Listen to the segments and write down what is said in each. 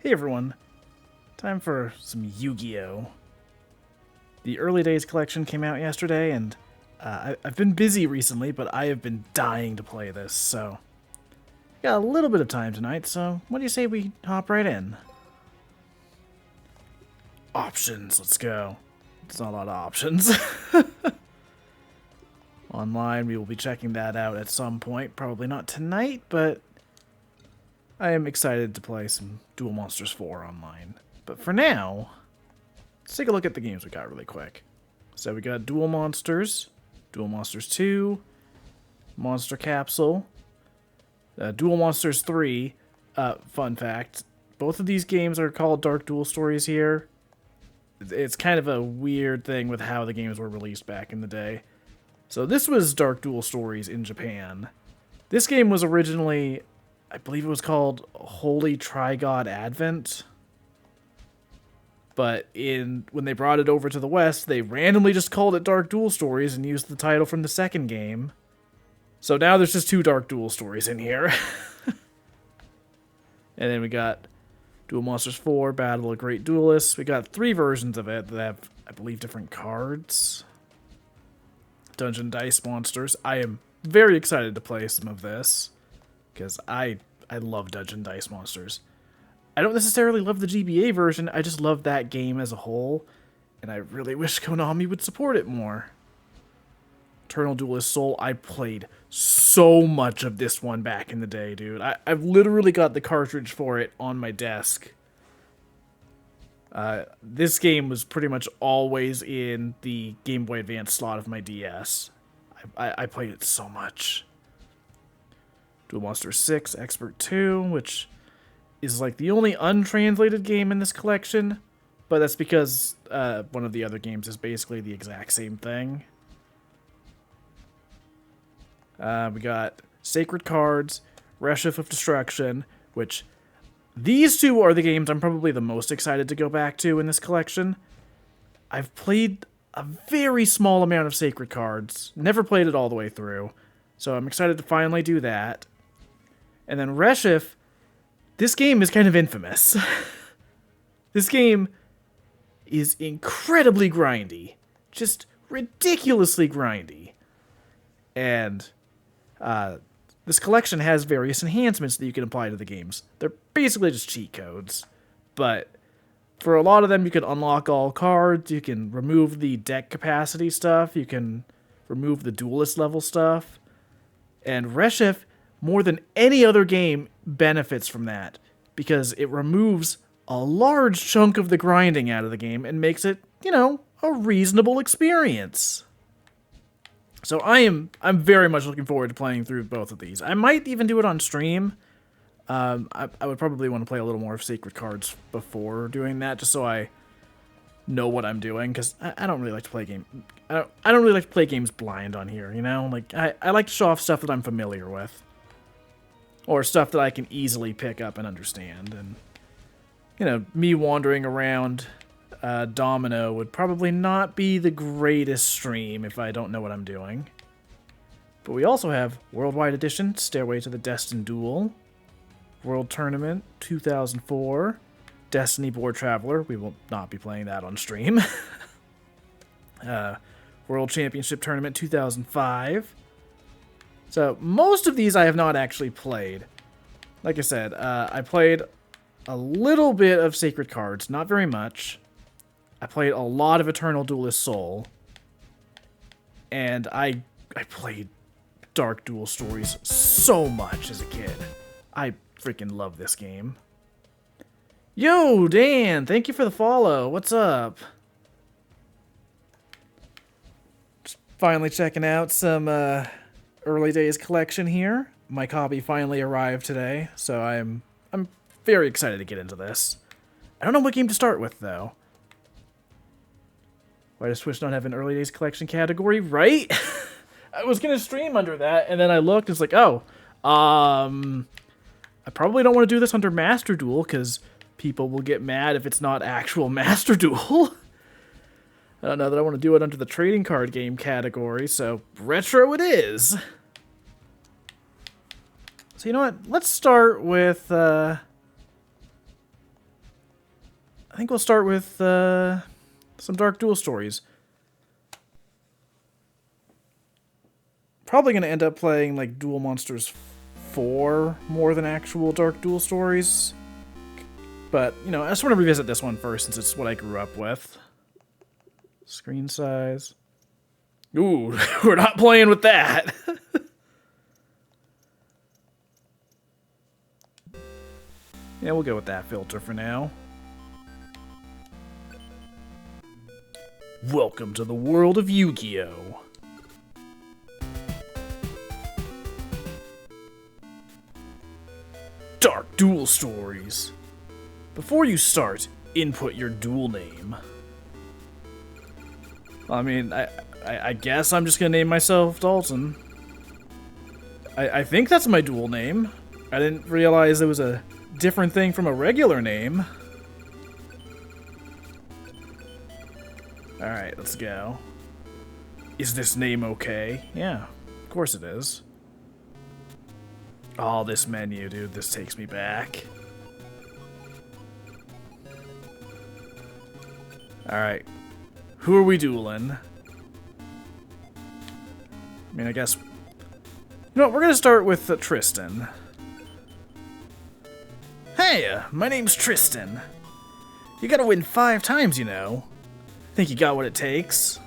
Hey everyone, time for some Yu-Gi-Oh! The Early Days collection came out yesterday, and I've been busy recently, but I have been dying to play this, so got a little bit of time tonight, so what do you say we hop right in? Options, let's go. There's not a lot of options. Online, we will be checking that out at some point, probably not tonight, but I am excited to play some Duel Monsters 4 online. But for now, let's take a look at the games we got really quick. So we got Duel Monsters 2, Monster Capsule, Duel Monsters 3. Fun fact, both of these games are called Dark Duel Stories here. It's kind of a weird thing with how the games were released back in the day. So this was Dark Duel Stories in Japan. This game was originally, I believe it was called Holy Trigod Advent. But when they brought it over to the West, they randomly just called it Dark Duel Stories and used the title from the second game. So now there's just two Dark Duel Stories in here. And then we got Duel Monsters 4, Battle of Great Duelists. We got 3 versions of it that have, I believe, different cards. Dungeon Dice Monsters. I am very excited to play some of this, because I love Dungeon Dice Monsters. I don't necessarily love the GBA version, I just love that game as a whole, and I really wish Konami would support it more. Eternal Duelist Soul, I played so much of this one back in the day, dude. I've literally got the cartridge for it on my desk. This game was pretty much always in the Game Boy Advance slot of my DS. I played it so much. Duel Monsters 6, Expert 2, which is like the only untranslated game in this collection, but that's because one of the other games is basically the exact same thing. We got Sacred Cards, Reshif of Destruction, which these two are the games I'm probably the most excited to go back to in this collection. I've played a very small amount of Sacred Cards, never played it all the way through, so I'm excited to finally do that. And then Reshif, this game is kind of infamous. This game is incredibly grindy, just ridiculously grindy. And this collection has various enhancements that you can apply to the games. They're basically just cheat codes, but for a lot of them you can unlock all cards, you can remove the deck capacity stuff, you can remove the duelist level stuff, and Reshif, more than any other game, benefits from that, because it removes a large chunk of the grinding out of the game and makes it, a reasonable experience. So I'm very much looking forward to playing through both of these. I might even do it on stream. I would probably want to play a little more of Sacred Cards before doing that, just so I know what I'm doing, because I don't really like to play I don't really like to play games blind on here, Like, I like to show off stuff that I'm familiar with. Or stuff that I can easily pick up and understand. And, me wandering around Domino would probably not be the greatest stream if I don't know what I'm doing. But we also have Worldwide Edition, Stairway to the Destined Duel, World Tournament 2004, Destiny Board Traveler. We will not be playing that on stream. World Championship Tournament 2005. So most of these I have not actually played. Like I said, I played a little bit of Sacred Cards, not very much. I played a lot of Eternal Duelist Soul. And I played Dark Duel Stories so much as a kid. I freaking love this game. Yo, Dan, thank you for the follow. What's up? Just finally checking out some Early Days collection here. My copy finally arrived today, so I'm very excited to get into this. I don't know what game to start with, though. Why does Switch not have an Early Days collection category? Right? I was going to stream under that, and then I looked, and it's like, oh, I probably don't want to do this under Master Duel, because people will get mad if it's not actual Master Duel. I don't know that I want to do it under the trading card game category, so retro it is. So you know what? Let's start with I think we'll start with some Dark Duel stories. Probably going to end up playing like Duel Monsters 4 more than actual Dark Duel stories. But, you know, I just want to revisit this one first since it's what I grew up with. Screen size. Ooh, we're not playing with that. Yeah, we'll go with that filter for now. Welcome to the world of Yu-Gi-Oh! Dark Duel stories. Before you start, input your duel name. I mean, I guess I'm just gonna name myself Dalton. I think that's my duel name. I didn't realize it was a different thing from a regular name. Alright, let's go. Is this name okay? Yeah, of course it is. Oh, this menu, dude, this takes me back. Alright. Who are we dueling? I mean, I guess... You know what, we're gonna start with Tristan. Hey, my name's Tristan. You gotta win 5 times, you know. Think you got what it takes?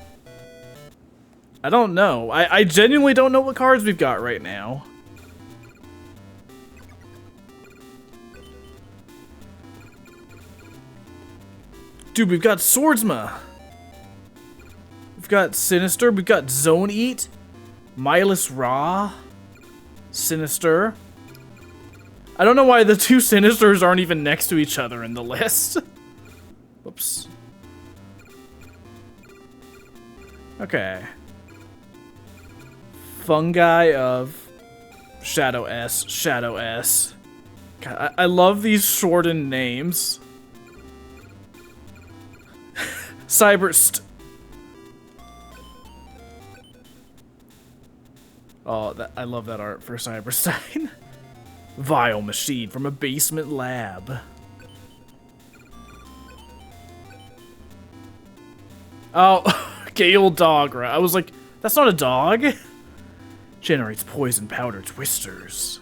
I don't know. I genuinely don't know what cards we've got right now. Dude, we've got Swordsma. We've got Sinister. We've got Zone Eat. Milus Ra. Sinister. I don't know why the 2 Sinisters aren't even next to each other in the list. Whoops. Okay. Fungi of Shadow S. Shadow S. God, I love these shortened names. Cyberst. Oh, I love that art for Cyberstein. Vile machine from a basement lab. Oh, Gale Dogra. I was like, that's not a dog. Generates poison powder twisters.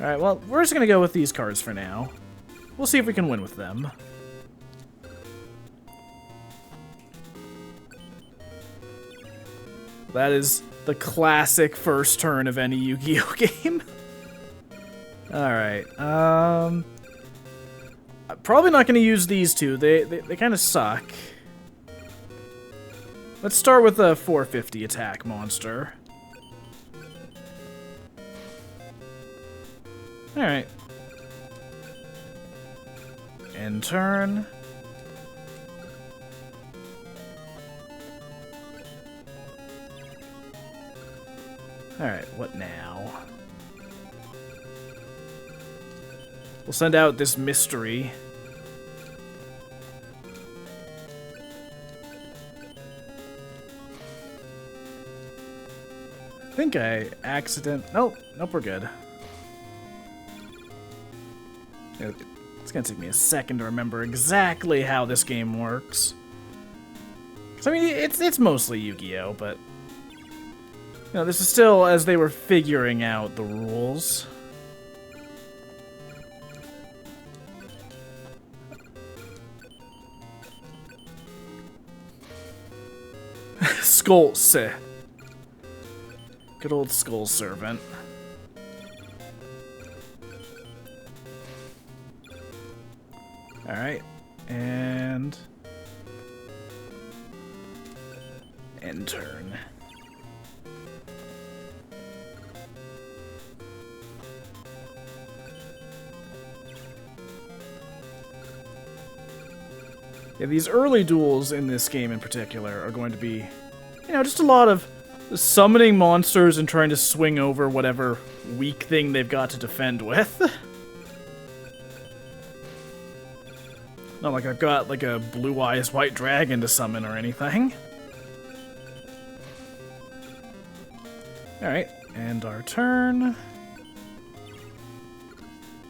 Alright, well, we're just gonna go with these cards for now. We'll see if we can win with them. That is the classic first turn of any Yu-Gi-Oh game. Alright, I'm probably not going to use these two. They kind of suck. Let's start with a 450 attack monster. Alright. End turn. Alright, what now? We'll send out this mystery. I think I Nope, we're good. It's gonna take me a second to remember exactly how this game works. 'Cause, I mean, it's mostly Yu-Gi-Oh, but... You know, this is still as they were figuring out the rules. Skulse. Good old Skull Servant. Alright, and... End turn. Yeah, these early duels in this game in particular are going to be, you know, just a lot of summoning monsters and trying to swing over whatever weak thing they've got to defend with. Not like I've got like a Blue Eyes White Dragon to summon or anything. Alright, end our turn.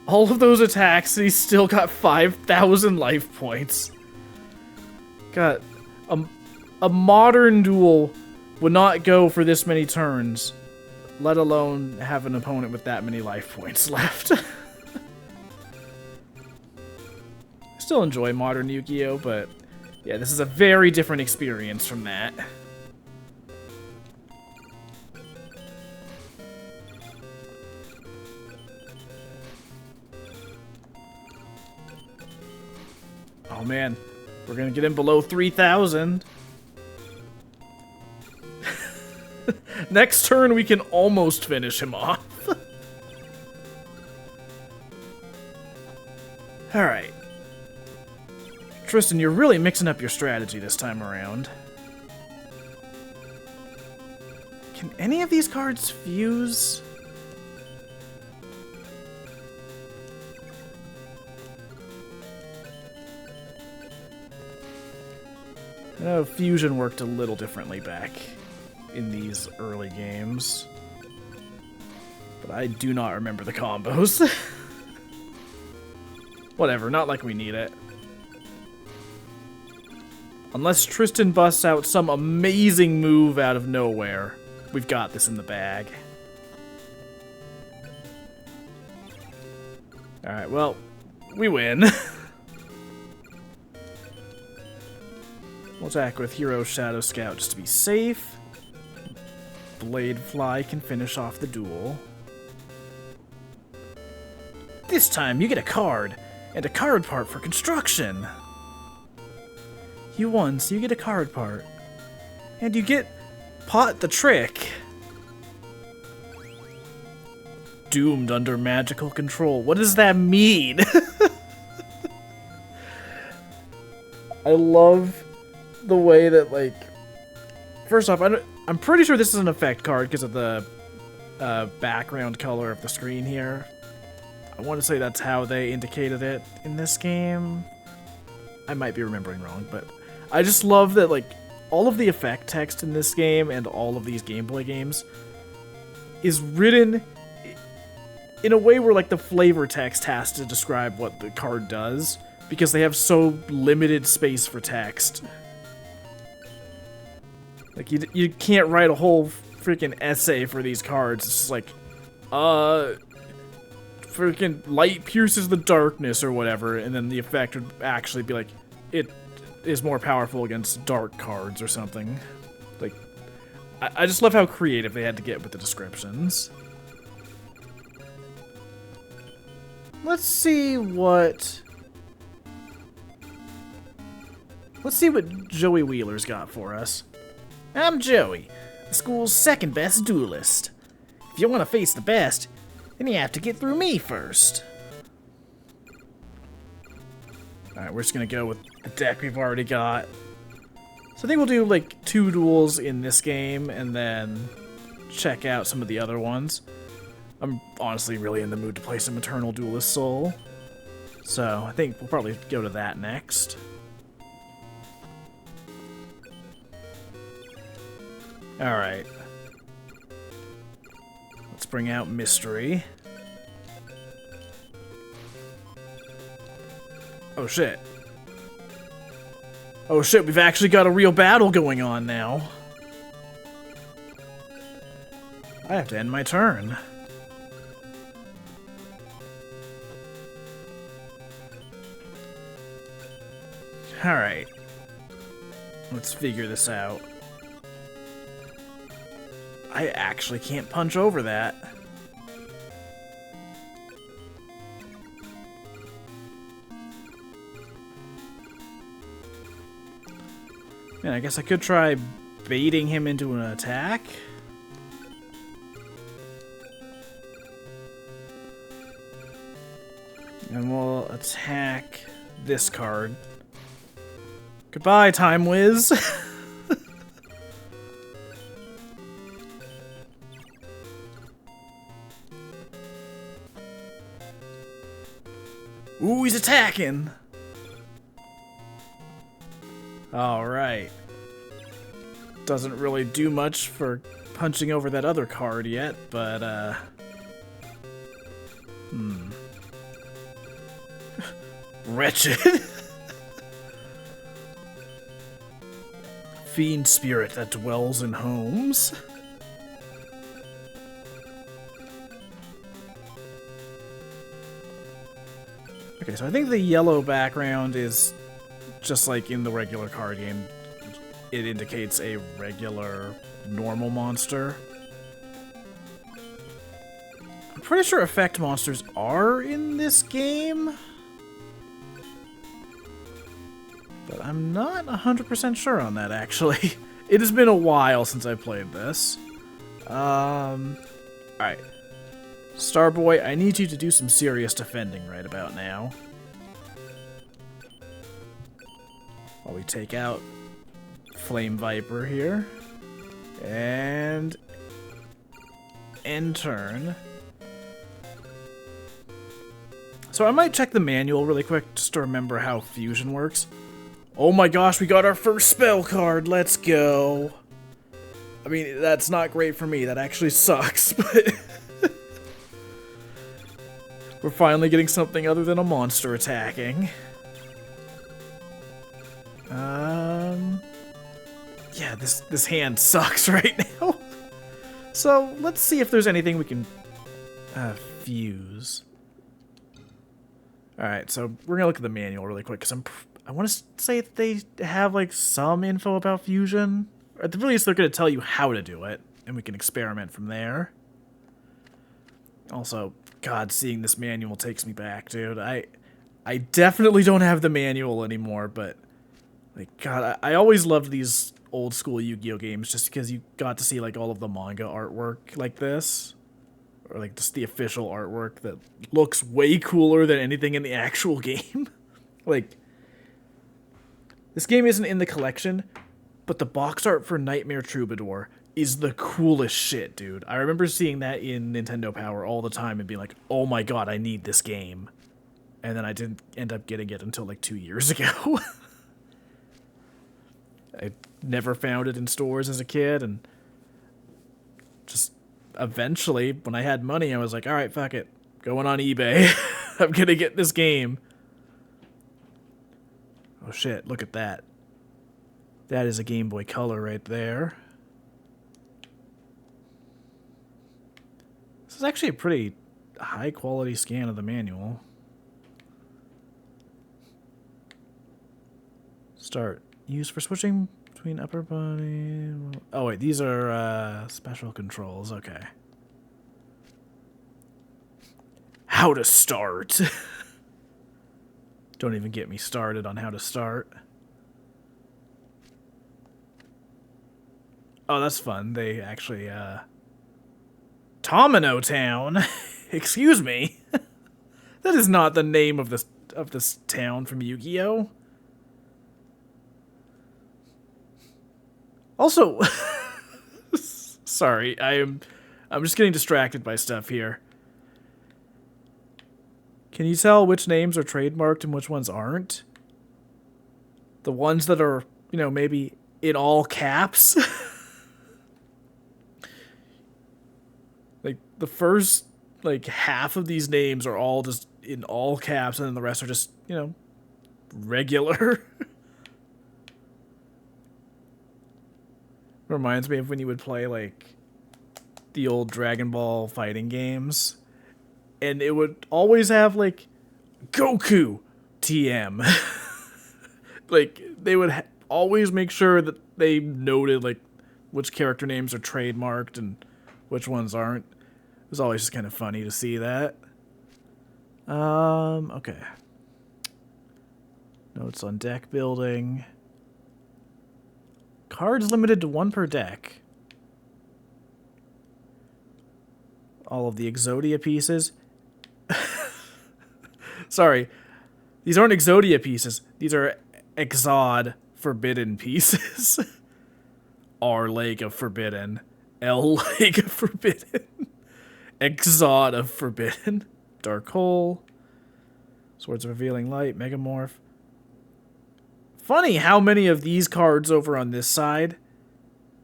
all of those attacks, and he's still got 5,000 life points. God, a modern duel would not go for this many turns, let alone have an opponent with that many life points left. Still enjoy modern Yu-Gi-Oh, but yeah, this is a very different experience from that. Oh man, we're gonna get him below 3,000. Next turn, we can almost finish him off. Alright. Tristan, you're really mixing up your strategy this time around. Can any of these cards fuse? I know fusion worked a little differently back in these early games, but I do not remember the combos. Whatever, not like we need it. Unless Tristan busts out some amazing move out of nowhere, we've got this in the bag. Alright, well, we win. We'll attack with Hero Shadow Scout just to be safe. Blade Fly can finish off the duel. This time you get a card, and a card part for construction. You won, so you get a card part. And you get Pot the Trick. Doomed under magical control. What does that mean? I love the way that, like... First off, I'm pretty sure this is an effect card because of the background color of the screen here. I want to say that's how they indicated it in this game. I might be remembering wrong, but I just love that, like, all of the effect text in this game and all of these gameplay games is written in a way where, like, the flavor text has to describe what the card does because they have so limited space for text. Like, you can't write a whole freaking essay for these cards. It's just like, freaking light pierces the darkness or whatever, and then the effect would actually be like, it is more powerful against dark cards or something. Like, I just love how creative they had to get with the descriptions. Let's see what Joey Wheeler's got for us. I'm Joey, the school's second best duelist. If you want to face the best, then you have to get through me first. Alright, we're just gonna go with the deck we've already got. So I think we'll do like 2 duels in this game and then check out some of the other ones. I'm honestly really in the mood to play some Eternal Duelist Soul. So I think we'll probably go to that next. Alright. Let's bring out Mystery. Oh shit. Oh shit, we've actually got a real battle going on now. I have to end my turn. Alright. Let's figure this out. I actually can't punch over that. Man, I guess I could try baiting him into an attack. And we'll attack this card. Goodbye, Time Wiz. Ooh, he's attacking! Alright. Doesn't really do much for punching over that other card yet, but, Wretched. Fiend spirit that dwells in homes. Okay, so I think the yellow background is just like in the regular card game. It indicates a regular, normal monster. I'm pretty sure effect monsters are in this game, but I'm not 100% sure on that, actually. It has been a while since I played this. Alright. Starboy, I need you to do some serious defending right about now. While we take out Flame Viper here. And end turn. So I might check the manual really quick just to remember how fusion works. Oh my gosh, we got our first spell card. Let's go. I mean, that's not great for me. That actually sucks, but we're finally getting something other than a monster attacking. Yeah, this hand sucks right now. So let's see if there's anything we can fuse. All right, so we're gonna look at the manual really quick because I want to say that they have like some info about fusion. Or at the very least, they're gonna tell you how to do it, and we can experiment from there. Also, God, seeing this manual takes me back, dude. I definitely don't have the manual anymore, but like, God, I always loved these old school Yu-Gi-Oh games just because you got to see like all of the manga artwork like this. Or like just the official artwork that looks way cooler than anything in the actual game. Like, this game isn't in the collection, but the box art for Nightmare Troubadour is the coolest shit, dude. I remember seeing that in Nintendo Power all the time and being like, oh my god, I need this game. And then I didn't end up getting it until like 2 years ago. I never found it in stores as a kid, and just eventually, when I had money, I was like, alright, fuck it. Going on eBay. I'm gonna get this game. Oh shit, look at that. That is a Game Boy Color right there. This is actually a pretty high quality scan of the manual. Start. Used for switching between upper body... Oh wait, these are special controls, okay. How to start. Don't even get me started on how to start. Oh, that's fun. They actually, Tomino Town? Excuse me? That is not the name of this town from Yu-Gi-Oh! Also, sorry, I'm just getting distracted by stuff here. Can you tell which names are trademarked and which ones aren't? The ones that are, you know, maybe in all caps? Like, the first, like, half of these names are all just in all caps, and then the rest are just, you know, regular. Reminds me of when you would play, like, the old Dragon Ball fighting games. And it would always have, like, Goku TM. Like, they would always make sure that they noted, like, which character names are trademarked and which ones aren't. It was always just kind of funny to see that. Okay. Notes on deck building. Cards limited to 1 per deck. All of the Exodia pieces. Sorry. These aren't Exodia pieces. These are Exod Forbidden pieces. R Leg of Forbidden. L Leg of Forbidden. Exod of Forbidden. Dark Hole. Swords of Revealing Light. Megamorph. Funny how many of these cards over on this side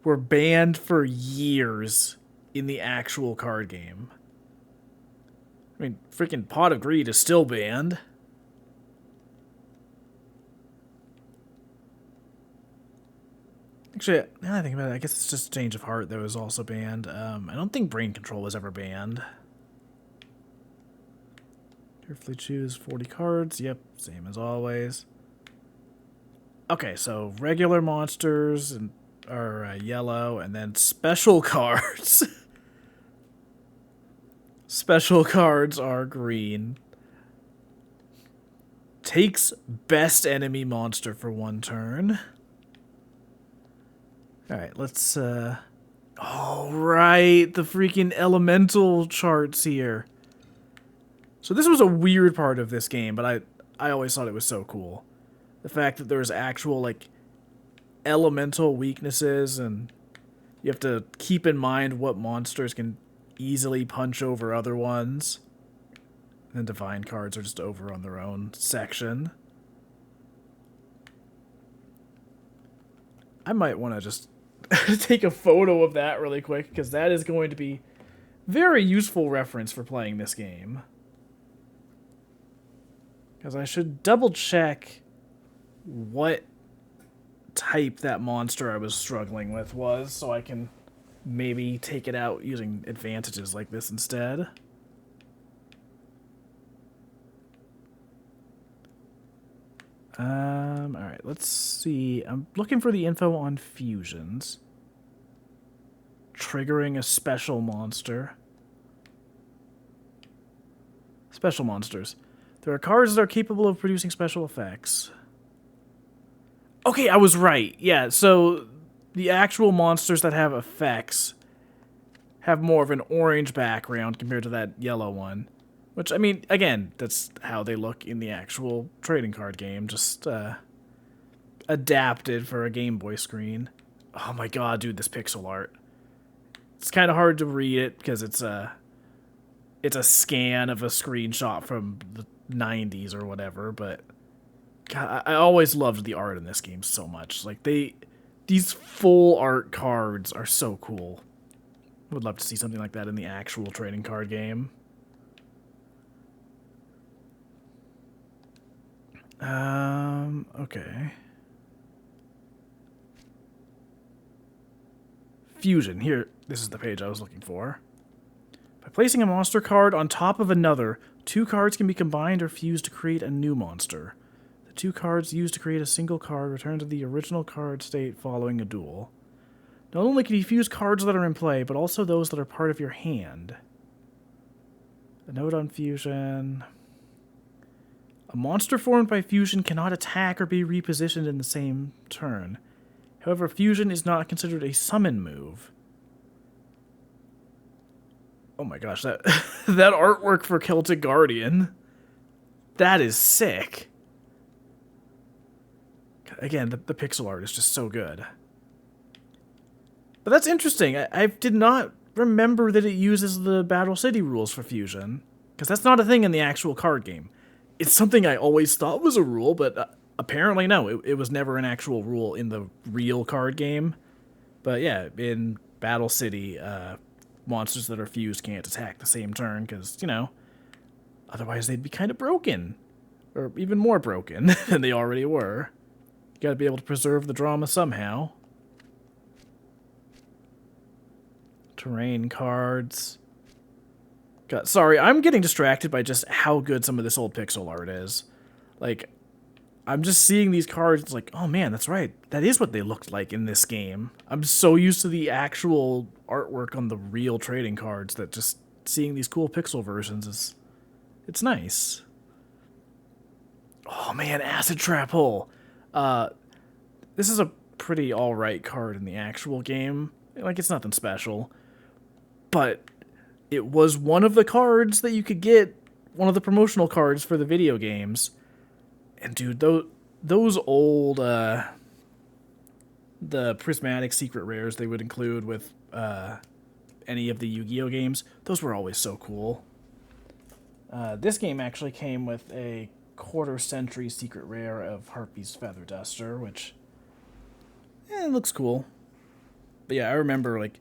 were banned for years in the actual card game. I mean, freaking Pot of Greed is still banned. Actually, now that I think about it, I guess it's just Change of Heart that was also banned. I don't think Brain Control was ever banned. Carefully choose 40 cards. Yep, same as always. Okay, so regular monsters are yellow, and then special cards. Special cards are green. Takes best enemy monster for 1 turn. Alright, let's, oh, right, the freaking elemental charts here. So this was a weird part of this game, but I always thought it was so cool. The fact that there's actual, like, elemental weaknesses, and you have to keep in mind what monsters can easily punch over other ones. And then divine cards are just over on their own section. I might want to just take a photo of that really quick, because that is going to be very useful reference for playing this game. Because I should double check what type that monster I was struggling with was, so I can maybe take it out using advantages like this instead. Alright, let's see. I'm looking for the info on fusions. Triggering a special monster. Special monsters. There are cards that are capable of producing special effects. Okay, I was right. Yeah, so the actual monsters that have effects have more of an orange background compared to that yellow one. Which, I mean, again, that's how they look in the actual trading card game. Just adapted for a Game Boy screen. Oh my god, dude, this pixel art. It's kind of hard to read it because it's a scan of a screenshot from the 90s or whatever, but God, I always loved the art in this game so much. Like, these full art cards are so cool. Would love to see something like that in the actual trading card game. Okay. Fusion. Here, this is the page I was looking for. By placing a monster card on top of another, 2 cards can be combined or fused to create a new monster. The 2 cards used to create a single card return to the original card state following a duel. Not only can you fuse cards that are in play, but also those that are part of your hand. A note on fusion. A monster formed by fusion cannot attack or be repositioned in the same turn. However, fusion is not considered a summon move. Oh my gosh, that that artwork for Celtic Guardian. That is sick. Again, the pixel art is just so good. But that's interesting. I did not remember that it uses the Battle City rules for fusion. Because that's not a thing in the actual card game. It's something I always thought was a rule, but apparently no. It was never an actual rule in the real card game. But yeah, in Battle City, monsters that are fused can't attack the same turn because, you know, otherwise they'd be kind of broken. Or even more broken than they already were. You gotta be able to preserve the drama somehow. Terrain cards. God, sorry, I'm getting distracted by just how good some of this old pixel art is. Like, I'm just seeing these cards, it's like, oh man, that's right. That is what they looked like in this game. I'm so used to the actual artwork on the real trading cards that just seeing these cool pixel versions is... it's nice. Oh man, Acid Trap Hole. This is a pretty alright card in the actual game. Like, it's nothing special. But it was one of the cards that you could get, one of the promotional cards for the video games. And dude, those old, the prismatic secret rares they would include with any of the Yu-Gi-Oh games, those were always so cool. This game actually came with a quarter-century secret rare of Harpy's Feather Duster, which, it looks cool. But yeah, I remember, like,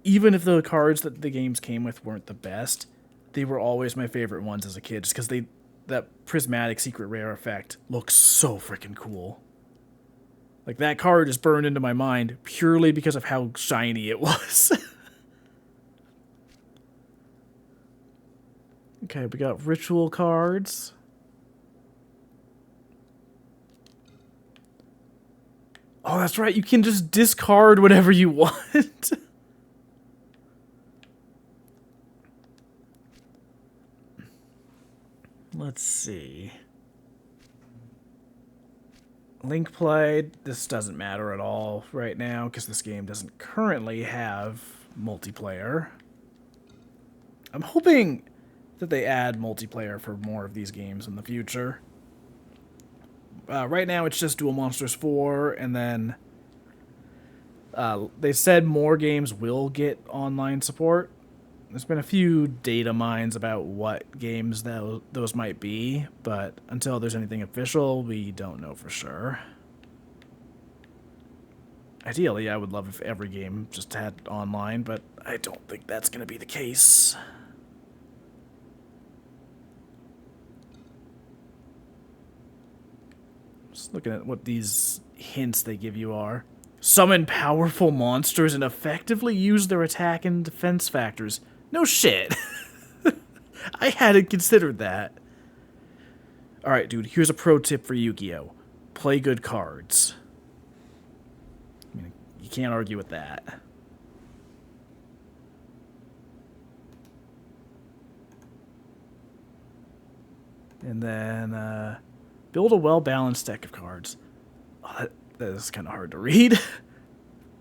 even if the cards that the games came with weren't the best, they were always my favorite ones as a kid, just because that prismatic secret rare effect looks so freaking cool. Like, that card is burned into my mind purely because of how shiny it was. Okay, we got ritual cards. Oh, that's right. You can just discard whatever you want. Let's see. Link played. This doesn't matter at all right now because this game doesn't currently have multiplayer. I'm hoping that they add multiplayer for more of these games in the future. Right now it's just Duel Monsters 4, and then they said more games will get online support. There's been a few data mines about what games those might be, but until there's anything official, we don't know for sure. Ideally, I would love if every game just had online, but I don't think that's going to be the case. Just looking at what these hints they give you are. Summon powerful monsters and effectively use their attack and defense factors. No shit. I hadn't considered that. Alright, dude, here's a pro tip for Yu-Gi-Oh! Play good cards. I mean, you can't argue with that. And then, build a well-balanced deck of cards. Oh, that is kind of hard to read.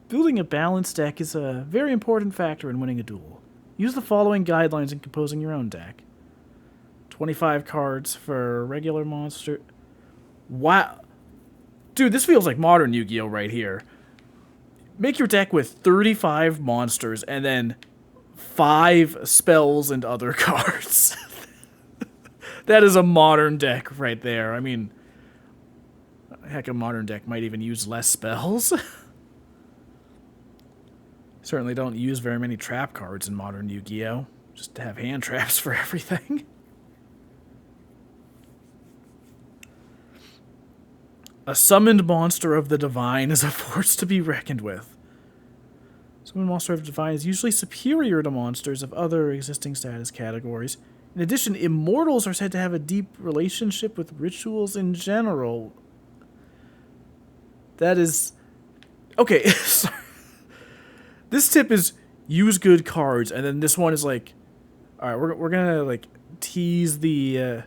Building a balanced deck is a very important factor in winning a duel. Use the following guidelines in composing your own deck. 25 cards for regular monster. Wow. Dude, this feels like modern Yu-Gi-Oh! Right here. Make your deck with 35 monsters and then 5 spells and other cards. That is a modern deck right there. I mean, heck, a modern deck might even use less spells. Certainly don't use very many trap cards in modern Yu-Gi-Oh! Just to have hand traps for everything. A summoned monster of the divine is a force to be reckoned with. Summoned monster of the divine is usually superior to monsters of other existing status categories. In addition, immortals are said to have a deep relationship with rituals in general. That is... Okay, sorry. This tip is use good cards, and then this one is like, all right, we're gonna like tease the,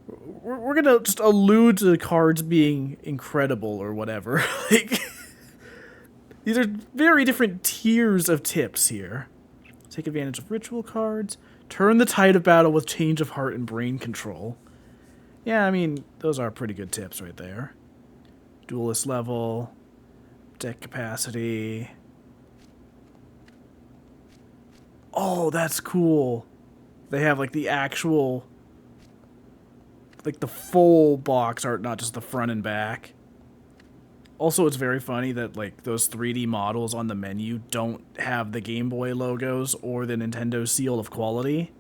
we're gonna just allude to the cards being incredible or whatever. Like, these are very different tiers of tips here. Take advantage of ritual cards. Turn the tide of battle with change of heart and brain control. Yeah, I mean, those are pretty good tips right there. Duelist level, deck capacity. Oh, that's cool. They have, like, the actual... like, the full box art, not just the front and back. Also, it's very funny that, like, those 3D models on the menu don't have the Game Boy logos or the Nintendo seal of quality.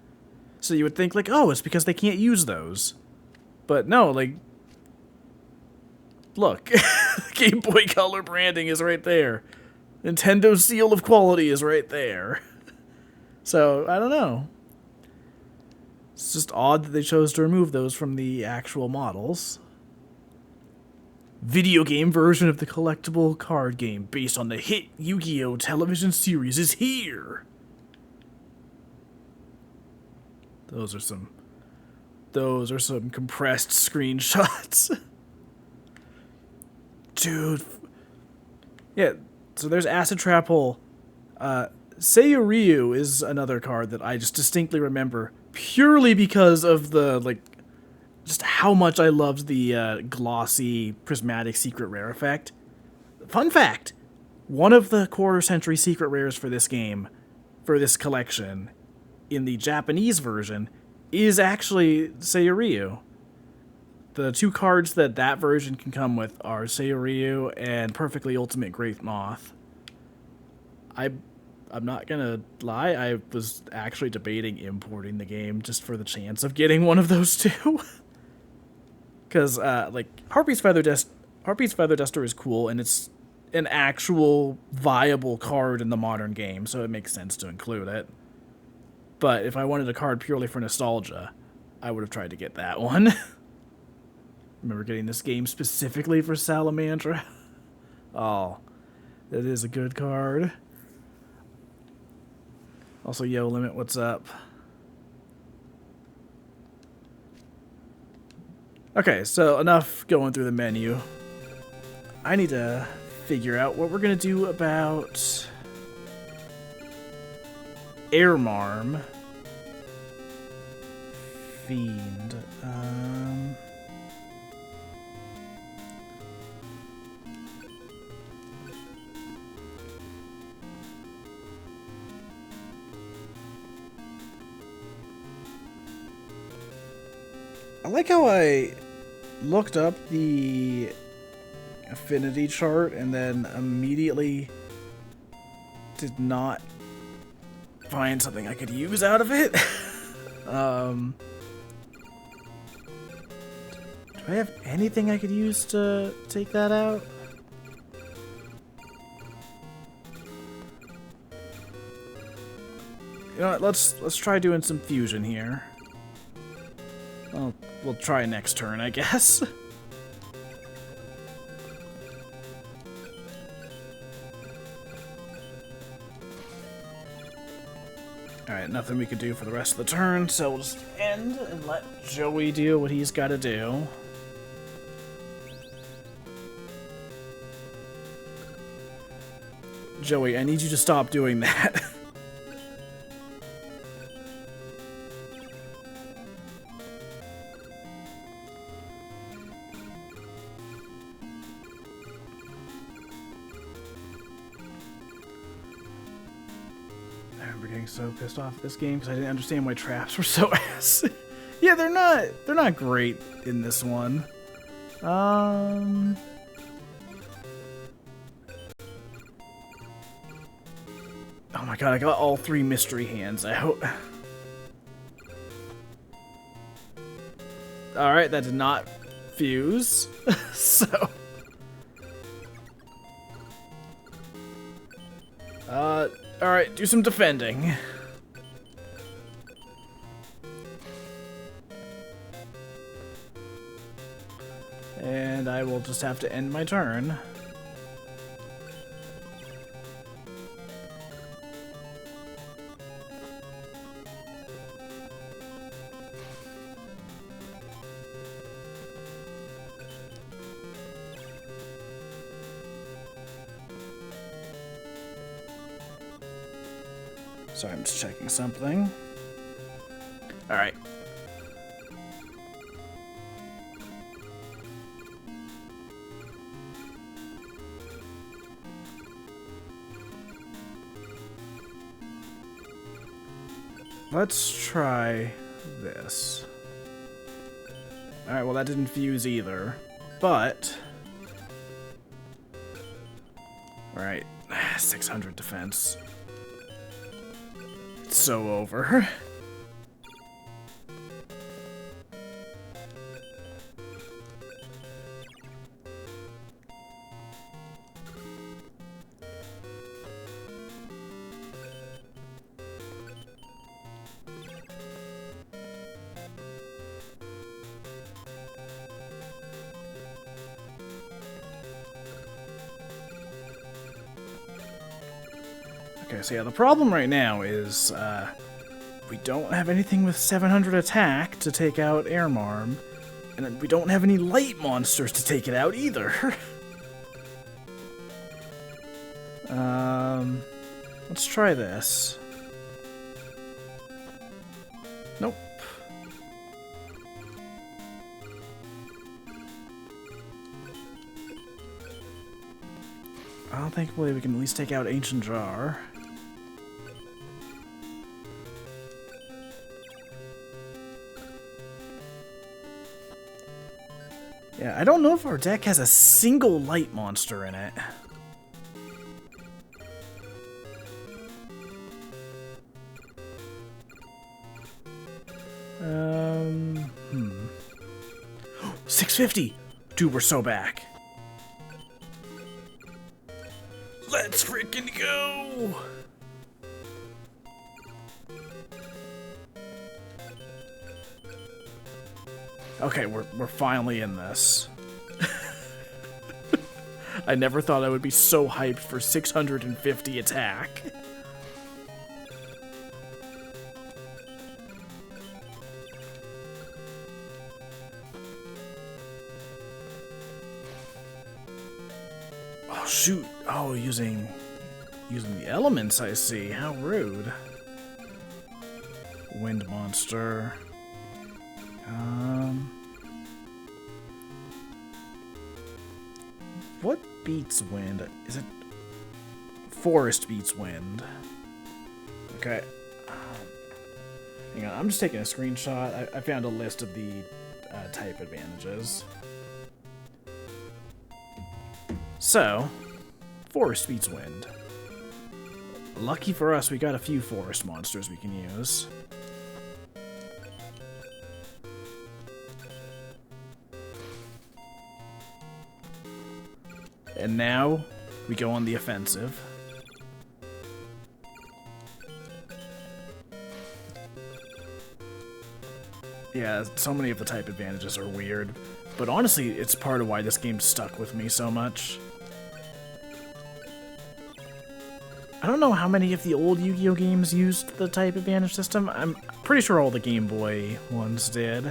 So you would think, like, oh, it's because they can't use those. But no, like... look. Game Boy Color branding is right there. Nintendo seal of quality is right there. So, I don't know. It's just odd that they chose to remove those from the actual models. Video game version of the collectible card game based on the hit Yu-Gi-Oh! Television series is here! Those are some compressed screenshots. Dude. Yeah, so there's Acid Trap Hole. Seiyu Ryu is another card that I just distinctly remember purely because of the, like, just how much I loved the glossy prismatic secret rare effect. Fun fact, one of the quarter-century secret rares for this game, for this collection, in the Japanese version, is actually Seiyu Ryu. The 2 cards that version can come with are Seiyu Ryu and Perfectly Ultimate Great Moth. I'm not gonna lie, I was actually debating importing the game just for the chance of getting one of those 2. Because, like, Harpy's Feather Harpy's Feather Duster is cool, and it's an actual viable card in the modern game, so it makes sense to include it. But if I wanted a card purely for nostalgia, I would have tried to get that one. Remember getting this game specifically for Salamandra? Oh, that is a good card. Also, Yo Limit, what's up? Okay, so enough going through the menu. I need to figure out what we're going to do about Airmarm. Fiend. I like how I looked up the affinity chart and then immediately did not find something I could use out of it. Do I have anything I could use to take that out? You know what, let's try doing some fusion here. Well, we'll try next turn, I guess. Alright, nothing we could do for the rest of the turn, so we'll just end and let Joey do what he's got to do. Joey, I need you to stop doing that. So pissed off at this game because I didn't understand why traps were so ass. Yeah, they're not great in this one. Oh my god, I got all 3 mystery hands. I hope. Alright, that did not fuse. So alright, do some defending. And I will just have to end my turn. Sorry, I'm just checking something. Alright. Let's try this. Alright, well that didn't fuse either. But... Alright, 600 defense. It's so over. Okay, so yeah, the problem right now is we don't have anything with 700 attack to take out Airmarm, and then we don't have any light monsters to take it out either. Let's try this. Nope. Well, thankfully we can at least take out Ancient Jar. Yeah, I don't know if our deck has a single light monster in it. Hmm. 650! Dude, we're so back. Let's freaking go! Okay, we're finally in this. I never thought I would be so hyped for 650 attack. Oh shoot! Oh, using the elements, I see. How rude. Wind monster. What beats wind? Is it forest beats wind? Okay. Hang on, I'm just taking a screenshot. I found a list of the type advantages. So, forest beats wind. Lucky for us, we got a few forest monsters we can use. And now, we go on the offensive. Yeah, so many of the type advantages are weird, but honestly, it's part of why this game stuck with me so much. I don't know how many of the old Yu-Gi-Oh! Games used the type advantage system. I'm pretty sure all the Game Boy ones did.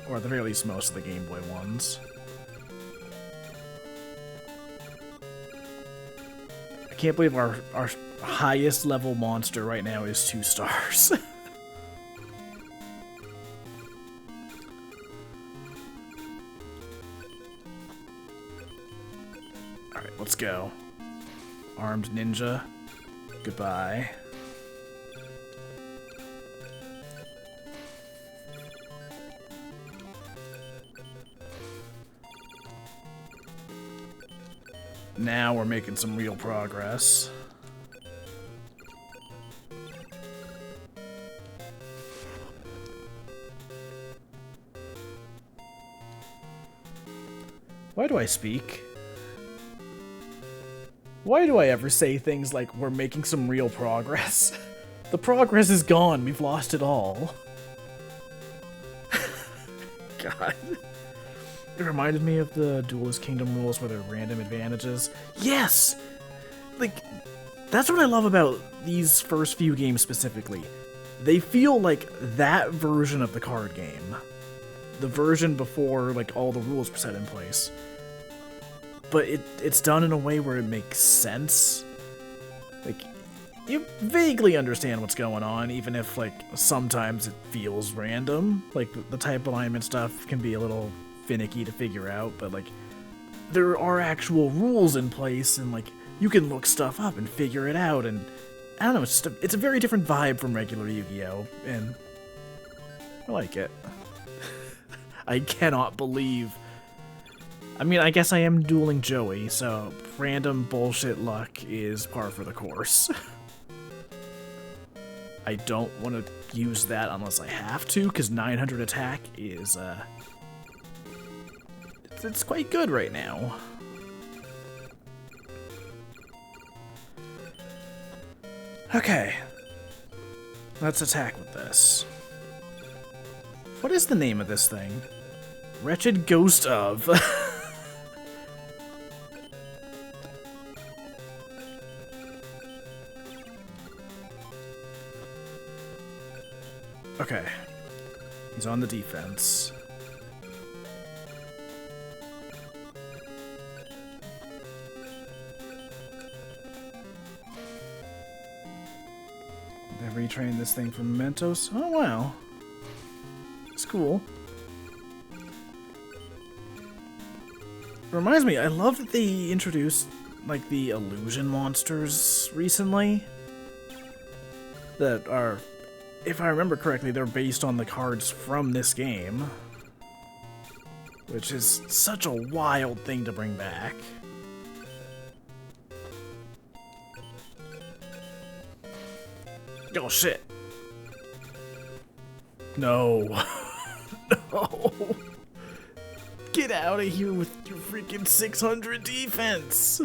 Or at the very least, most of the Game Boy ones. I can't believe our highest level monster right now is 2 stars. Alright, let's go. Armed ninja. Goodbye. Now we're making some real progress. Why do I speak? Why do I ever say things like, we're making some real progress? The progress is gone, we've lost it all. God. It reminded me of the Duelist Kingdom rules where there are random advantages. Yes! Like, that's what I love about these first few games specifically. They feel like that version of the card game. The version before, like, all the rules were set in place. But it's done in a way where it makes sense. Like, you vaguely understand what's going on, even if, like, sometimes it feels random. Like, the type alignment stuff can be a little finicky to figure out, but, like, there are actual rules in place, and, like, you can look stuff up and figure it out, and, I don't know, it's a very different vibe from regular Yu-Gi-Oh!, and I like it. I cannot believe... I mean, I guess I am dueling Joey, so random bullshit luck is par for the course. I don't want to use that unless I have to, because 900 attack is, it's quite good right now. Okay. Let's attack with this. What is the name of this thing? Wretched Ghost of... Okay. He's on the defense. They retrained this thing from Mementos? Oh, wow. It's cool. Reminds me, I love that they introduced, like, the illusion monsters recently. That are... If I remember correctly, they're based on the cards from this game. Which is such a wild thing to bring back. Oh shit. No. No. Get out of here with your freaking 600 defense.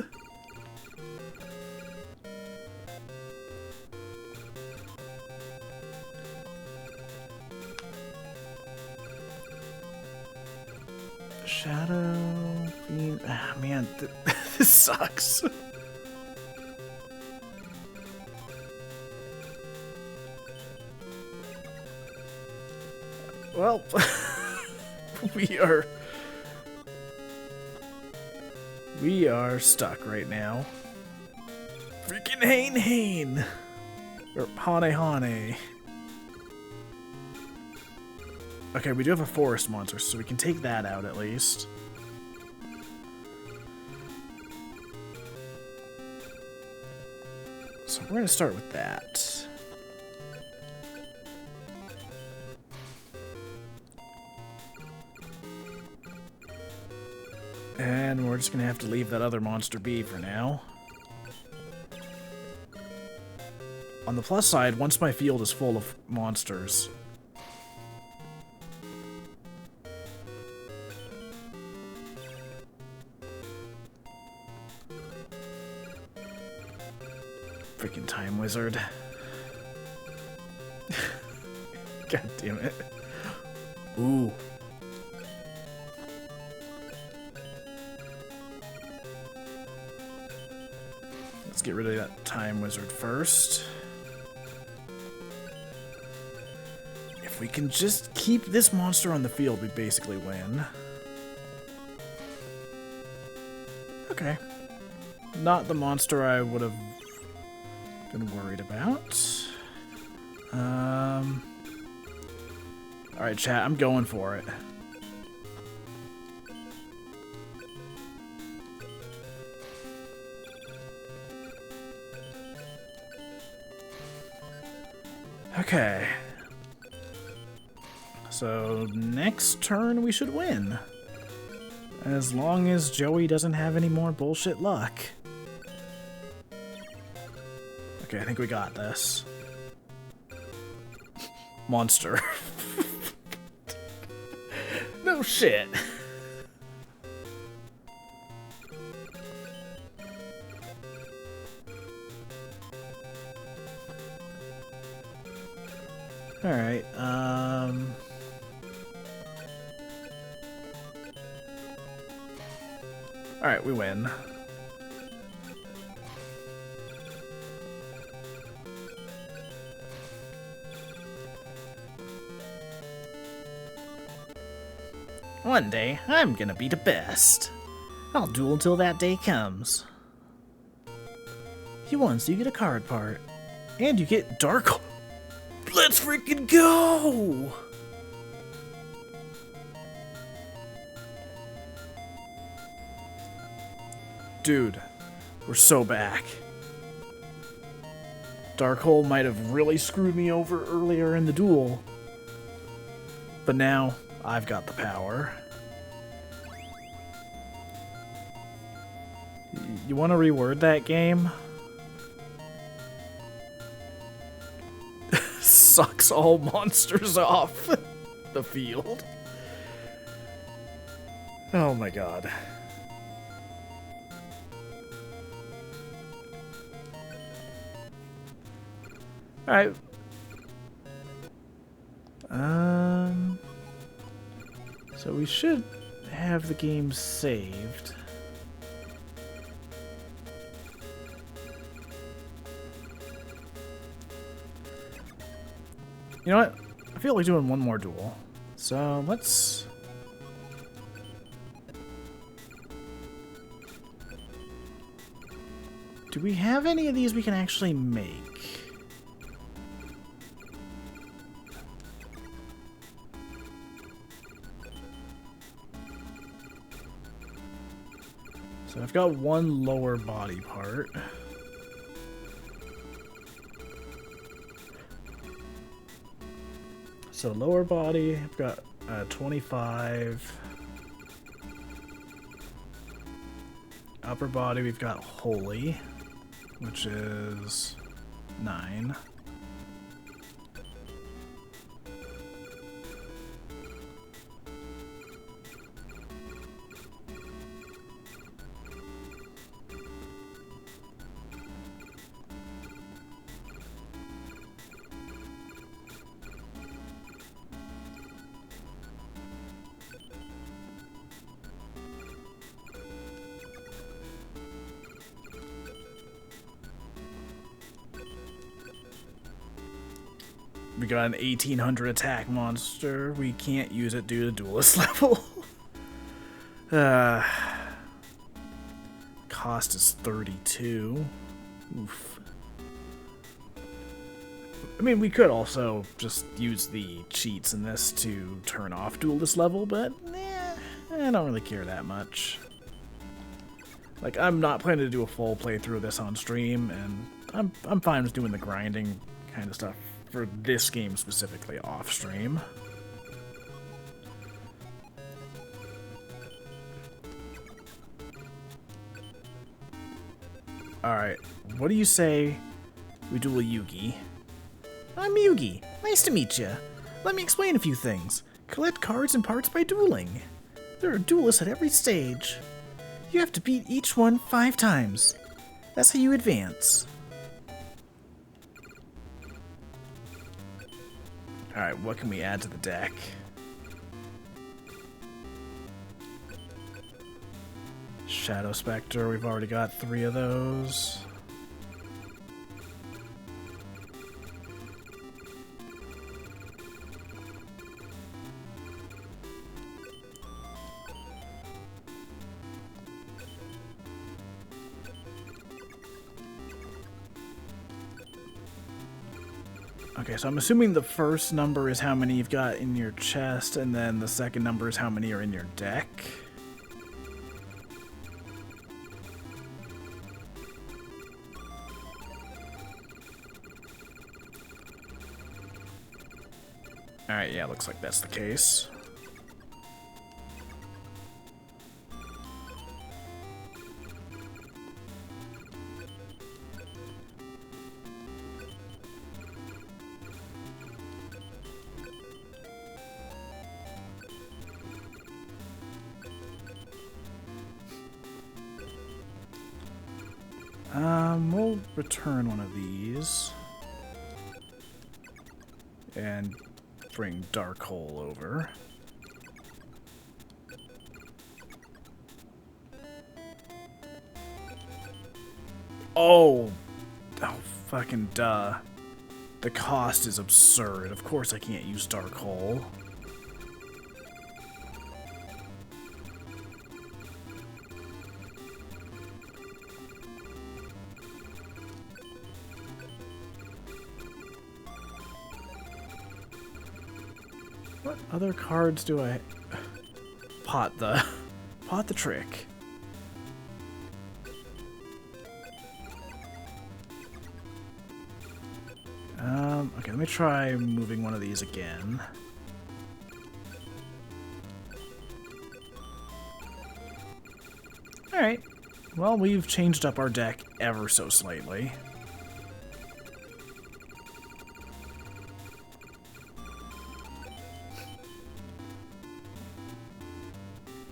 Shadow Fiend. Ah, man, this sucks. Well, we are stuck right now. Freaking Hane. Or Hane. Okay, we do have a forest monster, so we can take that out at least. So we're going to start with that. And we're just going to have to leave that other monster be for now. On the plus side, once my field is full of monsters, freaking time wizard. God damn it. Ooh. Let's get rid of that time wizard first. If we can just keep this monster on the field, we basically win. Okay. Not the monster I would have been worried about. Alright, chat, I'm going for it. Okay. So, next turn we should win. As long as Joey doesn't have any more bullshit luck. Okay, I think we got this. Monster. No shit. Alright, Alright, we win. One day, I'm gonna be the best. I'll duel until that day comes. You won, so you get a card part. And you get Dark. Let's freaking go! Dude, we're so back. Darkhold might have really screwed me over earlier in the duel. But now, I've got the power. You want to reword that game? Sucks all monsters off the field. Oh my god. Alright. So we should have the game saved. You know what? I feel like doing one more duel. So let's... Do we have any of these we can actually make? So I've got one lower body part. So lower body, I've got 25. Upper body, we've got Holy, which is 9. We got an 1800 attack monster. We can't use it due to duelist level. Cost is 32. Oof. I mean, we could also just use the cheats in this to turn off duelist level, but I don't really care that much. Like, I'm not planning to do a full playthrough of this on stream, and I'm fine with doing the grinding kind of stuff for this game specifically off stream. Alright, what do you say we duel Yugi? I'm Yugi. Nice to meet you. Let me explain a few things. Collect cards and parts by dueling. There are duelists at every stage. You have to beat each one 5 times. That's how you advance. Alright, what can we add to the deck? Shadow Spectre, we've already got 3 of those. Okay, so I'm assuming the first number is how many you've got in your chest, and then the second number is how many are in your deck. Alright, yeah, looks like that's the case. We'll return one of these. And bring Dark Hole over. Oh, fucking duh. The cost is absurd. Of course I can't use Dark Hole. What other cards do I... Pot the trick. Okay, let me try moving one of these again. Alright. Well, we've changed up our deck ever so slightly.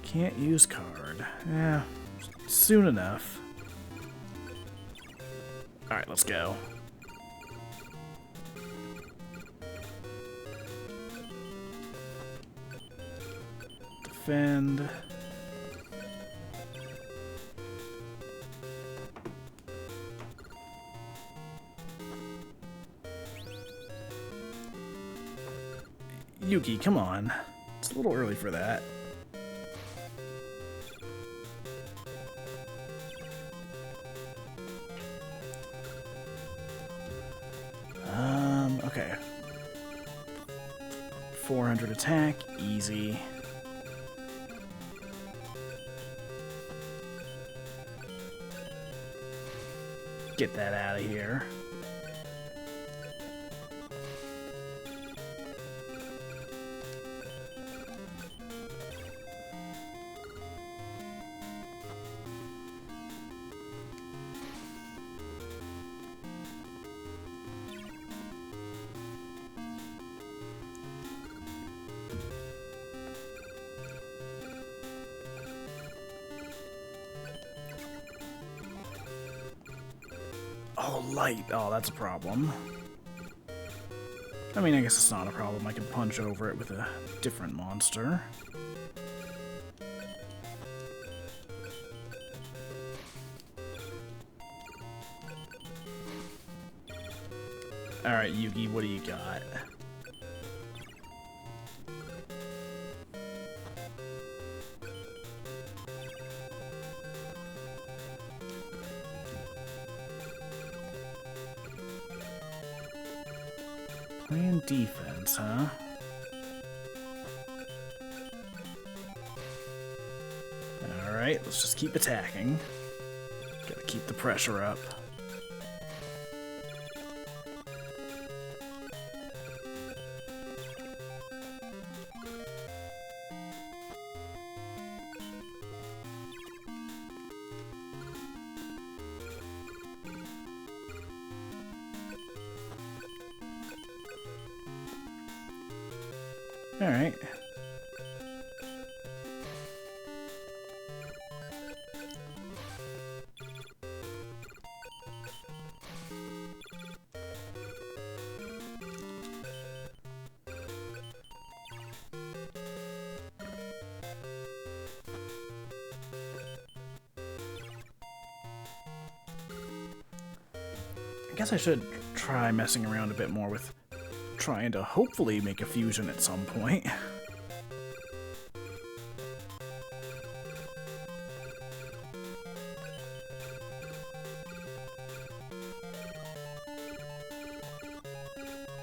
Can't use card. Yeah, soon enough. Alright, let's go. Defend. Yugi, come on. It's a little early for that. Okay. 400 attack, easy. Get that out of here. Oh, light. Oh, that's a problem. I mean, I guess it's not a problem. I can punch over it with a different monster. Alright, Yugi, what do you got? Playing defense, huh? Alright, let's just keep attacking. Gotta keep the pressure up. Alright. I guess I should try messing around a bit more with trying to hopefully make a fusion at some point.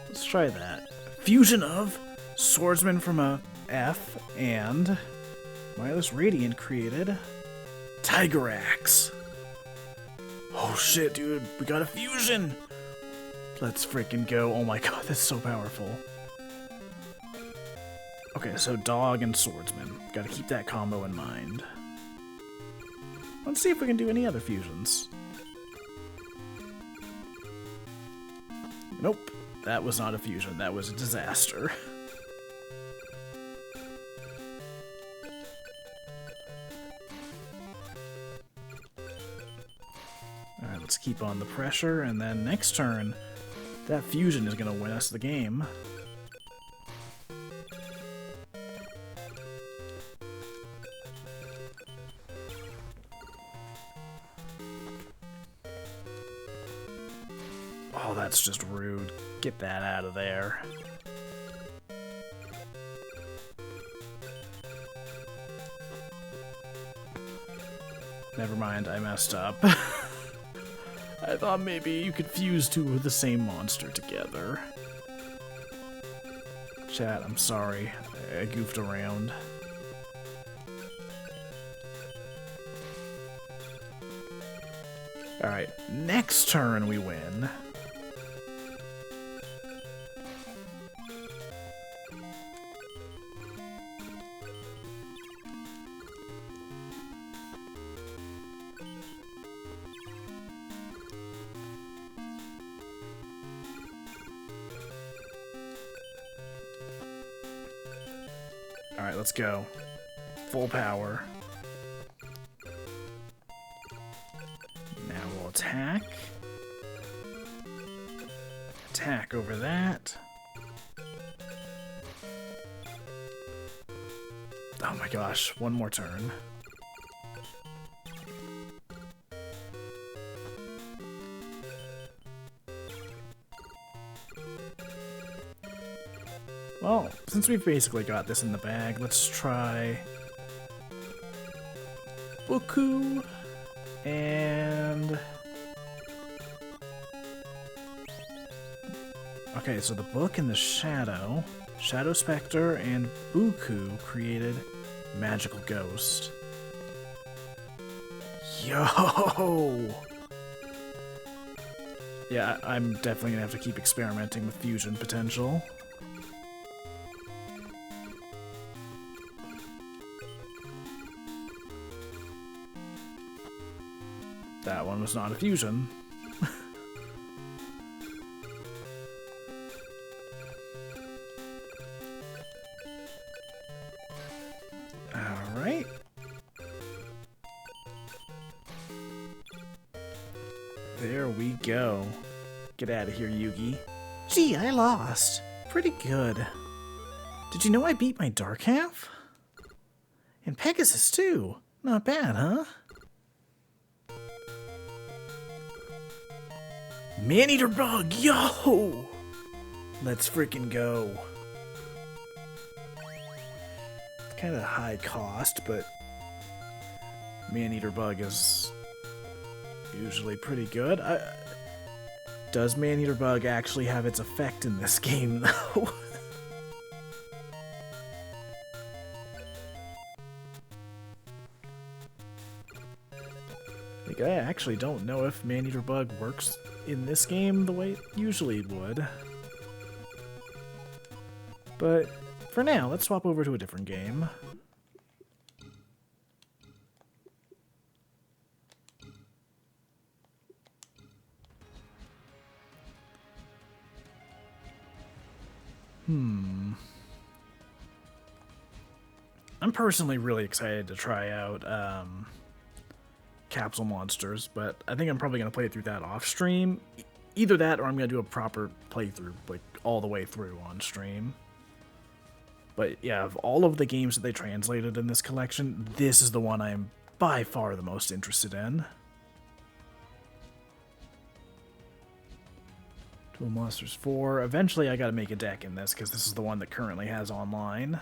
Let's try that. Fusion of Swordsman from a F and Wireless Radiant created Tiger Axe. Oh shit, dude, we got a fusion! Let's freaking go. Oh my god, that's so powerful. Okay, so Dog and Swordsman. Gotta keep that combo in mind. Let's see if we can do any other fusions. Nope, that was not a fusion. That was a disaster. Alright, let's keep on the pressure, and then next turn, that fusion is going to win us the game. Oh, that's just rude. Get that out of there. Never mind, I messed up. I thought maybe you could fuse two of the same monster together. Chat, I'm sorry. I goofed around. Alright, next turn we win. Alright, let's go. Full power. Now we'll attack. Attack over that. Oh my gosh, one more turn. Well, since we've basically got this in the bag, let's try Buku and... Okay, so the book and the Shadow, Shadow Spectre and Buku created Magical Ghost. Yo! Yeah, I'm definitely gonna have to keep experimenting with fusion potential. That one was not a fusion. Alright. There we go. Get out of here, Yugi. Gee, I lost. Pretty good. Did you know I beat my dark half? And Pegasus, too. Not bad, huh? Man-eater bug, yo! Let's freaking go. kind of high cost, but Man-Eater Bug is usually pretty good. Does Man-Eater Bug actually have its effect in this game, though? Like, I actually don't know if Man-Eater Bug works in this game the way it usually would. But for now, let's swap over to a different game. I'm personally really excited to try out Capsule Monsters, but I think I'm probably going to play through that off stream. Either that or I'm going to do a proper playthrough, like all the way through on stream. But yeah, of all of the games that they translated in this collection, this is the one I am by far the most interested in. Duel Monsters 4. Eventually I gotta make a deck in this, because this is the one that currently has online.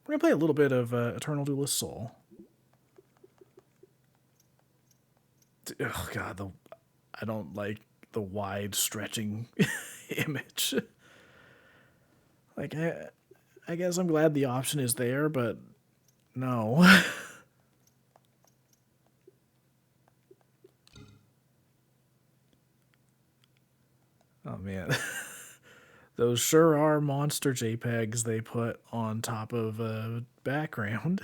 We're gonna play a little bit of Eternal Duelist Soul. Oh god, I don't like the wide stretching image. Like, I guess I'm glad the option is there, but no. Oh man. Those sure are monster JPEGs they put on top of a background.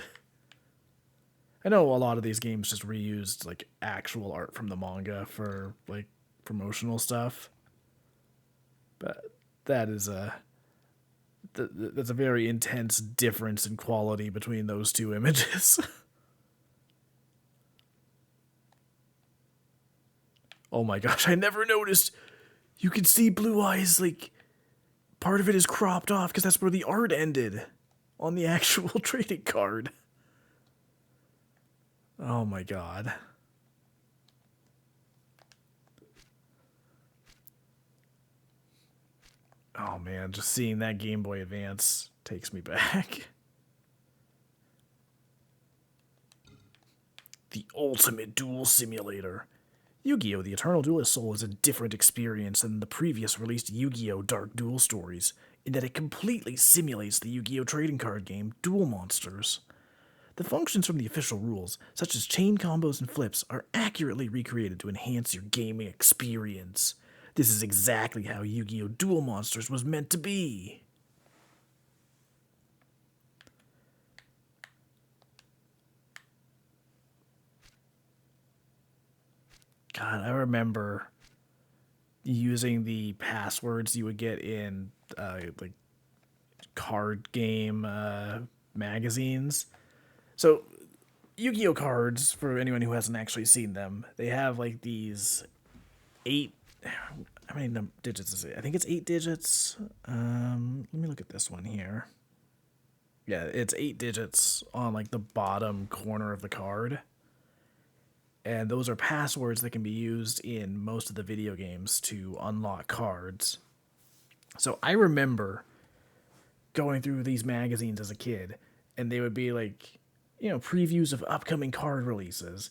I know a lot of these games just reused like actual art from the manga for like promotional stuff. But that is that's a very intense difference in quality between those two images. Oh my gosh, I never noticed. You can see Blue Eyes, like, part of it is cropped off because that's where the art ended on the actual trading card. Oh my god. Oh man, just seeing that Game Boy Advance takes me back. The ultimate duel simulator. Yu-Gi-Oh! The Eternal Duelist Soul is a different experience than the previous released Yu-Gi-Oh! Dark Duel stories, in that it completely simulates the Yu-Gi-Oh! Trading card game Duel Monsters. The functions from the official rules, such as chain combos and flips, are accurately recreated to enhance your gaming experience. This is exactly how Yu-Gi-Oh! Duel Monsters was meant to be. God, I remember using the passwords you would get in like card game magazines. So Yu-Gi-Oh cards, for anyone who hasn't actually seen them, they have like these 8, how many digits is it? I think it's 8 digits. Let me look at this one here. Yeah, it's 8 digits on like the bottom corner of the card. And those are passwords that can be used in most of the video games to unlock cards. So I remember going through these magazines as a kid, and they would be like, you know, previews of upcoming card releases,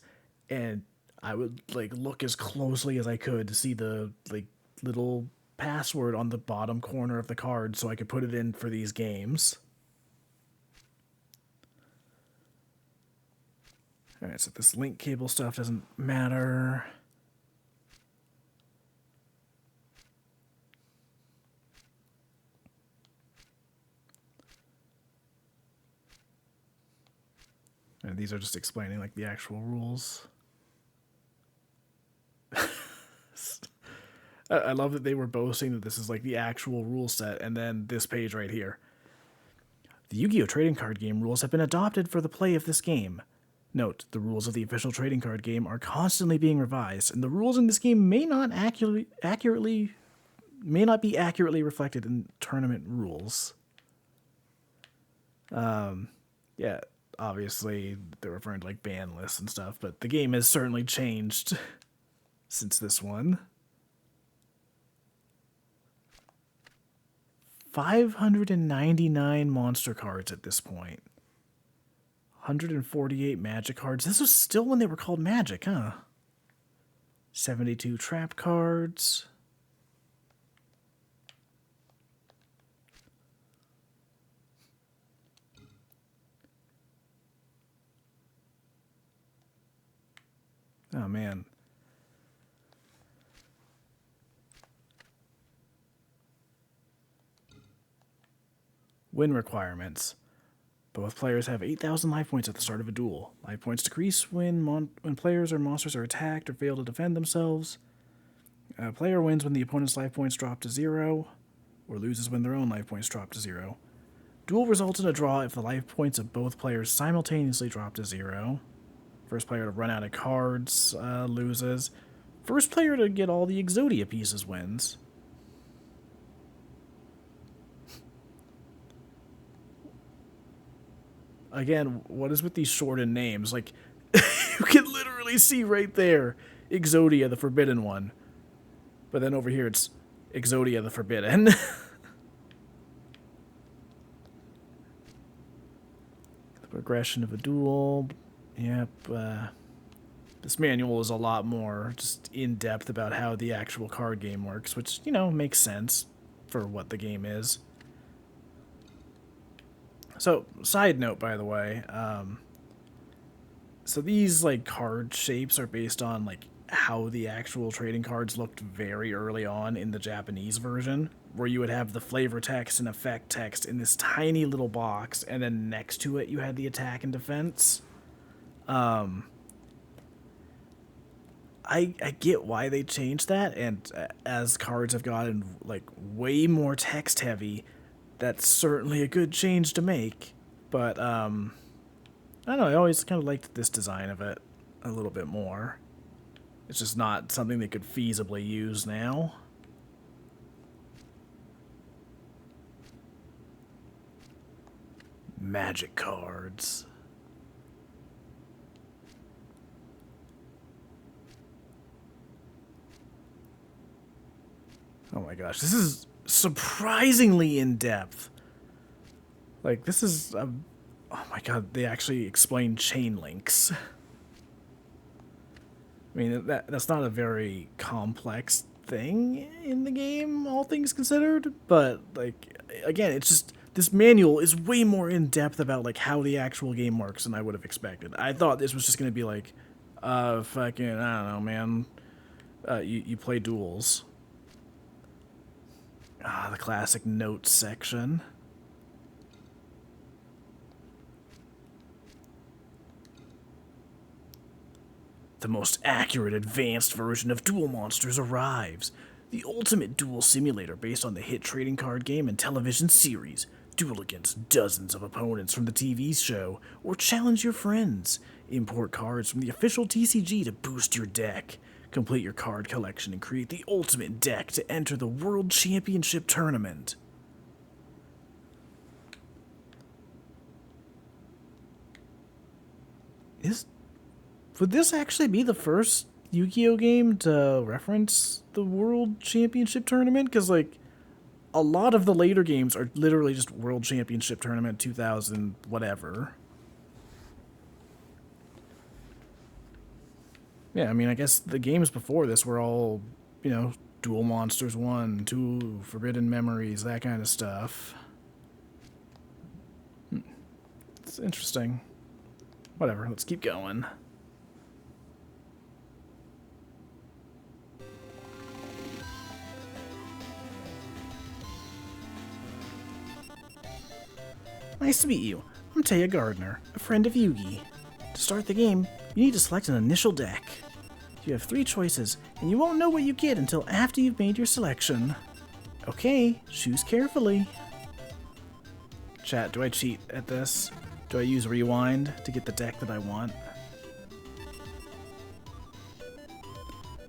and I would like look as closely as I could to see the like little password on the bottom corner of the card so I could put it in for these games. Alright, so this link cable stuff doesn't matter. And these are just explaining like the actual rules. I love that they were boasting that this is like the actual rule set, and then this page right here. The Yu-Gi-Oh! Trading card game rules have been adopted for the play of this game. Note, the rules of the official trading card game are constantly being revised, and the rules in this game may not be accurately reflected in tournament rules. Yeah, obviously they're referring to like ban lists and stuff, but the game has certainly changed since this one. 599 monster cards at this point. 148 magic cards. This was still when they were called magic, huh? 72 trap cards. Oh, man. Win requirements. Both players have 8,000 life points at the start of a duel. Life points decrease when players or monsters are attacked or fail to defend themselves. A player wins when the opponent's life points drop to 0, or loses when their own life points drop to 0. Duel results in a draw if the life points of both players simultaneously drop to 0. First player to run out of cards loses. First player to get all the Exodia pieces wins. Again, what is with these shortened names? Like, you can literally see right there, Exodia, the Forbidden One. But then over here, it's Exodia, the Forbidden. The progression of a duel. Yep. This manual is a lot more just in-depth about how the actual card game works, which, you know, makes sense for what the game is. So, side note, by the way, so these, like, card shapes are based on, like, how the actual trading cards looked very early on in the Japanese version, where you would have the flavor text and effect text in this tiny little box, and then next to it you had the attack and defense. I get why they changed that, and as cards have gotten, like, way more text-heavy, that's certainly a good change to make, but, I don't know, I always kind of liked this design of it a little bit more. It's just not something they could feasibly use now. Magic cards. Oh my gosh, this is surprisingly in-depth. Like, this is, oh my god, they actually explain chain links. I mean, that's not a very complex thing in the game, all things considered, but, like, again, it's just, this manual is way more in-depth about, like, how the actual game works than I would have expected. I thought this was just gonna be like, fucking, I don't know, man, you play duels. Ah, the classic notes section. The most accurate, advanced version of Duel Monsters arrives. The ultimate duel simulator based on the hit trading card game and television series. Duel against dozens of opponents from the TV show, or challenge your friends. Import cards from the official TCG to boost your deck. Complete your card collection and create the ultimate deck to enter the World Championship Tournament. Would this actually be the first Yu-Gi-Oh game to reference the World Championship Tournament? Because, like, a lot of the later games are literally just World Championship Tournament 2000 whatever. Yeah, I mean, I guess the games before this were all, you know, Duel Monsters 1, 2, Forbidden Memories, that kind of stuff. It's interesting. Whatever, let's keep going. Nice to meet you. I'm Taya Gardner, a friend of Yugi. To start the game, you need to select an initial deck. You have 3 choices, and you won't know what you get until after you've made your selection. Okay, choose carefully. Chat, do I cheat at this? Do I use rewind to get the deck that I want?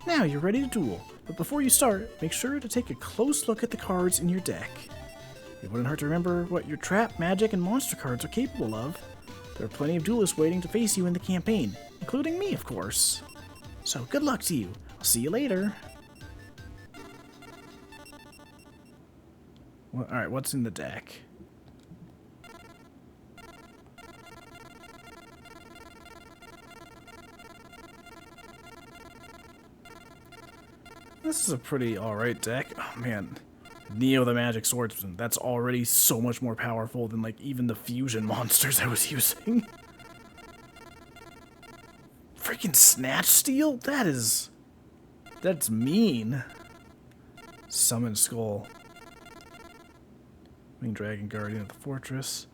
Now you're ready to duel, but before you start, make sure to take a close look at the cards in your deck. It wouldn't hurt to remember what your trap, magic, and monster cards are capable of. There are plenty of duelists waiting to face you in the campaign, including me, of course. So good luck to you. I'll see you later. Well, all right, what's in the deck? This is a pretty alright deck. Oh man, Neo the Magic Swordsman. That's already so much more powerful than like even the fusion monsters I was using. Freaking Snatch Steel? That's mean. Summon Skull. Winged Dragon Guardian of the Fortress.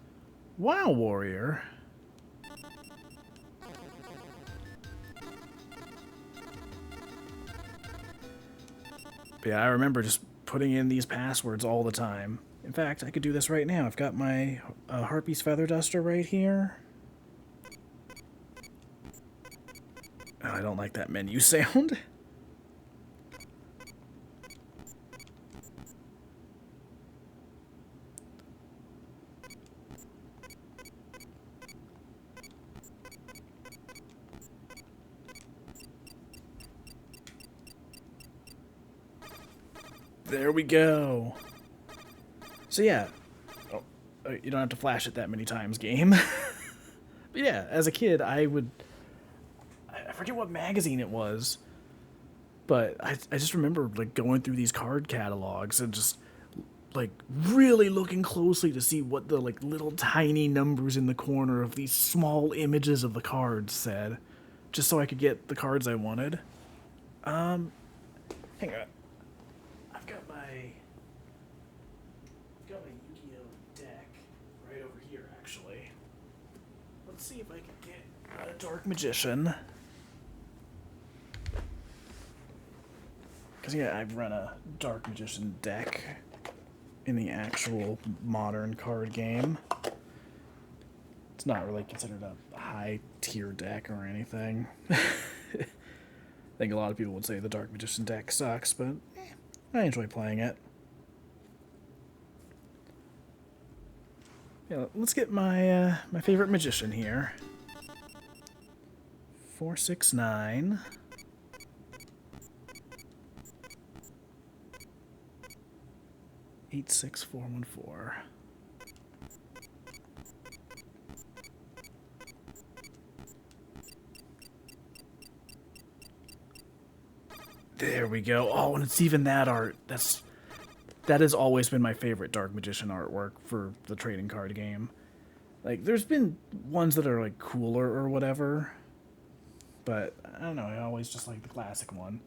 Wow Warrior. But yeah, I remember just putting in these passwords all the time. In fact, I could do this right now. I've got my Harpy's Feather Duster right here. Oh, I don't like that menu sound. There we go. So yeah, you don't have to flash it that many times, game. But yeah, as a kid, I forget what magazine it was, but I just remember like going through these card catalogs and just like really looking closely to see what the like little tiny numbers in the corner of these small images of the cards said, just so I could get the cards I wanted. Hang on. I've got my Yu-Gi-Oh deck right over here, actually. Let's see if I can get a Dark Magician. Because, yeah, I've run a Dark Magician deck in the actual modern card game. It's not really considered a high-tier deck or anything. I think a lot of people would say the Dark Magician deck sucks, but I enjoy playing it. Yeah, let's get my my favorite magician here. 469. Eight 6414. There we go. Oh, and it's even that art. That has always been my favorite Dark Magician artwork for the trading card game. Like, there's been ones that are like cooler or whatever, but I don't know. I always just like the classic one.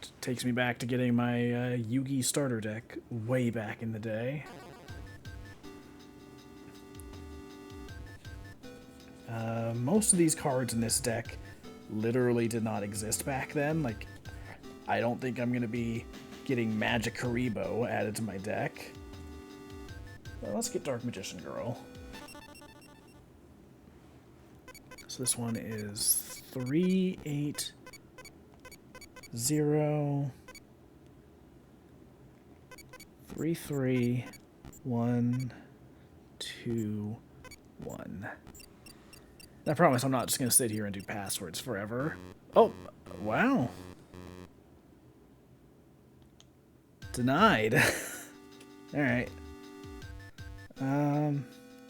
It takes me back to getting my Yugi starter deck way back in the day. Most of these cards in this deck literally did not exist back then. Like, I don't think I'm going to be getting Magic Karibo added to my deck. Well, let's get Dark Magician Girl. So this one is 380 33121. I promise I'm not just going to sit here and do passwords forever. Oh, wow. Denied. Alright. Oh,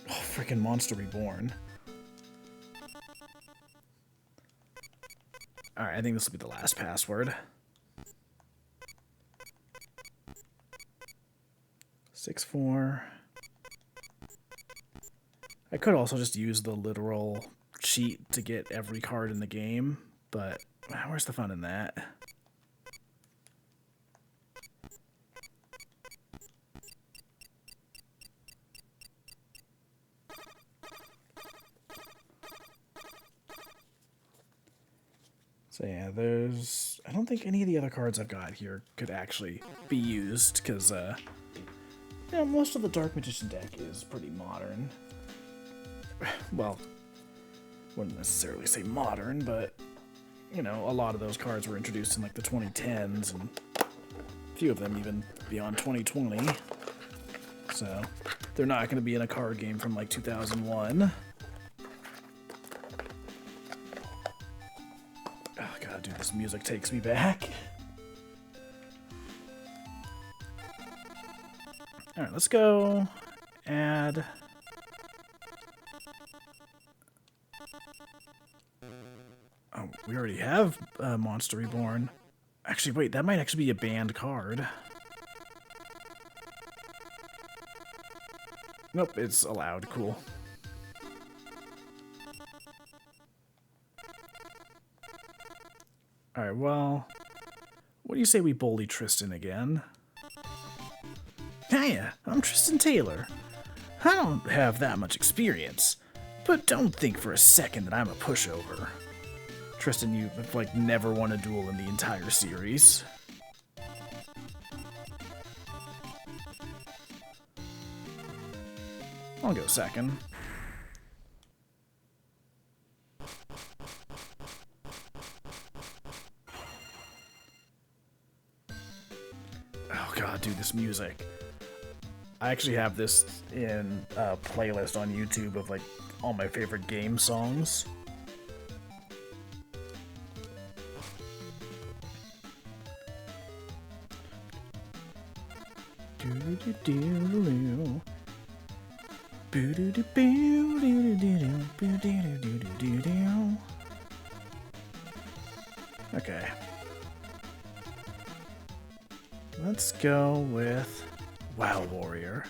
freaking Monster Reborn. Alright, I think this will be the last password. 64. I could also just use the literal cheat to get every card in the game, but where's the fun in that? So yeah, I don't think any of the other cards I've got here could actually be used, because, most of the Dark Magician deck is pretty modern. Well, wouldn't necessarily say modern, but, a lot of those cards were introduced in, like, the 2010s, and a few of them even beyond 2020. So, they're not going to be in a card game from, like, 2001. Oh, God, dude, this music takes me back. Alright, let's go add... Oh, we already have Monster Reborn. Actually, wait, that might actually be a banned card. Nope, it's allowed. Cool. Alright, well... What do you say we bully Tristan again? Hiya, I'm Tristan Taylor. I don't have that much experience, but don't think for a second that I'm a pushover. Tristan, you've like never won a duel in the entire series. I'll go second. Oh god, dude, this music. I actually have this in a playlist on YouTube of like all my favorite game songs. Okay. Let's go with WoW Warrior.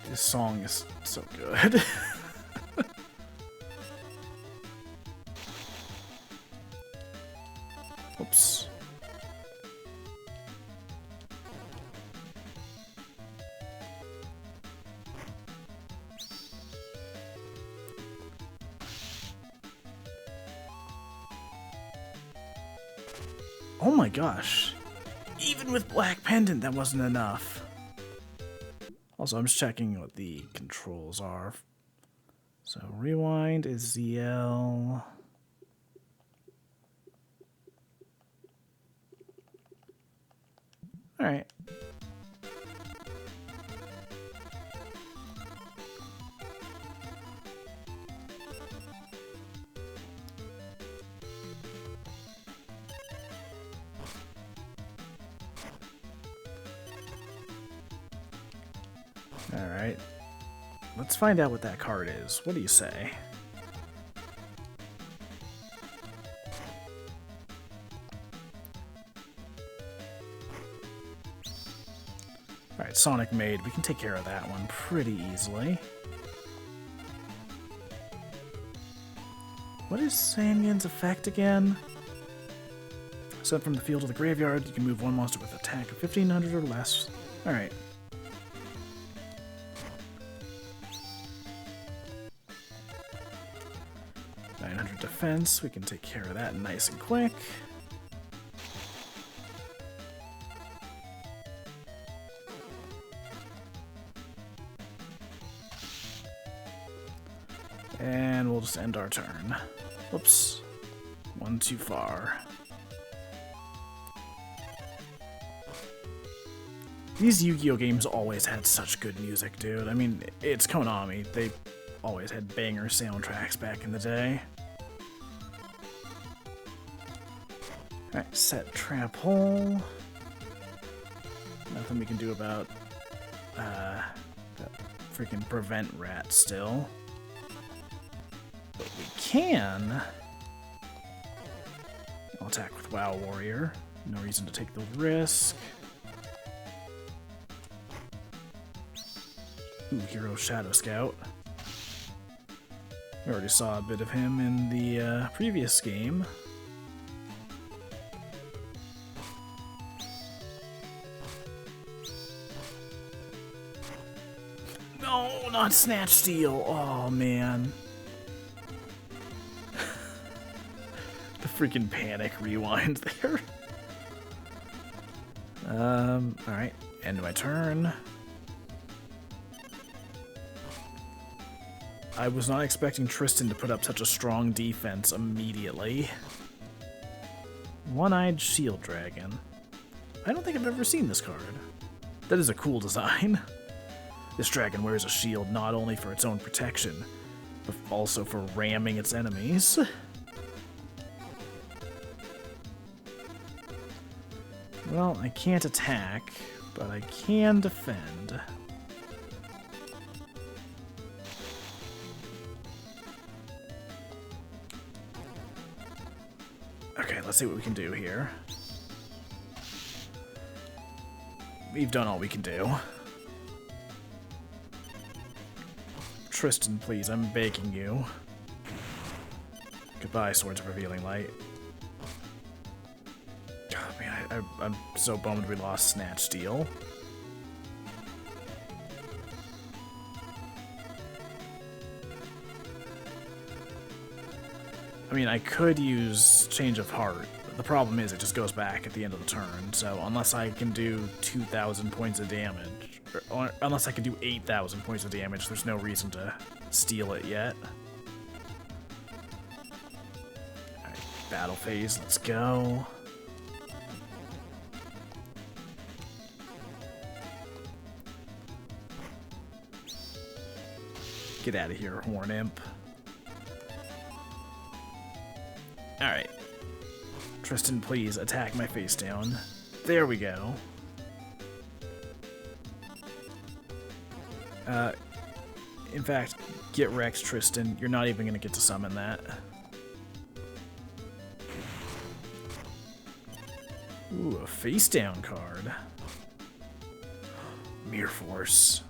This song is so good. Oops. Oh my gosh. Even with Black Pendant, that wasn't enough. Also, I'm just checking what the controls are. So, rewind is ZL. Alright. Alright. Let's find out what that card is. What do you say? Alright, Sonic Maid. We can take care of that one pretty easily. What is Sanyan's effect again? Sent from the field to the graveyard, you can move one monster with attack of 1500 or less. Alright. Defense, we can take care of that nice and quick. And we'll just end our turn. Whoops. One too far. These Yu-Gi-Oh! Games always had such good music, dude. I mean, it's Konami. They always had banger soundtracks back in the day. Alright, set trap hole. Nothing we can do about that freaking prevent rat still. But we can. I'll attack with WoW Warrior. No reason to take the risk. Ooh, Hero Shadow Scout. We already saw a bit of him in the previous game. No, not Snatch Steal. Oh, man. The freaking panic rewind there. Alright. End my turn. I was not expecting Tristan to put up such a strong defense immediately. One-eyed shield dragon. I don't think I've ever seen this card. That is a cool design. This dragon wears a shield not only for its own protection, but also for ramming its enemies. Well, I can't attack, but I can defend. Okay, let's see what we can do here. We've done all we can do. Tristan, please, I'm begging you. Goodbye, Swords of Revealing Light. Oh, man, I'm so bummed we lost Snatch Steel. I mean, I could use Change of Heart. The problem is it just goes back at the end of the turn, so unless I can do 2,000 points of damage, or unless I can do 8,000 points of damage, there's no reason to steal it yet. Alright, battle phase, let's go. Get out of here, Horn Imp. Alright. Tristan, please attack my face down. There we go. In fact, get wrecked, Tristan. You're not even going to get to summon that. Ooh, a face down card. Mirror Force.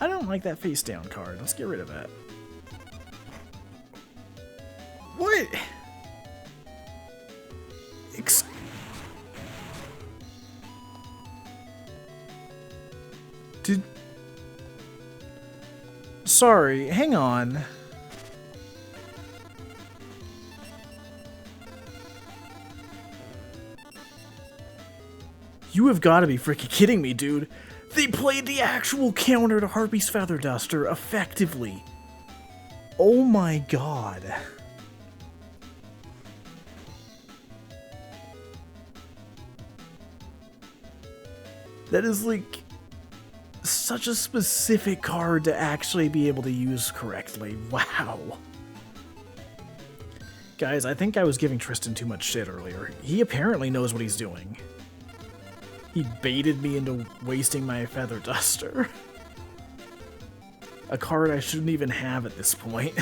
I don't like that face down card. Let's get rid of that. What? Sorry, hang on. You have got to be freaking kidding me, dude. They played the actual counter to Harpy's Feather Duster effectively. Oh my god. That is like such a specific card to actually be able to use correctly. Wow. Guys, I think I was giving Tristan too much shit earlier. He apparently knows what he's doing. He baited me into wasting my Feather Duster. A card I shouldn't even have at this point.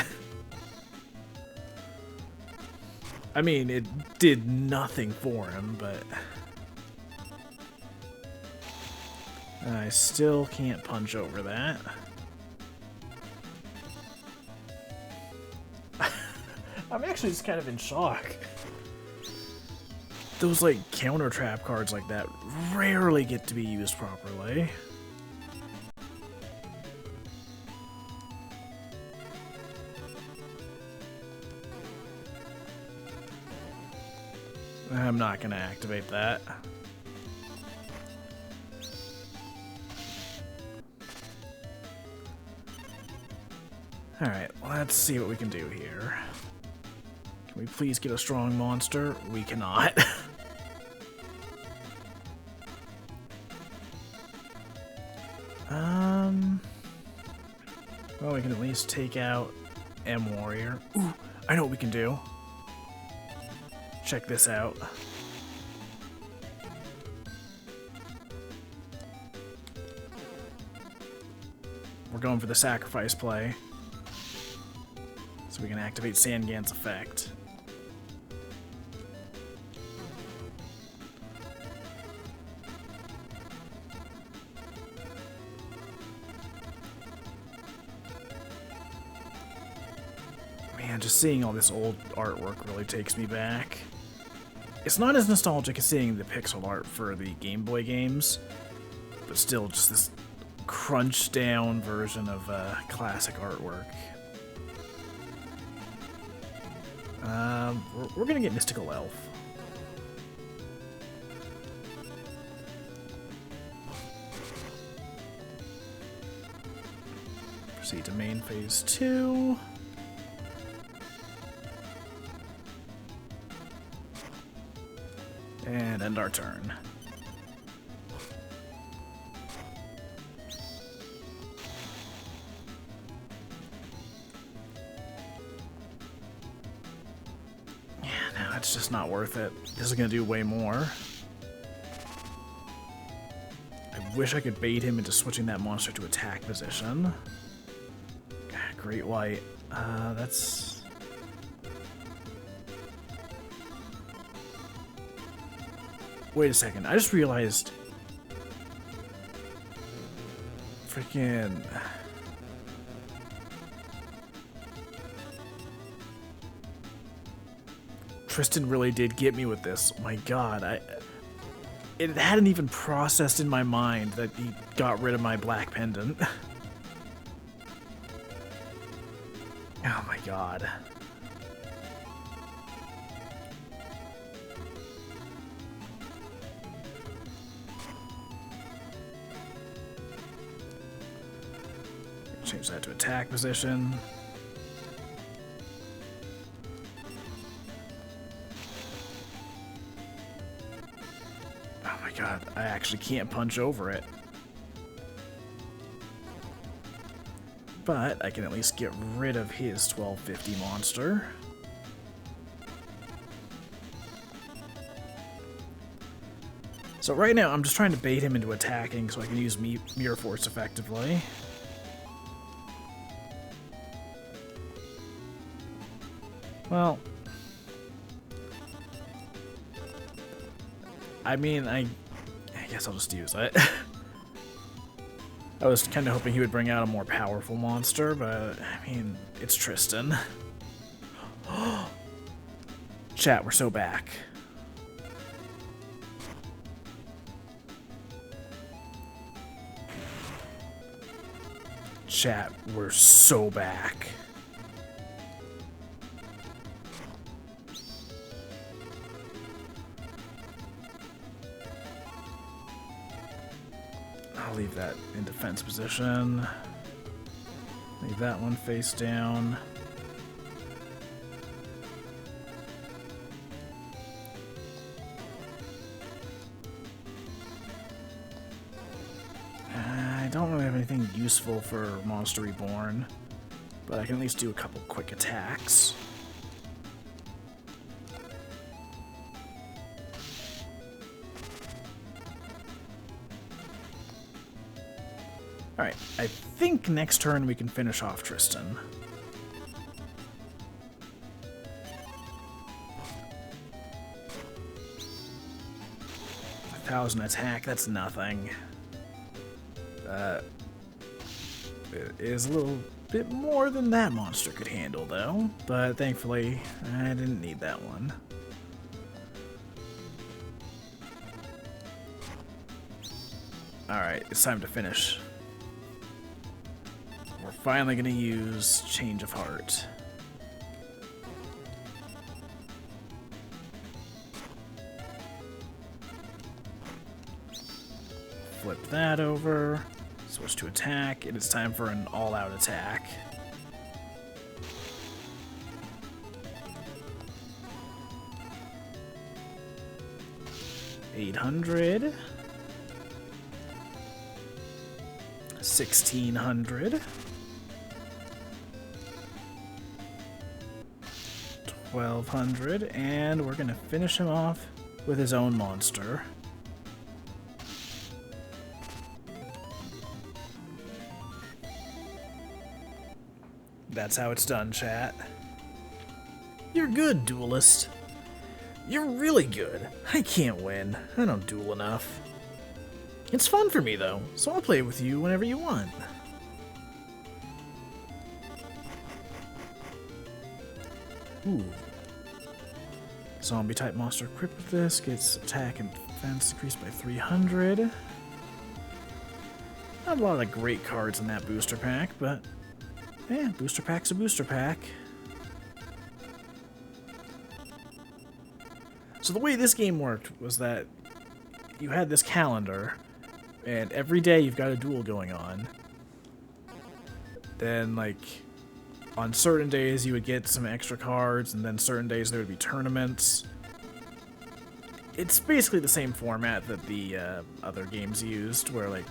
I mean, it did nothing for him, but... I still can't punch over that. I'm actually just kind of in shock. Those, like, counter trap cards like that rarely get to be used properly. I'm not going to activate that. Alright, let's see what we can do here. Can we please get a strong monster? We cannot. Well, we can at least take out M Warrior. Ooh, I know what we can do. Check this out. We're going for the sacrifice play. So we can activate Sangan's effect. Man, just seeing all this old artwork really takes me back. It's not as nostalgic as seeing the pixel art for the Game Boy games, but still just this crunched down version of classic artwork. We're gonna get Mystical Elf. Proceed to main phase 2. And end our turn. Yeah, no, it's just not worth it. This is gonna do way more. I wish I could bait him into switching that monster to attack position. Great White. That's... Wait a second. I just realized... Freaking... Tristan really did get me with this. Oh my god, it hadn't even processed in my mind that he got rid of my black pendant. Oh my god. Change that to attack position. Oh my god, I actually can't punch over it. But I can at least get rid of his 1250 monster. So right now I'm just trying to bait him into attacking so I can use Mirror Force effectively. Well, I mean, I guess I'll just use it. I was kind of hoping he would bring out a more powerful monster, but, I mean, it's Tristan. Chat, we're so back. Chat, we're so back. I'll leave that in defense position. Leave that one face down. I don't really have anything useful for Monster Reborn, but I can at least do a couple quick attacks. Alright, I think next turn we can finish off Tristan. 1,000 attack, that's nothing. It is a little bit more than that monster could handle, though. But thankfully, I didn't need that one. Alright, it's time to finish. We're finally going to use Change of Heart. Flip that over. Switch to attack. It is time for an all-out attack. $800. 1,600. 1,200, and we're gonna finish him off with his own monster. That's how it's done, chat. You're good, duelist. You're really good. I can't win. I don't duel enough. It's fun for me, though, so I'll play with you whenever you want. Ooh. Zombie-type monster equipped with this gets attack and defense increased by 300. Not a lot of great cards in that booster pack, but yeah, booster pack's a booster pack. So the way this game worked was that you had this calendar, and every day you've got a duel going on. then, like, on certain days you would get some extra cards, and then certain days there would be tournaments. It's basically the same format that the other games used, where, like,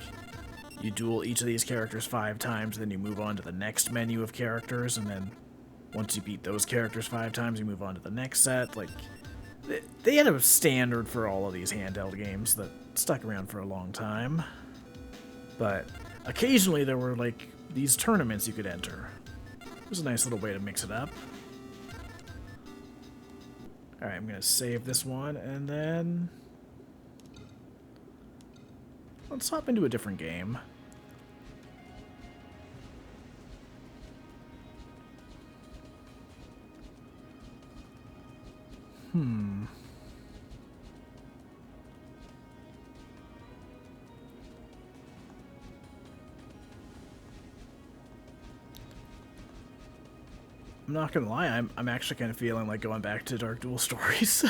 you duel each of these characters 5 times, then you move on to the next menu of characters, and then once you beat those characters 5 times, you move on to the next set. Like, they had a standard for all of these handheld games that stuck around for a long time. But occasionally there were, like, these tournaments you could enter. It was a nice little way to mix it up. Alright, I'm going to save this one, and then let's hop into a different game. I'm not gonna lie, I'm actually kind of feeling like going back to Dark Duel Stories.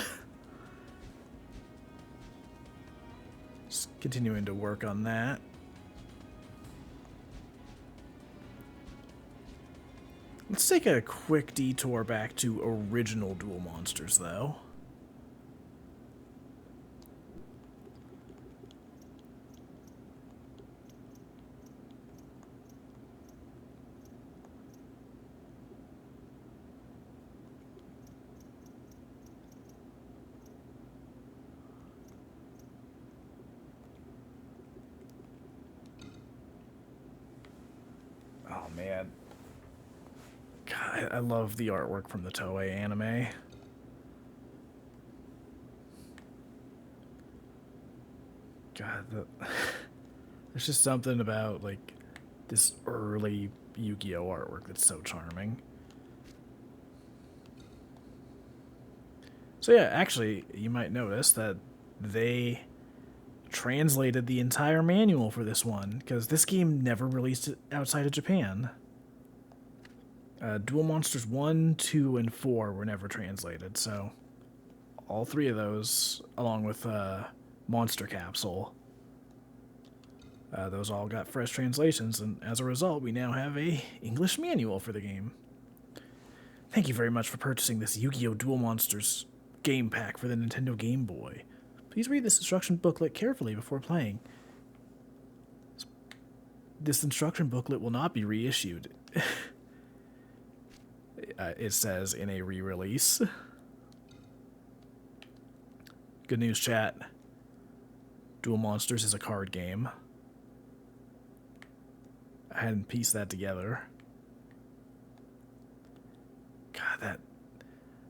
Just continuing to work on that. Let's take a quick detour back to original Duel Monsters, though. Oh, man. God, I love the artwork from the Toei anime. God, there's just something about, like, this early Yu-Gi-Oh! Artwork that's so charming. So yeah, actually, you might notice that they translated the entire manual for this one, because this game never released it outside of Japan. Duel Monsters 1, 2, and 4 were never translated, so all 3 of those, along with Monster Capsule, those all got fresh translations, and as a result, we now have a English manual for the game. Thank you very much for purchasing this Yu-Gi-Oh! Duel Monsters game pack for the Nintendo Game Boy. Please read this instruction booklet carefully before playing. This instruction booklet will not be reissued. It says in a re-release. Good news, chat. Duel Monsters is a card game. I hadn't pieced that together. God, that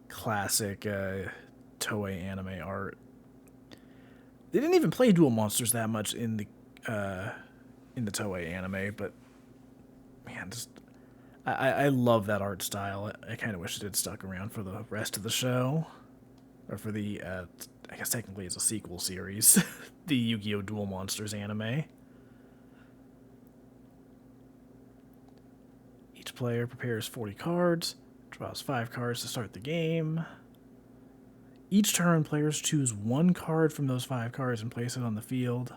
classic Toei anime art. They didn't even play Duel Monsters that much in the Toei anime, but man, just I love that art style. I kind of wish it had stuck around for the rest of the show, or for the I guess technically it's a sequel series, the Yu-Gi-Oh! Duel Monsters anime. Each player prepares 40 cards, draws 5 cards to start the game. Each turn, players choose 1 card from those 5 cards and place it on the field.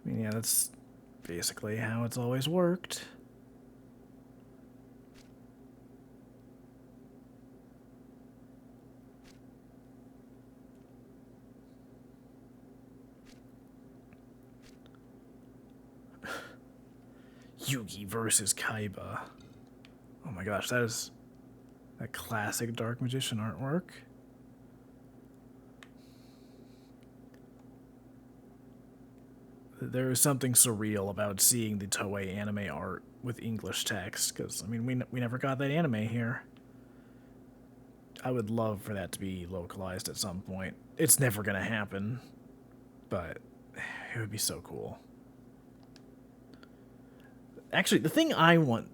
I mean, yeah, that's basically how it's always worked. Yugi versus Kaiba. Oh my gosh, that is that classic Dark Magician artwork. There is something surreal about seeing the Toei anime art with English text, because, I mean, we never got that anime here. I would love for that to be localized at some point. It's never going to happen, but it would be so cool. Actually, the thing I want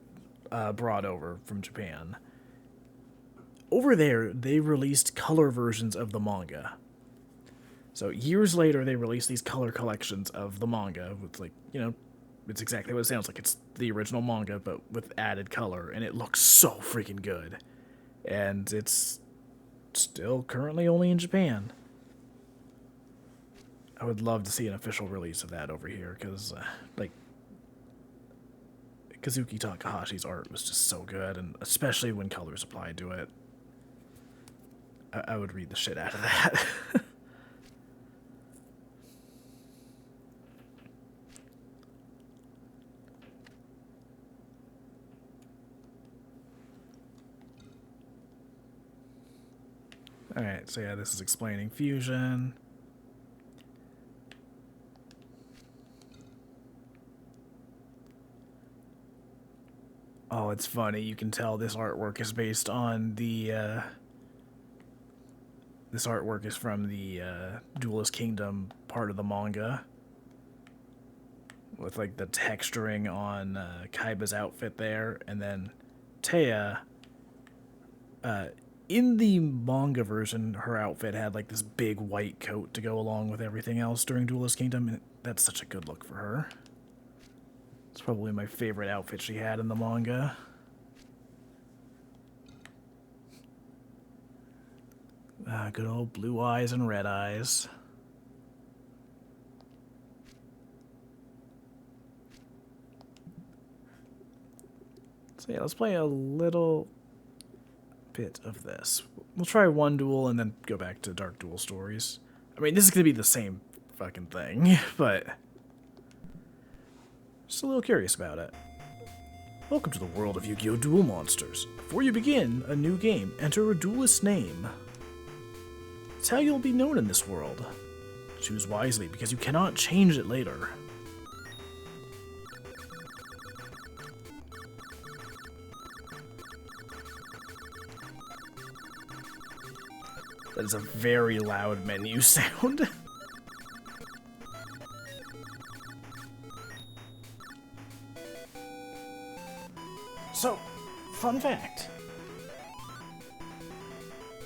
brought over from Japan, over there, they released color versions of the manga. So years later, they released these color collections of the manga with, like, you know, it's exactly what it sounds like. It's the original manga, but with added color, and it looks so freaking good. And it's still currently only in Japan. I would love to see an official release of that over here, because, like, Kazuki Takahashi's art was just so good, and especially when colors applied to it. I would read the shit out of that. Alright, so yeah, this is explaining fusion. Oh, it's funny. You can tell this artwork is based on the, this artwork is from the, Duelist Kingdom part of the manga. With, like, the texturing on, Kaiba's outfit there. And then Taya, in the manga version, her outfit had, like, this big white coat to go along with everything else during Duelist Kingdom. And that's such a good look for her. It's probably my favorite outfit she had in the manga. Good old blue eyes and red eyes. So yeah, let's play a little bit of this. We'll try one duel and then go back to Dark Duel Stories. I mean, this is going to be the same fucking thing, but just a little curious about it. Welcome to the world of Yu-Gi-Oh! Duel Monsters. Before you begin a new game, enter a duelist's name. It's how you'll be known in this world. Choose wisely, because you cannot change it later. That is a very loud menu sound. So, fun fact.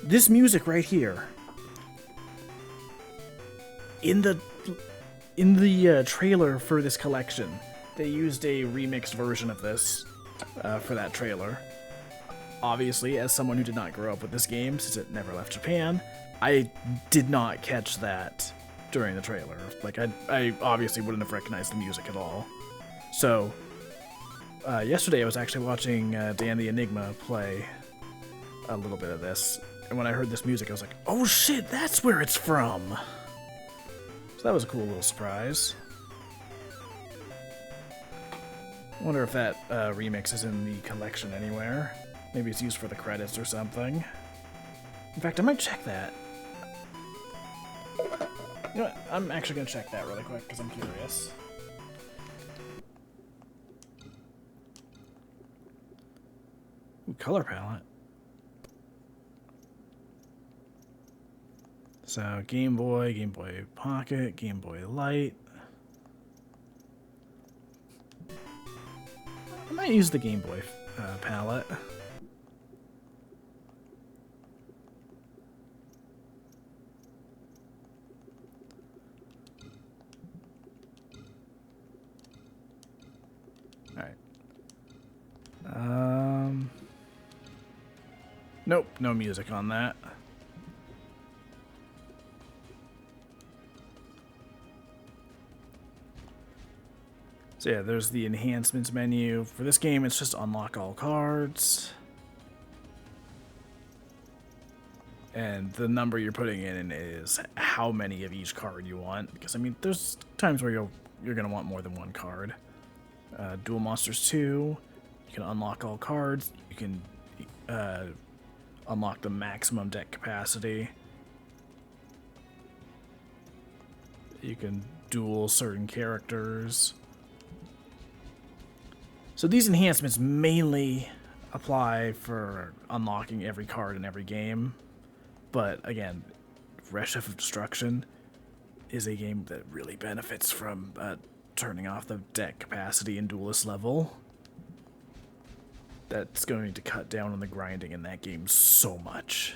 This music right here, in the trailer for this collection, they used a remixed version of this for that trailer. Obviously, as someone who did not grow up with this game, since it never left Japan, I did not catch that during the trailer. Like, I obviously wouldn't have recognized the music at all. So, yesterday I was actually watching Dan the Enigma play a little bit of this, and when I heard this music, I was like, oh shit, that's where it's from! So that was a cool little surprise. I wonder if that remix is in the collection anywhere. Maybe it's used for the credits or something. In fact, I might check that. You know what? I'm actually going to check that really quick because I'm curious. Ooh, color palette. So, Game Boy Pocket, Game Boy Light. I might use the Game Boy palette. Alright. Nope, no music on that. So yeah, there's the enhancements menu. For this game, it's just unlock all cards. And the number you're putting in is how many of each card you want. Because, I mean, there's times where you're going to want more than one card. Duel Monsters 2, you can unlock all cards. You can unlock the maximum deck capacity. You can duel certain characters. So these enhancements mainly apply for unlocking every card in every game. But again, Reshift of Destruction is a game that really benefits from turning off the deck capacity in Duelist level. That's going to cut down on the grinding in that game so much.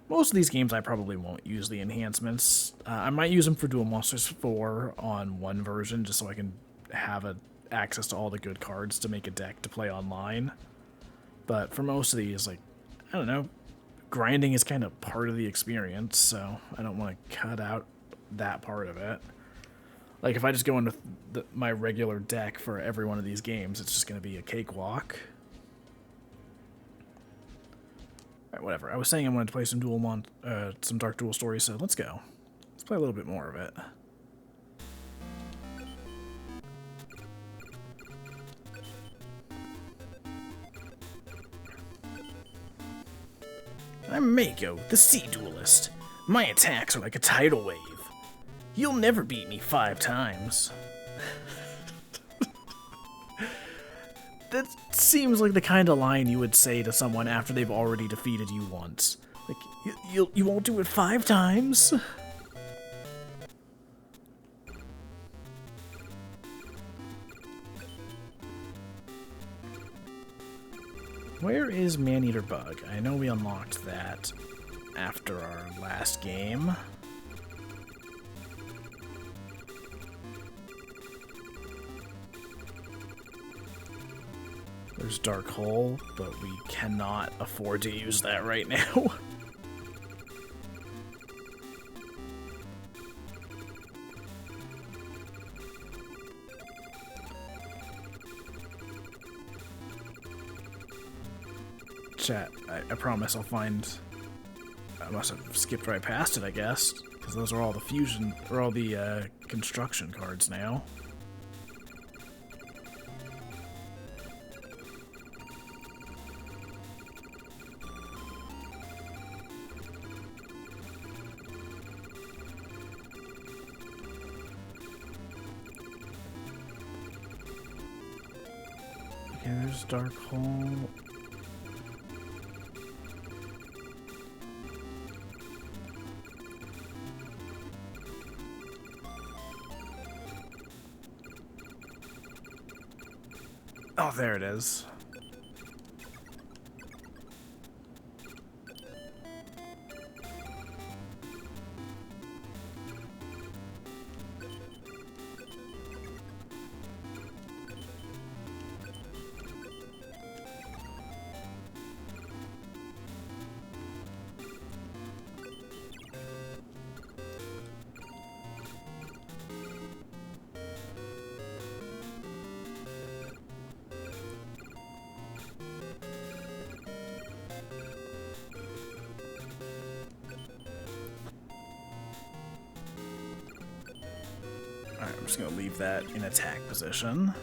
Most of these games I probably won't use the enhancements. I might use them for Duel Monsters 4 on one version just so I can have access to all the good cards to make a deck to play online. But for most of these, like, I don't know, grinding is kind of part of the experience, so I don't want to cut out that part of it. Like, if I just go in with my regular deck for every one of these games, it's just going to be a cakewalk. Alright, whatever. I was saying I wanted to play some some Dark Duel stories, so let's go. Let's play a little bit more of it. I'm Mako, the Sea Duelist. My attacks are like a tidal wave. You'll never beat me 5 times. That seems like the kind of line you would say to someone after they've already defeated you once. Like, you won't do it 5 times? Where is Maneater Bug? I know we unlocked that after our last game. There's Dark Hole, but we cannot afford to use that right now. Chat, I promise I'll find... I must have skipped right past it, I guess, because those are all the fusion, or all the construction cards now. Okay, there's Dark Hole. Oh, there it is. Alright, I'm just gonna leave that in attack position.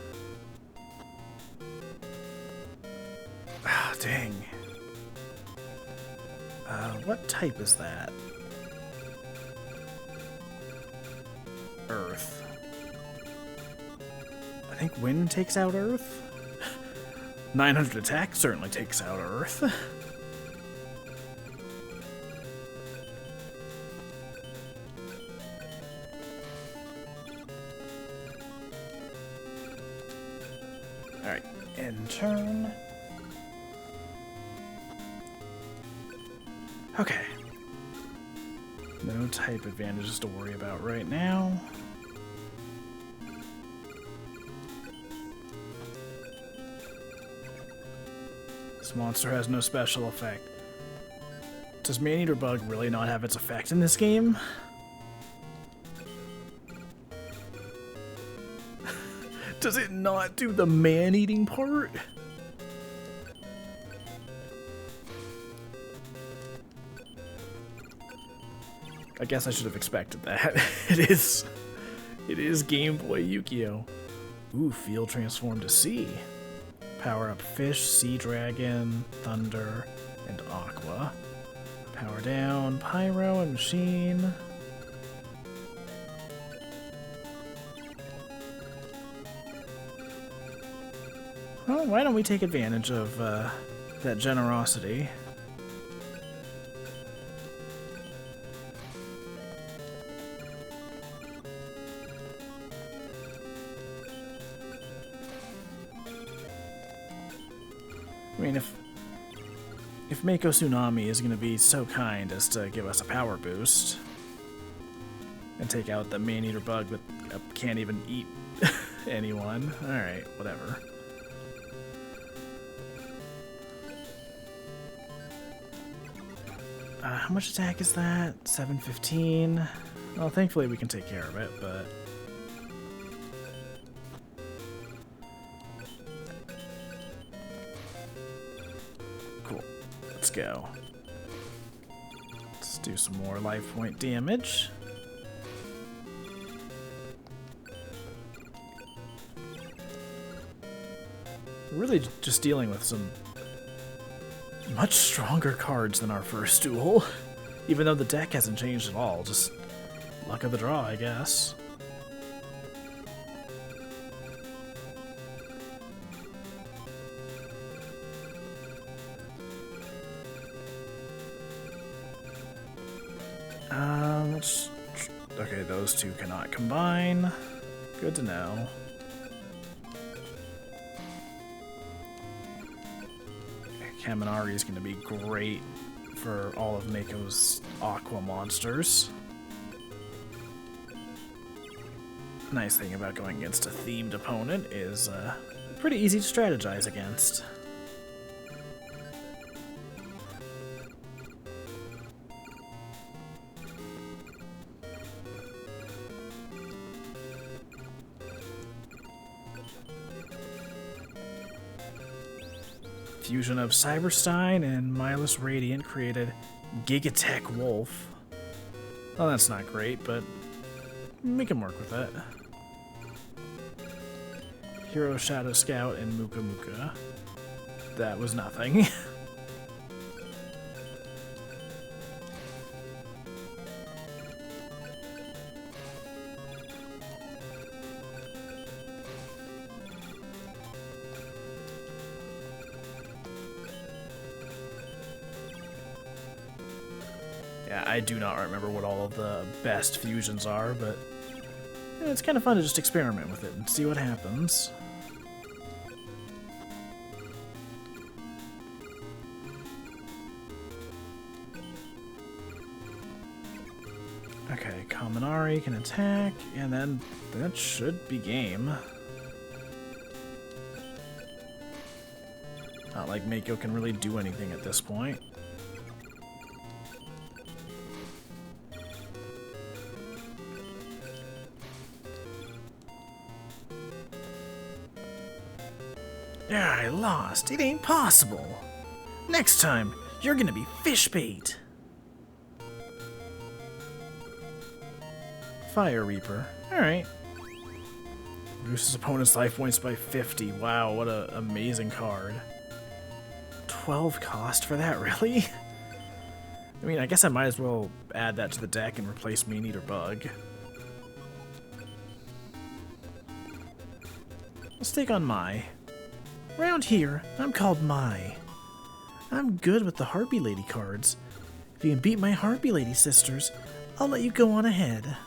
Ah, dang. What type is that? Earth. I think wind takes out Earth? 900 attack certainly takes out Earth. Alright, end turn. Okay. No type advantages to worry about right now. This monster has no special effect. Does Maneater Bug really not have its effect in this game? Does it not do the man-eating part? I guess I should have expected that. It is Game Boy Yu-Gi-Oh! Ooh, Field Transform to Sea. Power up Fish, Sea Dragon, Thunder, and Aqua. Power down Pyro and Machine. Well, why don't we take advantage of that generosity? I mean, if Mako Tsunami is going to be so kind as to give us a power boost and take out the Maneater Bug that can't even eat anyone, alright, whatever. How much attack is that? 715. Well, thankfully we can take care of it, but... Cool. Let's go. Let's do some more life point damage. Really just dealing with some much stronger cards than our first duel. Even though the deck hasn't changed at all, just luck of the draw, I guess. Okay, those two cannot combine. Good to know. Kaminari is going to be great for all of Mako's Aqua monsters. Nice thing about going against a themed opponent is pretty easy to strategize against. Fusion of Cyberstein and Milus Radiant created Gigatech Wolf. Well, that's not great, but we can work with it. Hero Shadow Scout and Muka Muka. That was nothing. Yeah, I do not remember what all of the best fusions are, but yeah, it's kind of fun to just experiment with it and see what happens. Okay, Kaminari can attack, and then that should be game. Not like Mako can really do anything at this point. Yeah, I lost. It ain't possible. Next time, you're gonna be fish bait. Fire Reaper. Alright. Reduces opponent's life points by 50. Wow, what an amazing card. 12 cost for that, really? I mean, I guess I might as well add that to the deck and replace Mean Eater Bug. Let's take on Mai. Round here, I'm called Mai. I'm good with the Harpy Lady cards. If you can beat my Harpy Lady sisters, I'll let you go on ahead.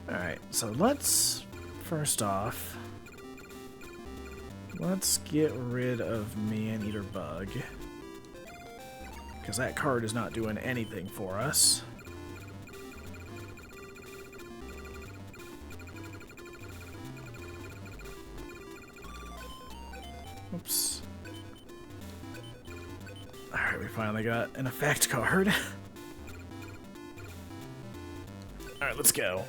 Alright, so let's, first off, let's get rid of Man Eater Bug. Because that card is not doing anything for us. Oops. Alright, we finally got an effect card. Alright, let's go.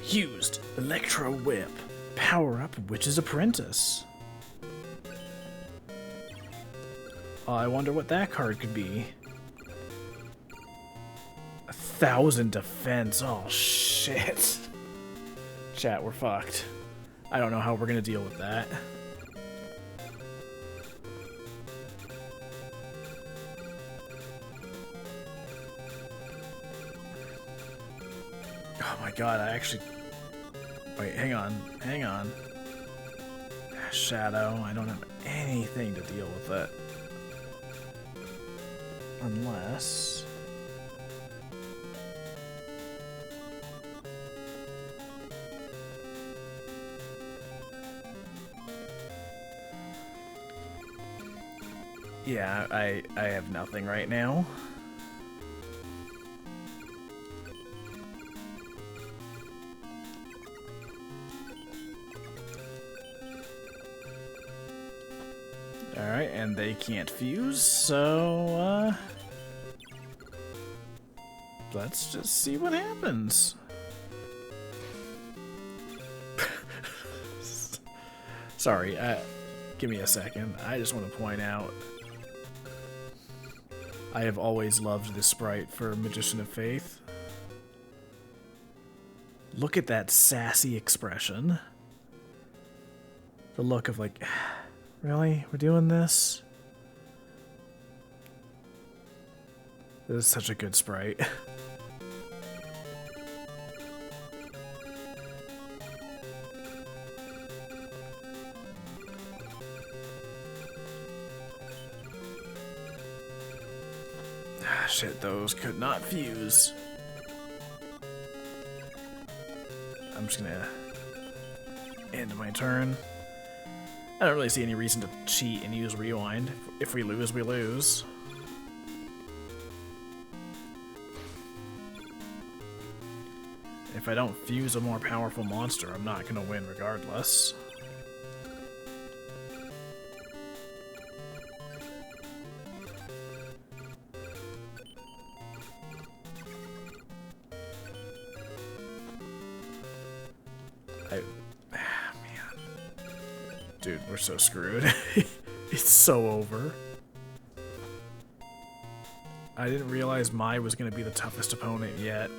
Used Electro Whip. Power up Witch's Apprentice. Oh, I wonder what that card could be. 1,000 defense. Oh, shit. Chat, we're fucked. I don't know how we're gonna deal with that. Oh my god, I actually... Wait, hang on. Hang on. Shadow, I don't have anything to deal with it. Unless... Yeah, I have nothing right now. Alright, and they can't fuse, so, let's just see what happens. Sorry, give me a second. I just want to point out I have always loved this sprite for Magician of Faith. Look at that sassy expression. The look of like, really? We're doing this? This is such a good sprite. Shit, those could not fuse. I'm just gonna end my turn. I don't really see any reason to cheat and use rewind. If we lose, we lose. If I don't fuse a more powerful monster, I'm not gonna win regardless. Man. Dude, we're so screwed. It's so over. I didn't realize Mai was going to be the toughest opponent yet.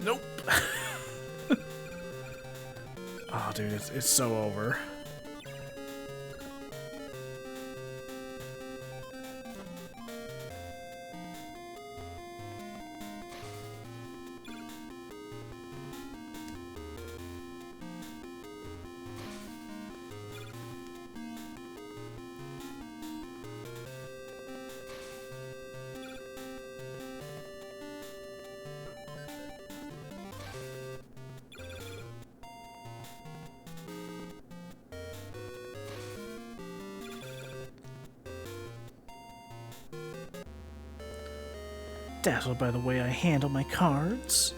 Nope. Oh, dude, it's so over. Dazzled by the way I handle my cards.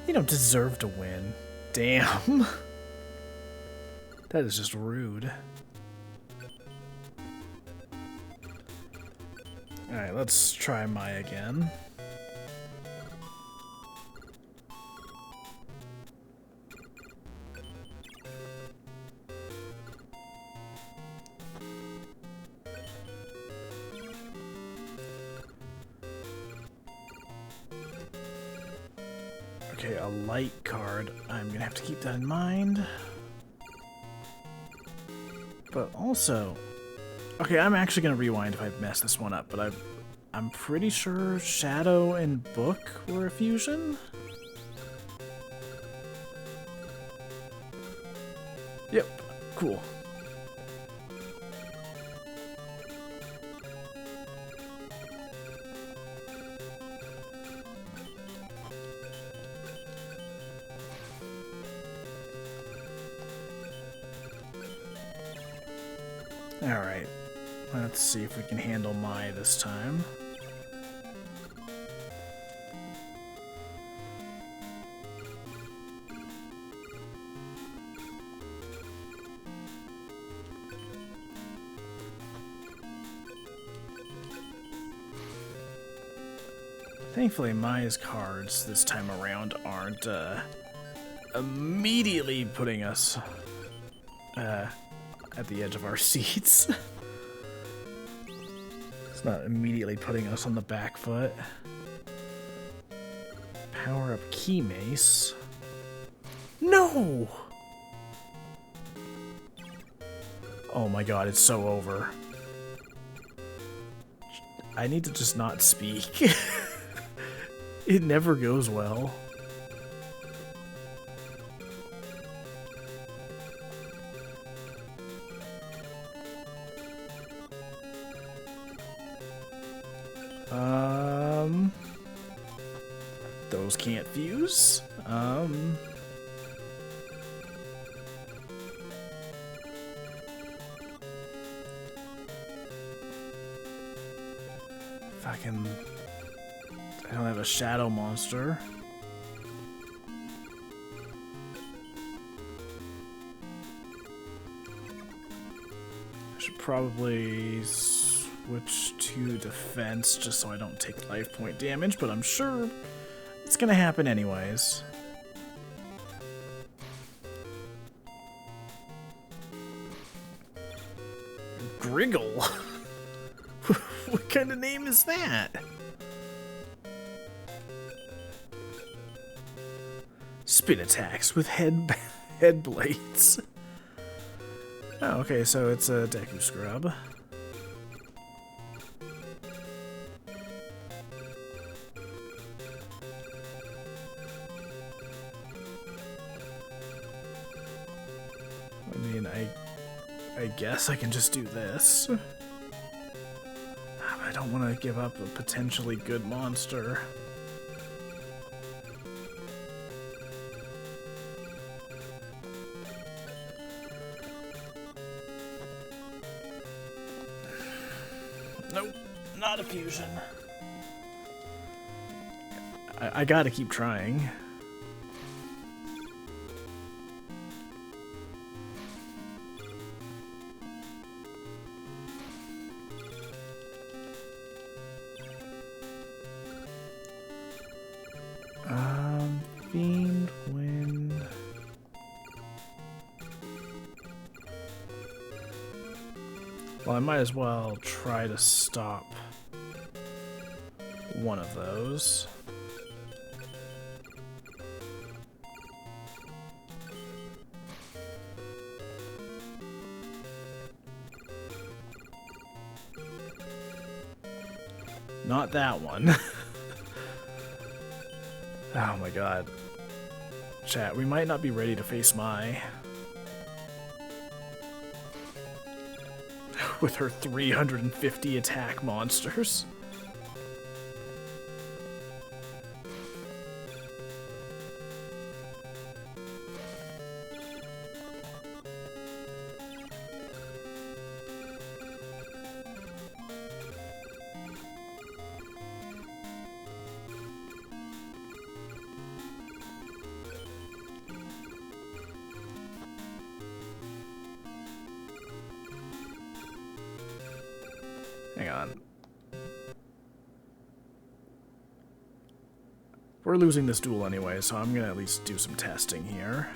You don't deserve to win. Damn. That is just rude. Alright, let's try Mai again. Okay, a light card. I'm gonna have to keep that in mind. But also... Okay, I'm actually gonna rewind if I mess this one up, but I'm pretty sure Shadow and Book were a fusion? Yep, cool. Alright, let's see if we can handle Mai this time. Thankfully, Mai's cards this time around aren't immediately putting us at the edge of our seats. It's not immediately putting us on the back foot. Power up Key Mace. No! Oh my god, it's so over. I need to just not speak. It never goes well. Those can't fuse. Fucking... I don't have a shadow monster. I should probably switch to defense just so I don't take life point damage, but I'm sure it's gonna happen anyways. Griggle? What kind of name is that? Spin attacks with head blades. Oh, okay, so it's a Deku Scrub. I mean, I guess I can just do this. I don't want to give up a potentially good monster. Nope, not a fusion. I gotta keep trying. Fiend, Wind. Well, I might as well try to stop one of those. Not that one. Oh my god. Chat, we might not be ready to face Mai. With her 350 attack monsters. Hang on. We're losing this duel anyway, so I'm gonna at least do some testing here.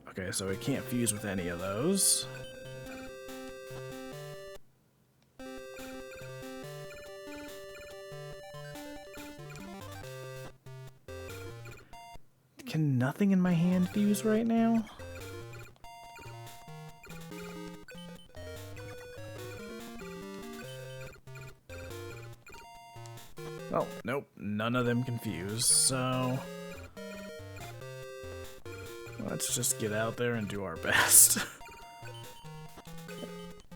Okay, so it can't fuse with any of those. Can nothing in my hand fuse right now? Oh, nope, none of them can fuse, so... let's just get out there and do our best.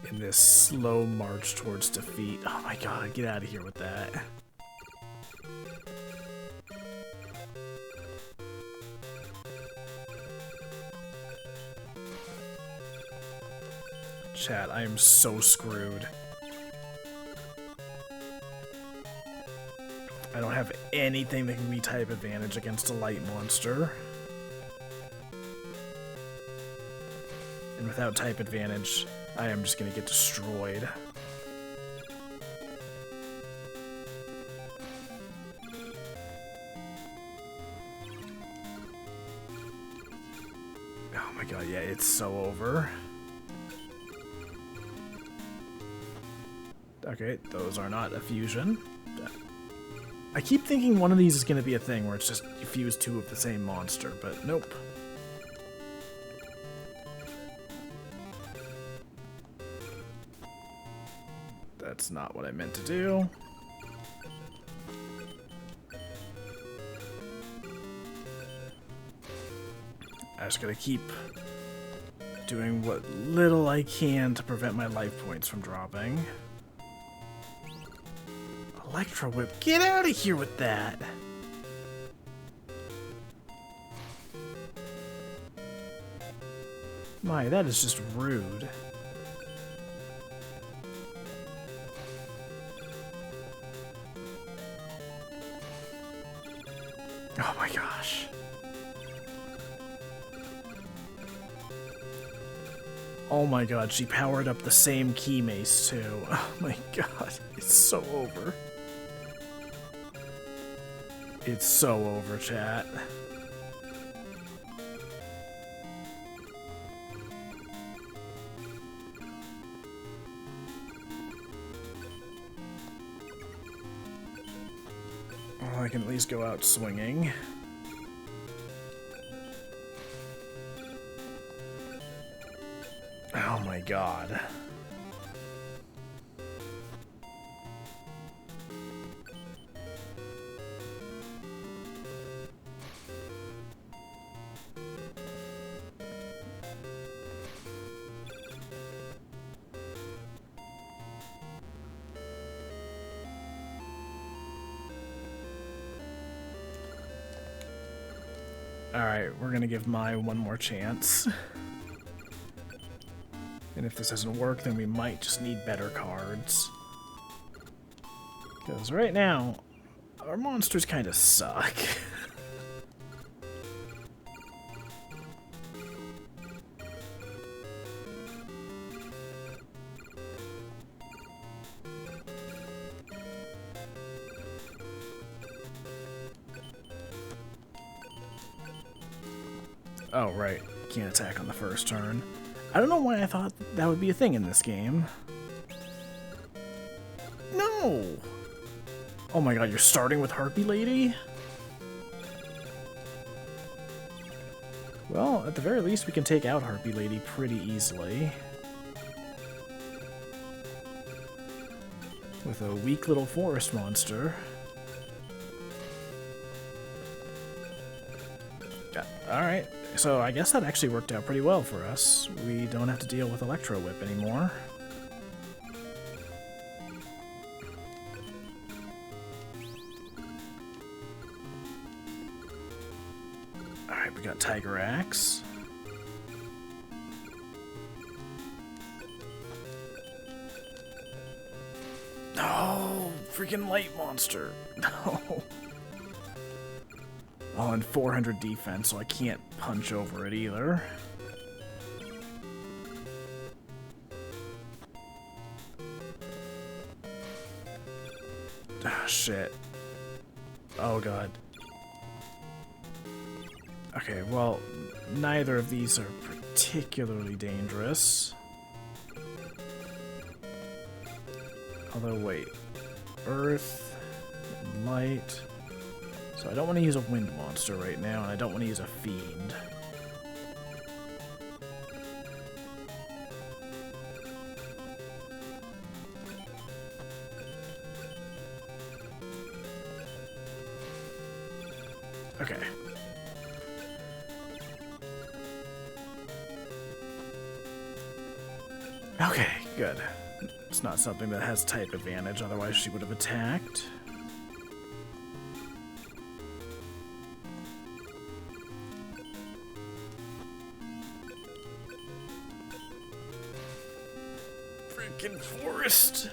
In this slow march towards defeat. Oh my god, get out of here with that. Chat, I am so screwed. I don't have anything that can be type advantage against a light monster. And without type advantage, I am just gonna get destroyed. Oh my god, yeah, it's so over. Okay, those are not a fusion. I keep thinking one of these is going to be a thing where it's just you fuse two of the same monster, but nope. That's not what I meant to do. I just gotta keep Doing what little I can to prevent my life points from dropping. Electro Whip, get out of here with that! My, that is just rude. Oh my gosh. Oh my god, she powered up the same key mace too. Oh my god, it's so over. It's so over, chat. Oh, I can at least go out swinging. Oh my god. Alright, we're gonna give Mai one more chance. And if this doesn't work, then we might just need better cards. Because right now, our monsters kind of suck. Oh, right. Can't attack on the first turn. I don't know why I thought that would be a thing in this game. No! Oh my god, you're starting with Harpy Lady? Well, at the very least, we can take out Harpy Lady pretty easily. With a weak little forest monster. Yeah, alright. So I guess that actually worked out pretty well for us. We don't have to deal with Electro Whip anymore. Alright, we got Tiger Axe. No! Freaking light monster! No! Oh, and 400 defense, so I can't punch over it either. Ah, shit. Oh, god. Okay, well, neither of these are particularly dangerous. Although, wait. Earth, light... So I don't want to use a wind monster right now, and I don't want to use a fiend. Okay. Okay, good. It's not something that has type advantage, otherwise she would have attacked. Freaking forest!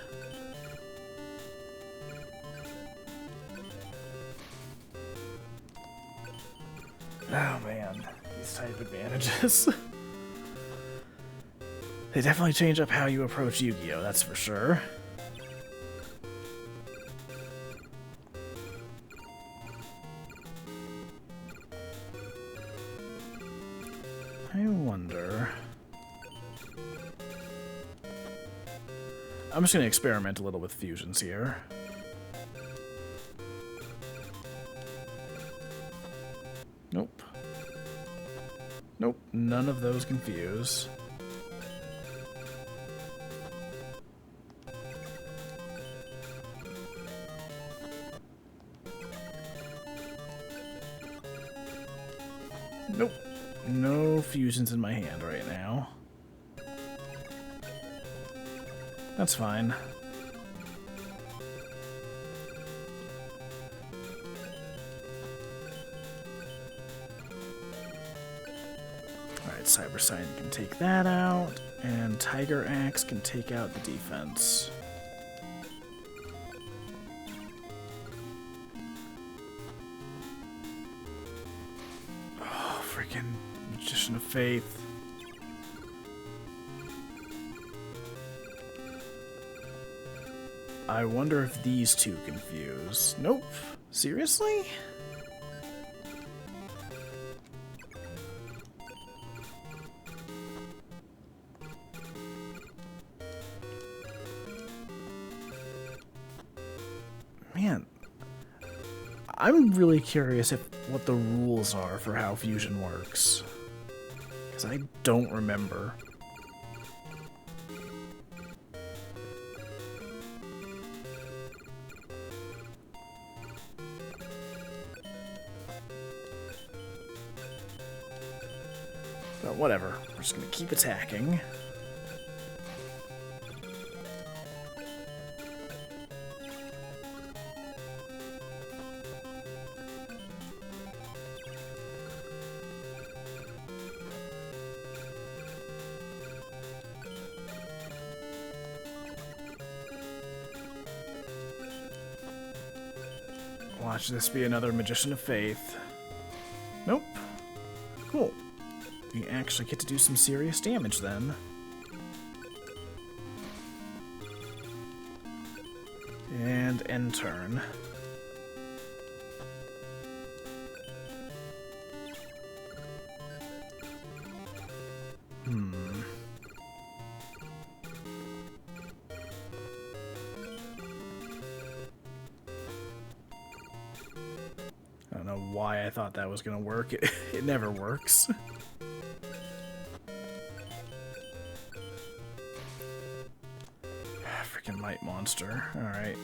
Oh man, these type advantages. They definitely change up how you approach Yu-Gi-Oh!, that's for sure. I wonder... I'm just going to experiment a little with fusions here. Nope. Nope, none of those confuse. Nope. No fusions in my hand right now. That's fine. Alright, Cyber Sign can take that out, and Tiger Axe can take out the defense. Oh, freaking Magician of Faith. I wonder if these two confuse. Nope. Seriously? Man, I'm really curious what the rules are for how fusion works. Because I don't remember. But whatever, we're just gonna keep attacking. Watch this be another Magician of Faith. Nope. Cool. We actually get to do some serious damage then. And end turn. I don't know why I thought that was gonna work. It never works. Freaking Might Monster. Alright.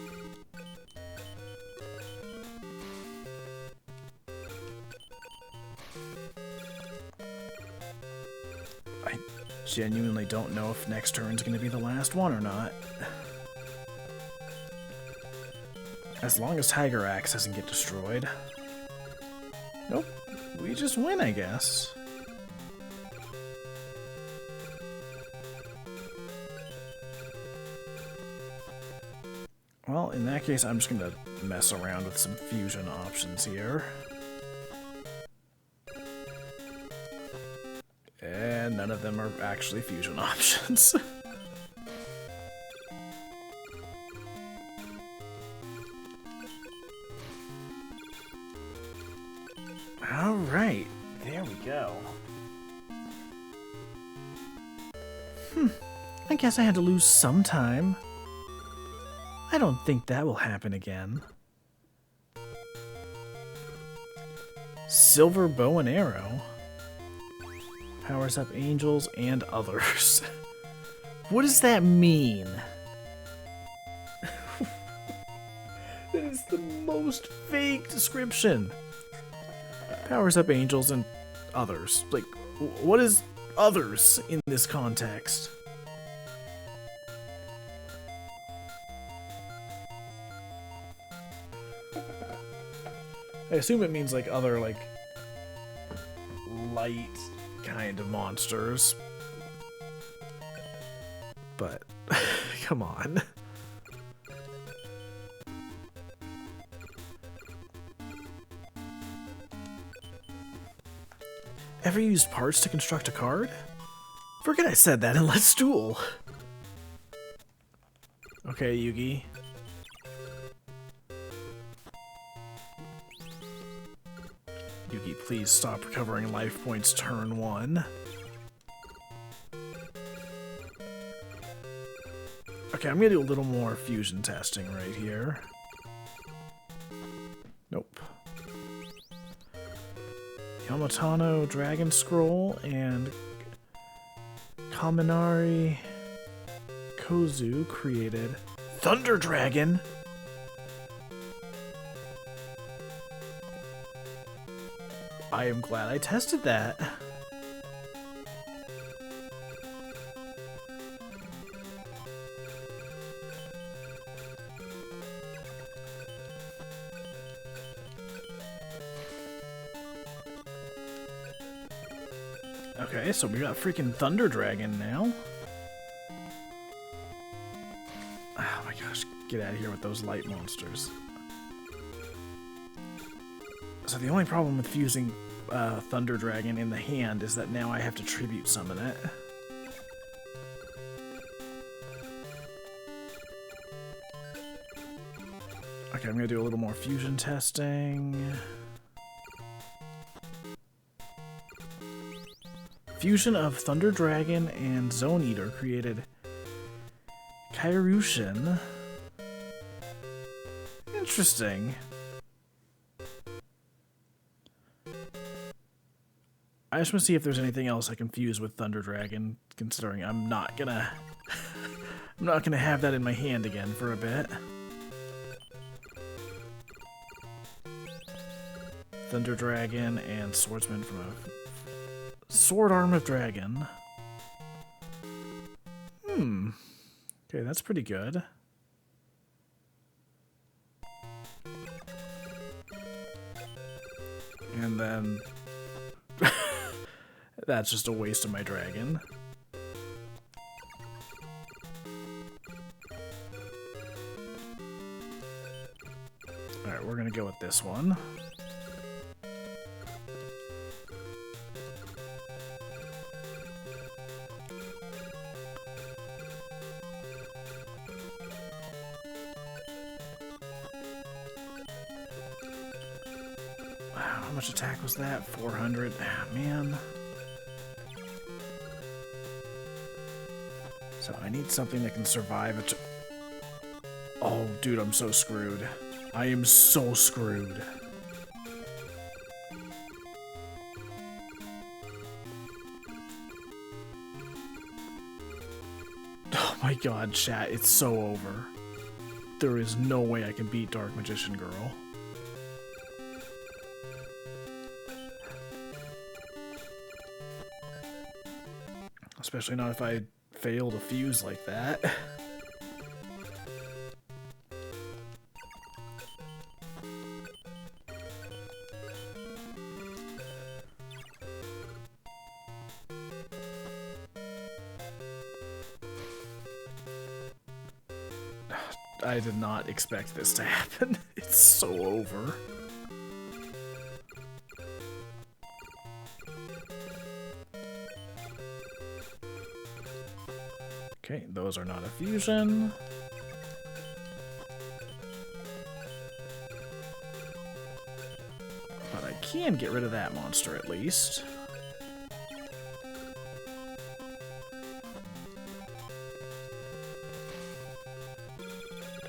I genuinely don't know if next turn's gonna be the last one or not. As long as Tiger Axe doesn't get destroyed. Nope. We just win, I guess. Well, in that case, I'm just gonna mess around with some fusion options here. And none of them are actually fusion options. Alright, there we go. I guess I had to lose some time. I don't think that will happen again. Silver bow and arrow. Powers up angels and others. What does that mean? That is the most vague description. Powers up angels and others. Like, what is others in this context? I assume it means like other like light kind of monsters. But come on. Ever used parts to construct a card? Forget I said that and let's duel. Okay, Yugi. Yugi, please stop recovering life points turn 1. Okay, I'm gonna do a little more fusion testing right here. Nope. Yamatano Dragon Scroll and Kaminari Kozu created Thunder Dragon. I am glad I tested that. Okay, so we got freaking Thunder Dragon now. Oh my gosh, get out of here with those light monsters. So the only problem with fusing Thunder Dragon in the hand is that now I have to tribute summon it. Okay, I'm gonna do a little more fusion testing. Fusion of Thunder Dragon and Zone Eater created Kairushin. Interesting. I just want to see if there's anything else I can fuse with Thunder Dragon, considering I'm not gonna I'm not gonna have that in my hand again for a bit. Thunder Dragon and Swordsman from a Sword Arm of Dragon. Okay, that's pretty good. And then that's just a waste of my dragon. Alright, we're gonna go with this one. How much attack was that? 400. Ah, man. So I need something that can survive it. Oh, dude, I'm so screwed. I am so screwed. Oh my god, chat, it's so over. There is no way I can beat Dark Magician Girl. Especially not if I fail to fuse like that. I did not expect this to happen. It's so over. Okay, those are not a fusion. But I can get rid of that monster at least.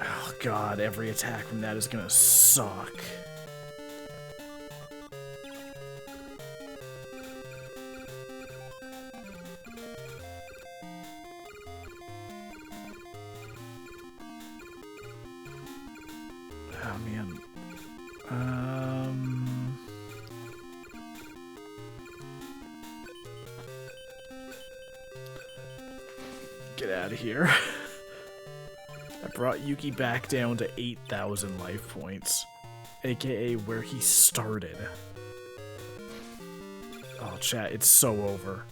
Oh god, every attack from that is gonna suck. Oh man. Get out of here. I brought Yuki back down to 8,000 life points, aka where he started. Oh, chat, it's so over.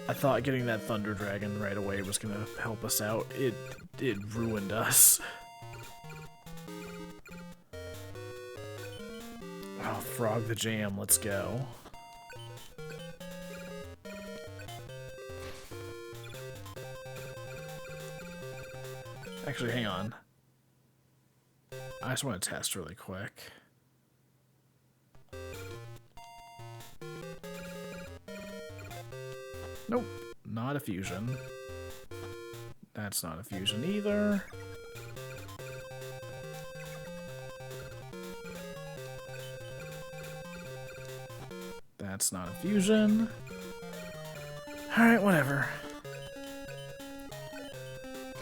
I thought getting that Thunder Dragon right away was gonna help us out. It ruined us. Oh, Frog the Jam, let's go. Actually, hang on. I just want to test really quick. Nope, not a fusion. That's not a fusion either. That's not a fusion. Alright, whatever.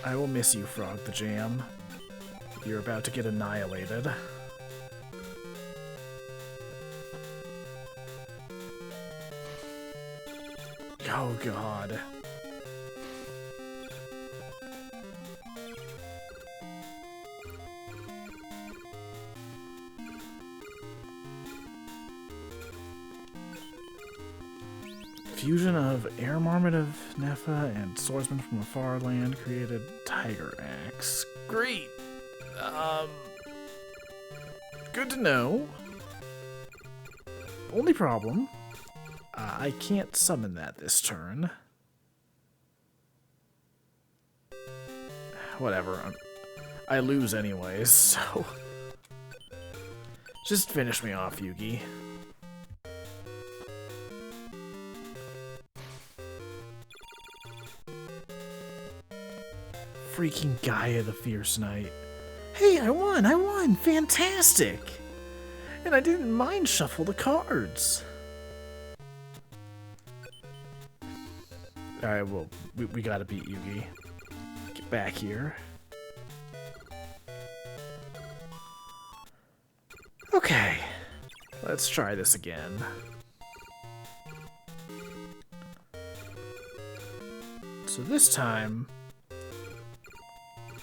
I will miss you, Frog the Jam. You're about to get annihilated. Oh god. Fusion of Air Marmot of Nefa and Swordsman from a Far Land created Tiger Axe. Great! Good to know. Only problem, I can't summon that this turn. Whatever, I lose anyways, so... Just finish me off, Yugi. Freaking Gaia the Fierce Knight. Hey, I won! Fantastic! And I didn't mind shuffle the cards. Alright, well, we gotta beat Yugi. Get back here. Okay, let's try this again. So this time,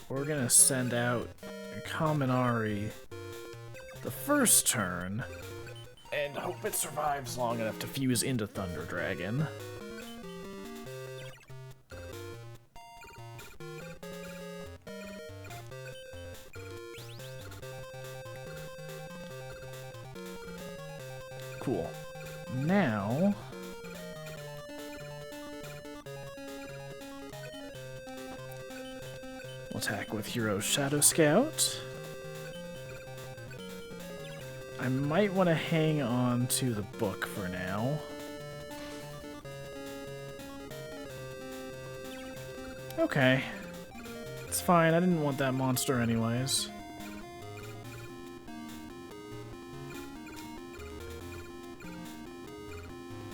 we're gonna send out Kaminari the first turn, and hope it survives long enough to fuse into Thunder Dragon. Cool. Now... we'll attack with Hero's Shadow Scout. I might want to hang on to the book for now. Okay. It's fine, I didn't want that monster anyways.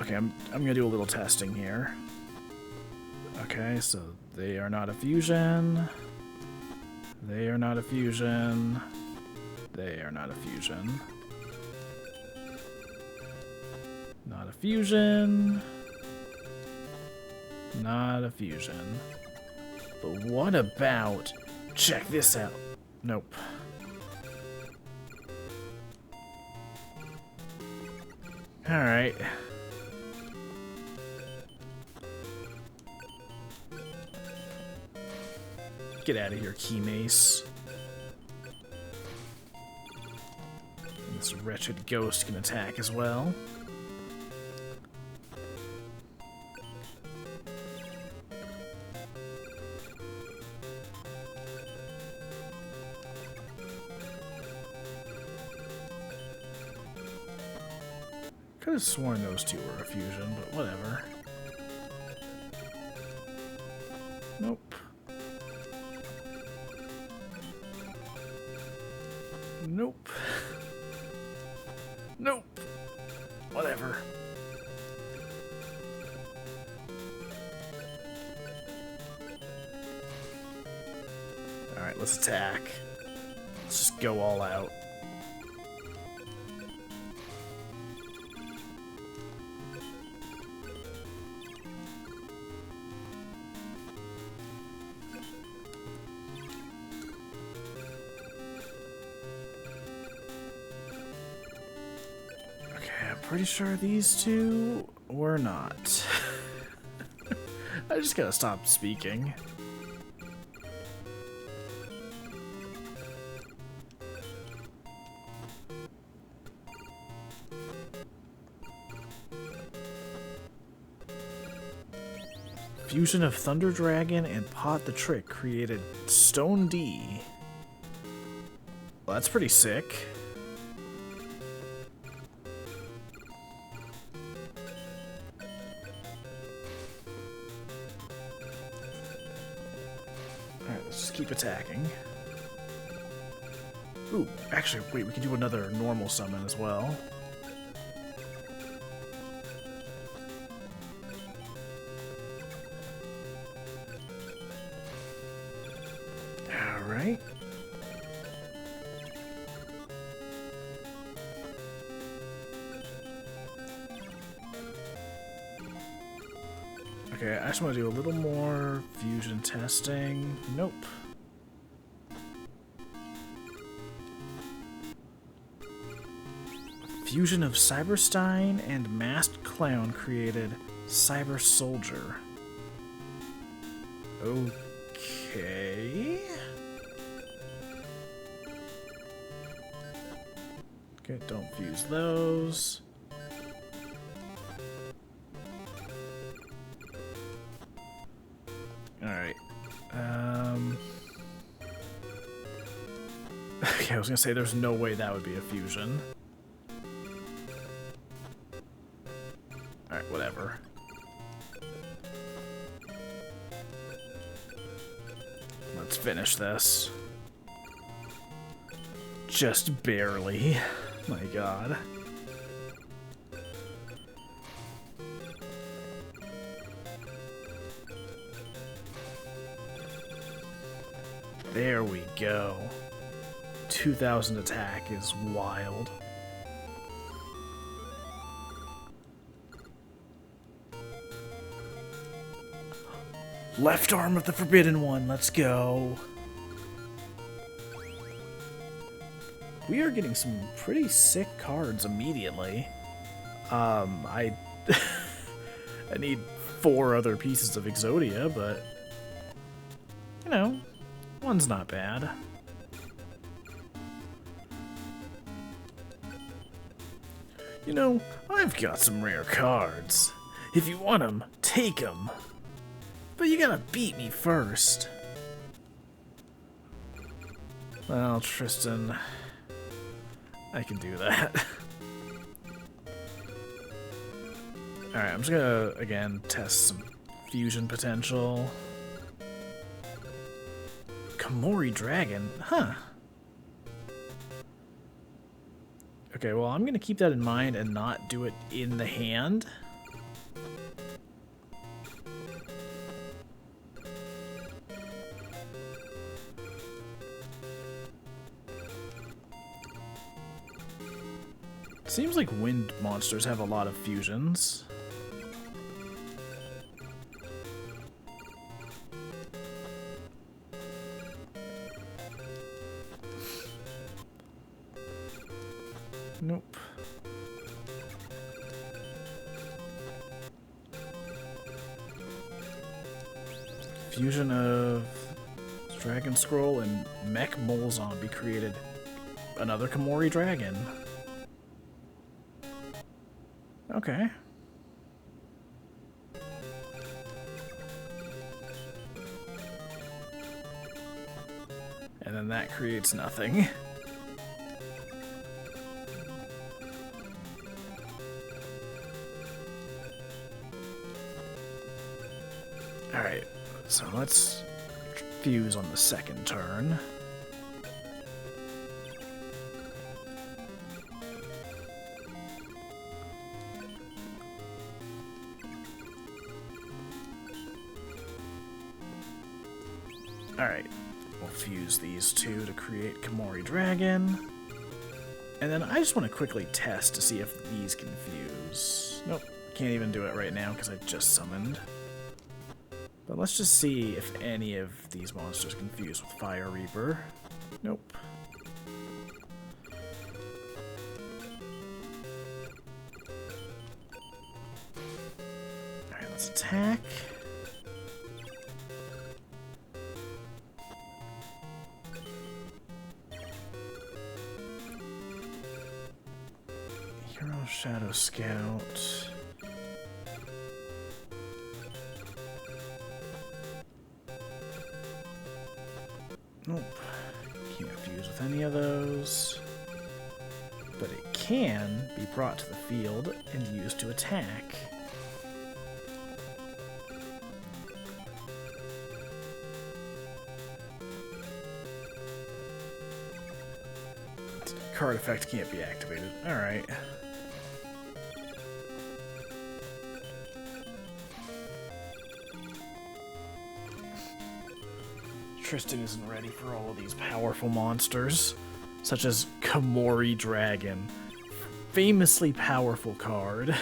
Okay, I'm gonna do a little testing here. Okay, so they are not a fusion. They are not a fusion. They are not a fusion. Not a fusion. Not a fusion. But what about... check this out. Nope. Alright. Get out of here, Key Mace. This wretched ghost can attack as well. Could have sworn those two were a fusion, but whatever. Nope. Nope. Nope. Whatever. Alright, let's attack. Let's just go all out. Pretty sure these two were not. I just gotta stop speaking. Fusion of Thunder Dragon and Pot the Trick created Stone D. Well, that's pretty sick. Keep attacking. Ooh, actually, wait, we can do another normal summon as well. Alright. Okay, I just want to do a little more fusion testing. Nope. Fusion of Cyberstein and Masked Clown created Cyber Soldier. Okay. Okay, don't fuse those. Alright. Okay, I was gonna say there's no way that would be a fusion. Alright, whatever. Let's finish this. Just barely. My god. There we go. 2000 attack is wild. Left arm of the Forbidden One, let's go. We are getting some pretty sick cards immediately. I I need 4 other pieces of Exodia, but you know, one's not bad. You know, I've got some rare cards. If you want them, take them. But you gotta beat me first. Well, Tristan, I can do that. Alright, I'm just gonna, again, test some fusion potential. Komori Dragon? Huh. Okay, well, I'm gonna keep that in mind and not do it in the hand. Seems like wind monsters have a lot of fusions. Nope. Fusion of Dragon Scroll and Mech Mole Zombie created another Komori Dragon. Okay. And then that creates nothing. Alright, so let's fuse on the second turn. Alright, we'll fuse these two to create Komori Dragon. And then I just want to quickly test to see if these can fuse. Nope, can't even do it right now because I just summoned. But let's just see if any of these monsters can fuse with Fire Reaper. Nope. Alright, let's attack. Hero Shadow Scout. Nope. Can't fuse with any of those. But it can be brought to the field and used to attack. Card effect can't be activated. Alright. Tristan isn't ready for all of these powerful monsters, such as Komori Dragon. Famously powerful card.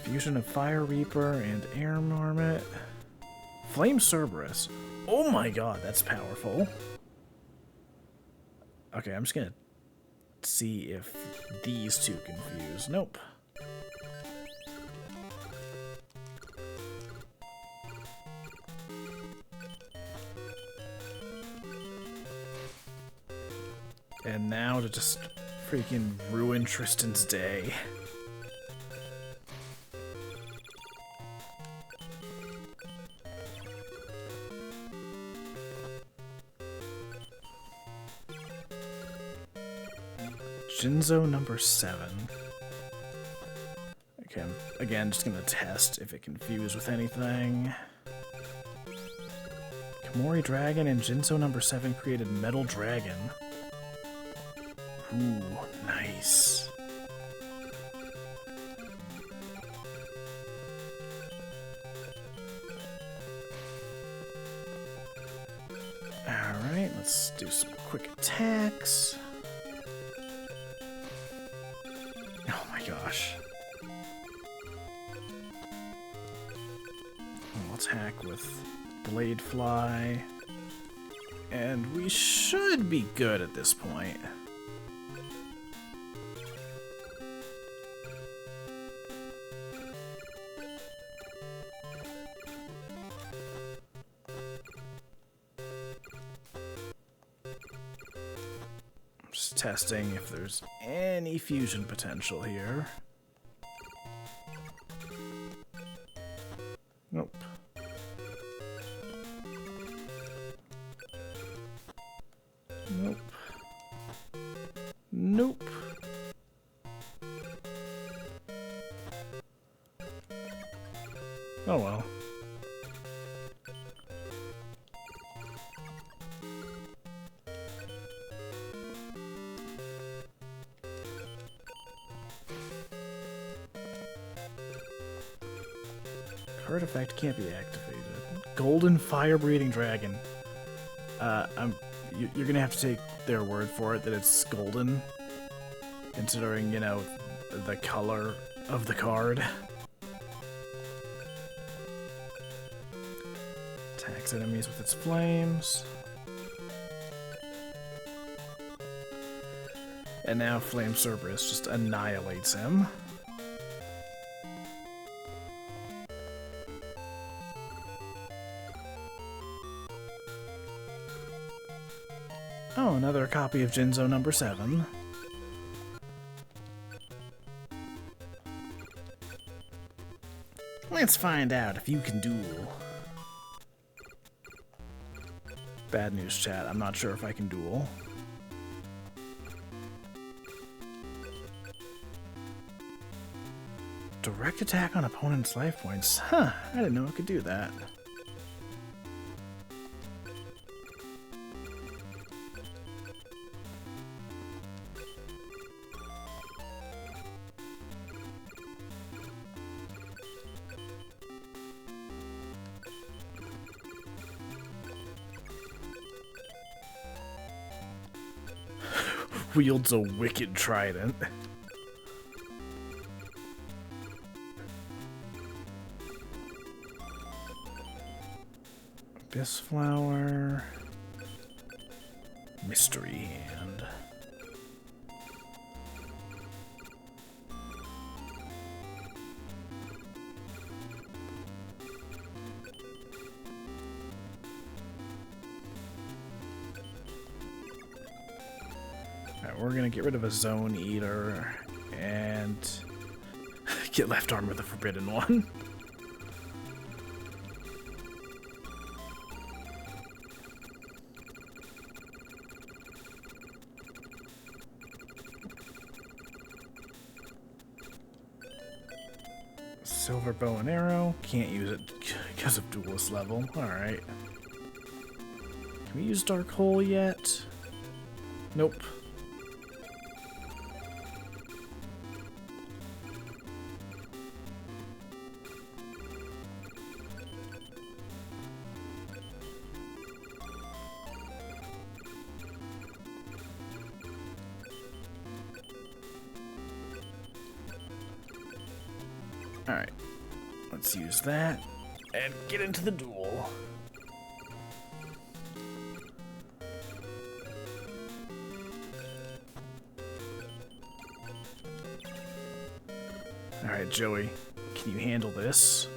Fusion of Fire Reaper and Air Marmot. Flame Cerberus. Oh my god, that's powerful. Okay, I'm just gonna see if these two confuse. Nope. And now to just freaking ruin Tristan's day. Jinzo number 7. Okay, I'm again just gonna test if it confused with anything. Kamori Dragon and Jinzo number 7 created Metal Dragon. Ooh, nice. Alright, let's do some quick attacks. Oh my gosh. We'll attack with Blade Fly. And we should be good at this point. Just testing if there's any fusion potential here. Nope. Nope. Nope. Oh well. Card effect can't be activated. Golden fire-breathing dragon. You're gonna have to take their word for it that it's golden, considering, you know, the color of the card. Attacks enemies with its flames. And now Flame Cerberus just annihilates him. Oh, another copy of Jinzo number 7. Let's find out if you can duel. Bad news, chat. I'm not sure if I can duel. Direct attack on opponent's life points. Huh, I didn't know it could do that. Wields a wicked trident. Abyss Flower. Mystery Hand. Alright, we're gonna get rid of a Zone Eater and get Left Arm with the Forbidden One. Silver Bow and Arrow. Can't use it because of Duelist level. Alright. Can we use Dark Hole yet? Nope. Alright, let's use that. and get into the duel. Alright, Joey, can you handle this?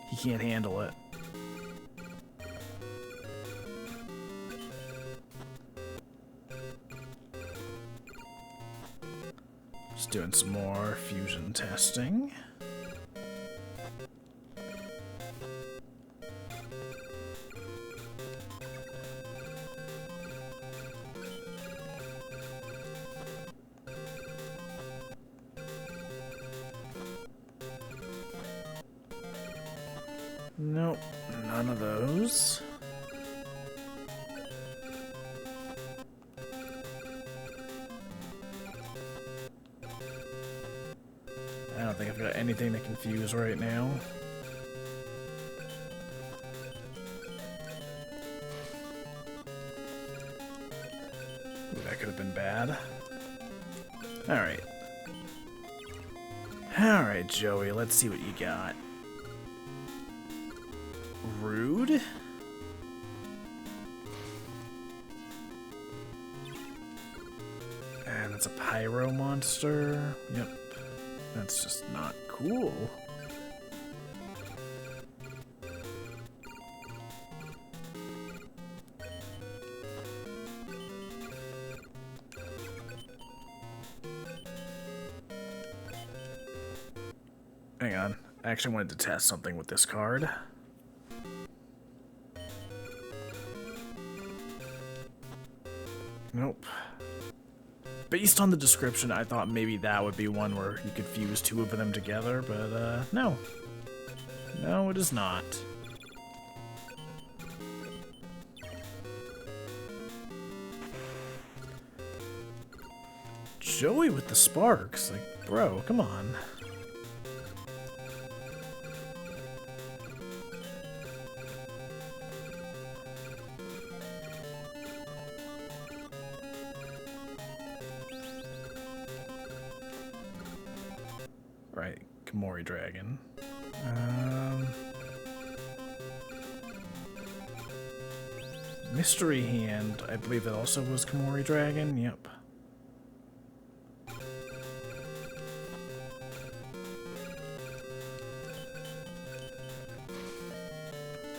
He can't handle it. Just doing some more fusion testing. Nope, none of those. I don't think I've got anything to confuse right now. Ooh, that could have been bad. Alright. Alright, Joey, let's see what you got. Rude? And it's a pyro monster. Yep. That's just not cool. Hang on. I actually wanted to test something with this card. Nope. Based on the description, I thought maybe that would be one where you could fuse two of them together, but no. No, it is not. Joey with the sparks, like, bro, come on. Right, Komori Dragon. Mystery Hand, I believe that also was Komori Dragon, yep.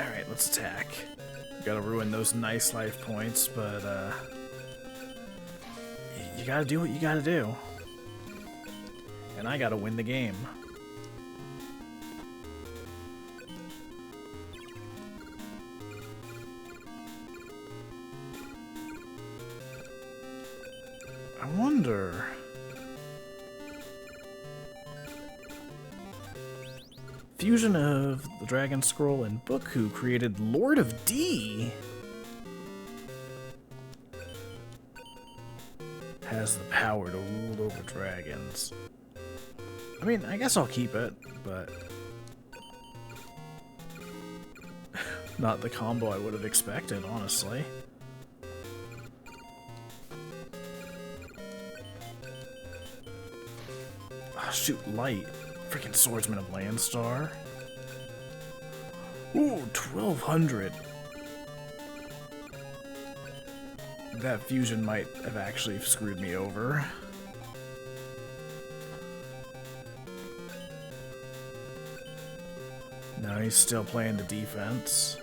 Alright, let's attack. Gotta ruin those nice life points, but you gotta do what you gotta do. And I gotta win the game. I wonder... Fusion of the Dragon Scroll and Boku created Lord of D. Has the power to rule over dragons. I mean, I guess I'll keep it, but... not the combo I would have expected, honestly. Oh, shoot, light. Freaking Swordsman of Landstar. Ooh, 1200. That fusion might have actually screwed me over. No, he's still playing the defense.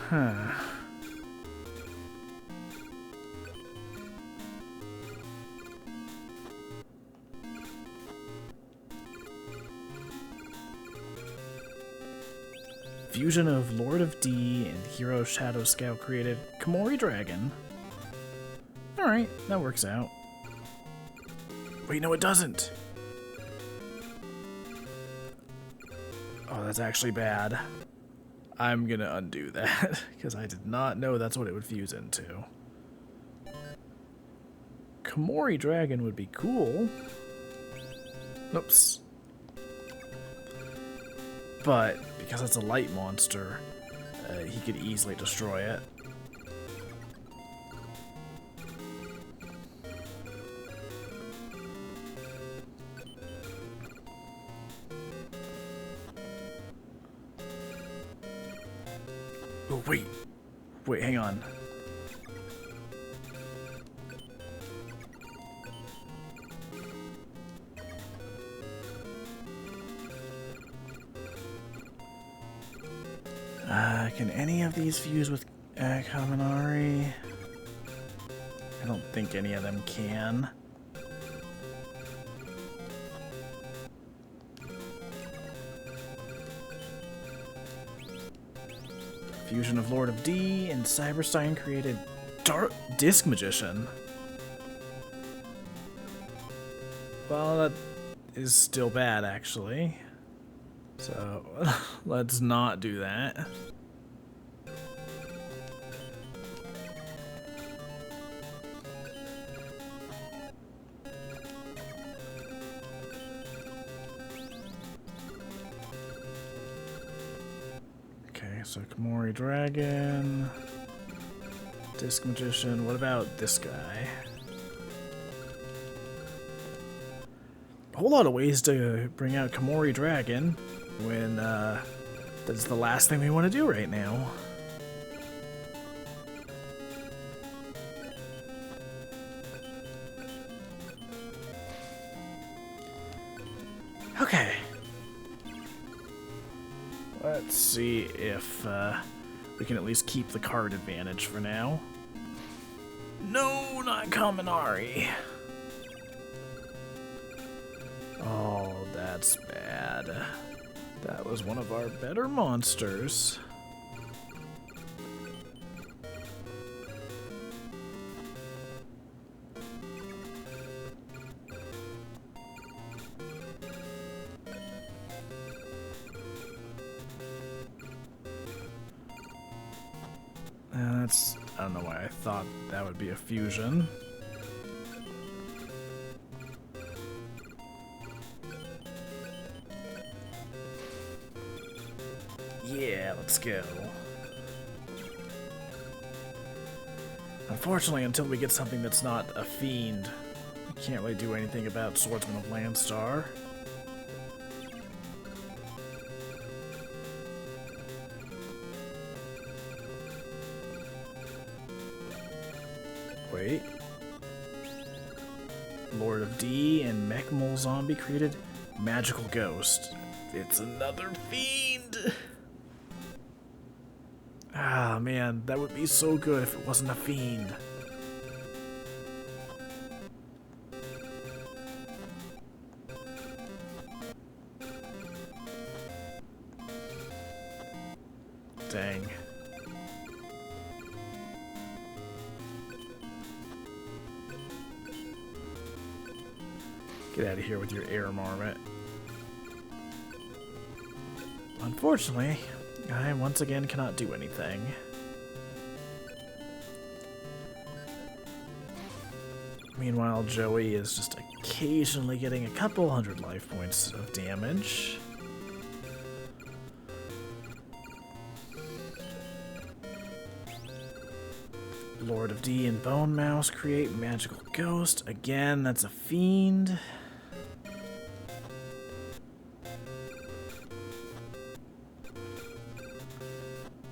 Huh. Fusion of Lord of D and Hero Shadow Scout created Komori Dragon. Alright, that works out. Wait, no it doesn't! Oh, that's actually bad. I'm gonna undo that, because I did not know that's what it would fuse into. Komori Dragon would be cool. Oops. But, because it's a light monster, he could easily destroy it. Oh, wait. Wait, hang on. Can any of these fuse with Kaminari? I don't think any of them can. Fusion of Lord of D and Cyberstein created Dark Disc Magician. Well, that is still bad, actually. So, let's not do that. Okay, so Komori Dragon, Disc Magician. What about this guy? A whole lot of ways to bring out Komori Dragon when that's the last thing we want to do right now. Okay. Let's see if we can at least keep the card advantage for now. No, not Kaminari. Oh, that's bad. That was one of our better monsters. I don't know why I thought that would be a fusion. Yeah, let's go. Unfortunately, until we get something that's not a fiend, I can't really do anything about Swordsman of Landstar. Wait. Lord of D and Mech Mole Zombie created Magical Ghost. It's another fiend! Ah, man, that would be so good if it wasn't a fiend. Dang. Get out of here with your air marmot. Unfortunately, I once again cannot do anything. Meanwhile, Joey is just occasionally getting a couple hundred life points of damage. Lord of D and Bone Mouse create Magical Ghost. Again, that's a fiend.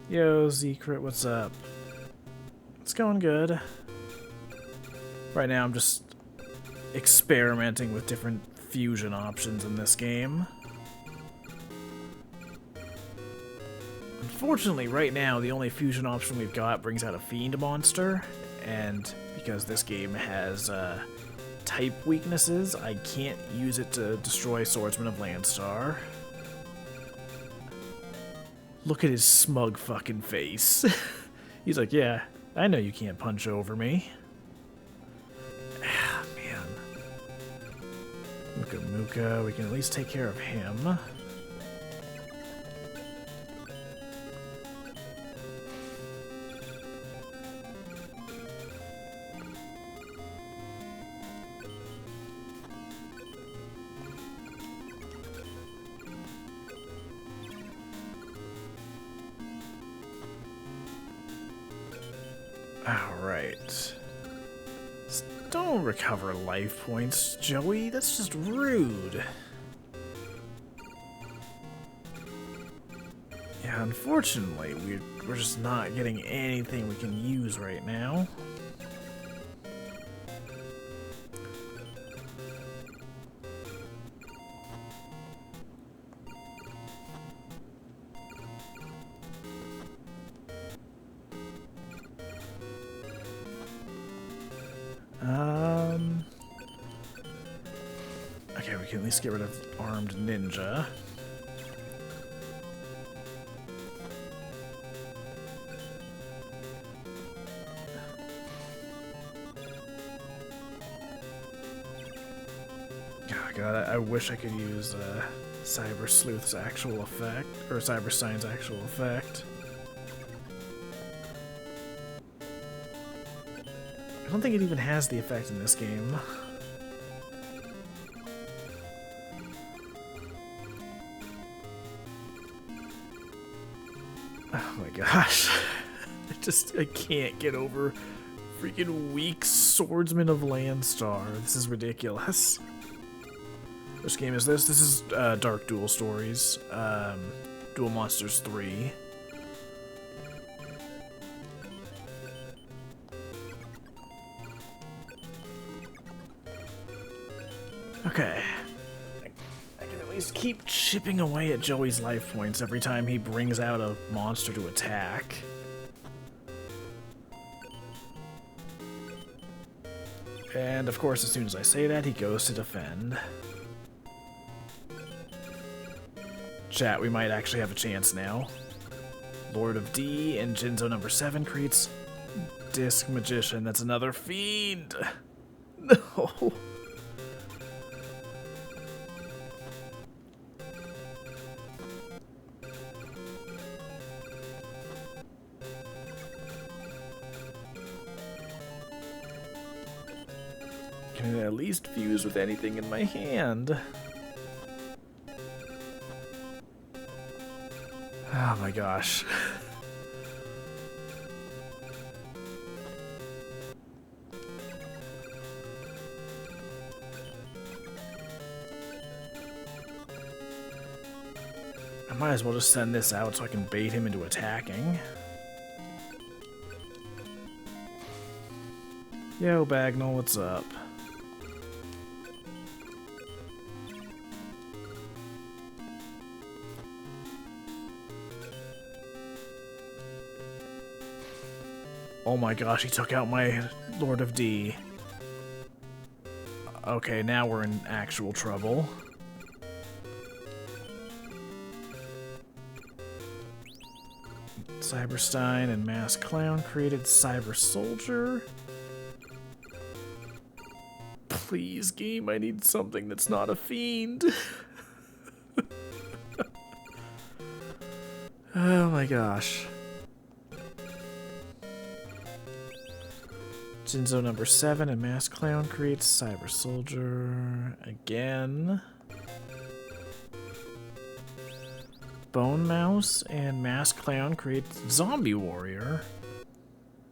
Yo, Zekrit, what's up? It's going good. Right now I'm just experimenting with different fusion options in this game. Unfortunately, right now, the only fusion option we've got brings out a fiend monster, and because this game has type weaknesses, I can't use it to destroy Swordsman of Landstar. Look at his smug fucking face. He's like, yeah, I know you can't punch over me. Ah, man. Muka Muka, we can at least take care of him. Alright. Don't recover life points, Joey. That's just rude. Yeah, unfortunately, we're we're just not getting anything we can use right now. Okay, we can at least get rid of armed ninja. Oh god, I wish I could use Cyber Sleuth's actual effect, or Cyber Stein's actual effect. I don't think it even has the effect in this game. Oh my gosh. I can't get over freaking weak Swordsman of Landstar. This is ridiculous. Which game is this? This is Dark Duel Stories. Duel Monsters 3. Okay. I can at least keep chipping away at Joey's life points every time he brings out a monster to attack. And of course, as soon as I say that, he goes to defend. Chat, we might actually have a chance now. Lord of D and Jinzo number 7 creates Disc Magician. That's another fiend. No. Can it at least fuse with anything in my hand? Oh my gosh. I might as well just send this out so I can bait him into attacking. Yo, Bagnall, what's up? Oh my gosh, he took out my Lord of D. Okay, now we're in actual trouble. Cyberstein and Masked Clown created Cyber Soldier. Please, game, I need something that's not a fiend. Oh my gosh. Jinzo number 7 and Masked Clown creates Cyber Soldier again. Bone Mouse and Masked Clown creates Zombie Warrior.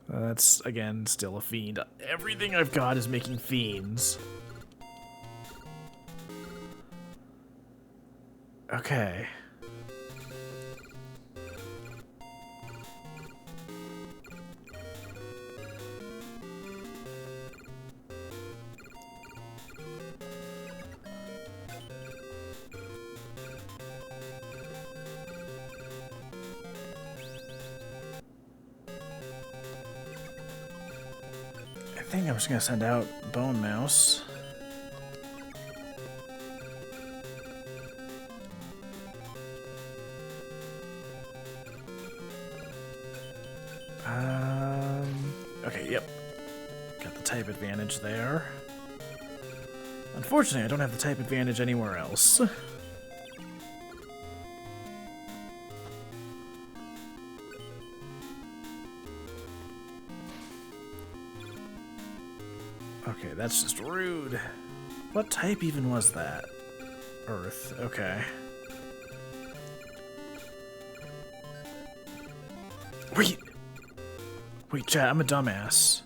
That's, again, still a fiend. Everything I've got is making fiends. Okay. I think I'm just gonna send out Bone Mouse. Okay, yep. Got the type advantage there. Unfortunately, I don't have the type advantage anywhere else. Okay, that's just rude. What type even was that? Earth, okay. Wait, chat, I'm a dumbass.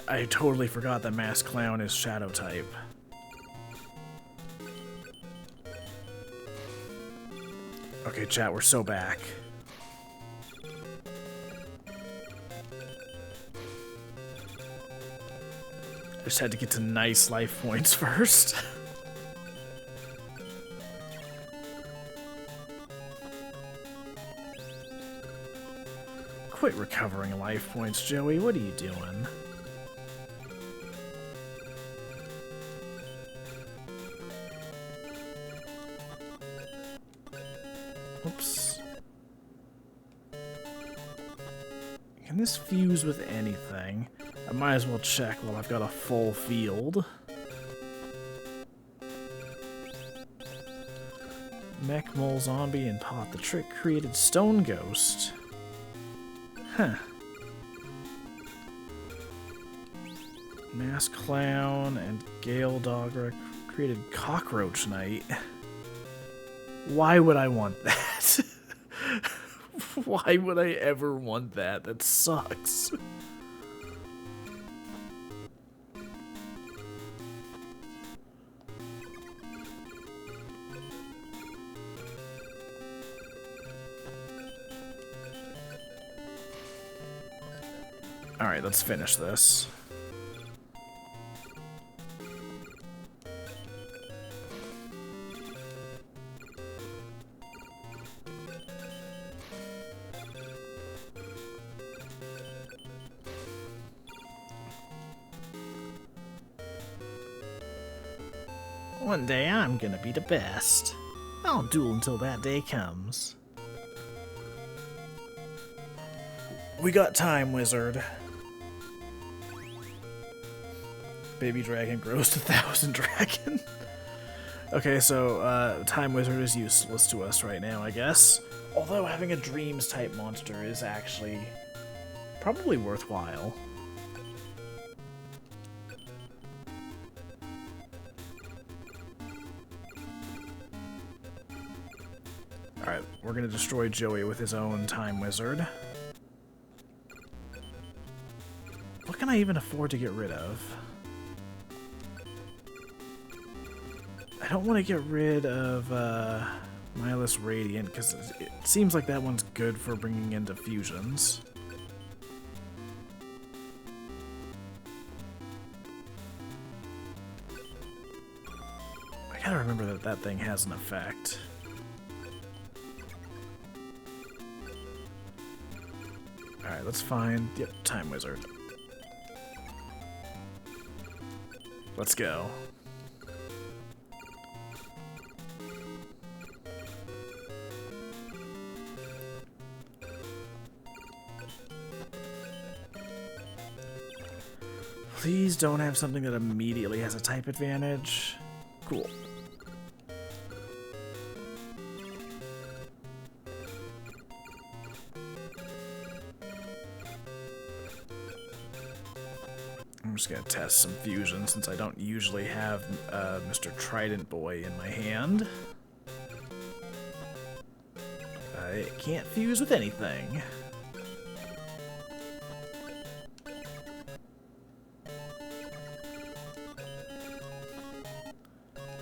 I totally forgot that Masked Clown is Shadow type. Okay, chat, we're so back. Just had to get to nice life points first. Quit recovering life points, Joey. What are you doing? Oops. Can this fuse with anything? I might as well check while I've got a full field. Mech, Mole, Zombie, and Pot the Trick created Stone Ghost. Huh. Masked Clown and Gale Dogra created Cockroach Knight. Why would I want that? Why would I ever want that? That sucks. Alright, let's finish this. One day I'm gonna be the best. I'll duel until that day comes. We got time, wizard. Baby dragon grows to 1,000 dragon. Okay, so time wizard is useless to us right now, I guess. Although having a dreams type monster is actually probably worthwhile. Alright, we're gonna destroy Joey with his own time wizard. What can I even afford to get rid of? I don't want to get rid of Milus Radiant, because it seems like that one's good for bringing into fusions. I gotta remember that that thing has an effect. Alright, let's find... Yep, Time Wizard. Let's go. Please don't have something that immediately has a type advantage. Cool. I'm just gonna test some fusion since I don't usually have Mr. Trident Boy in my hand. I can't fuse with anything.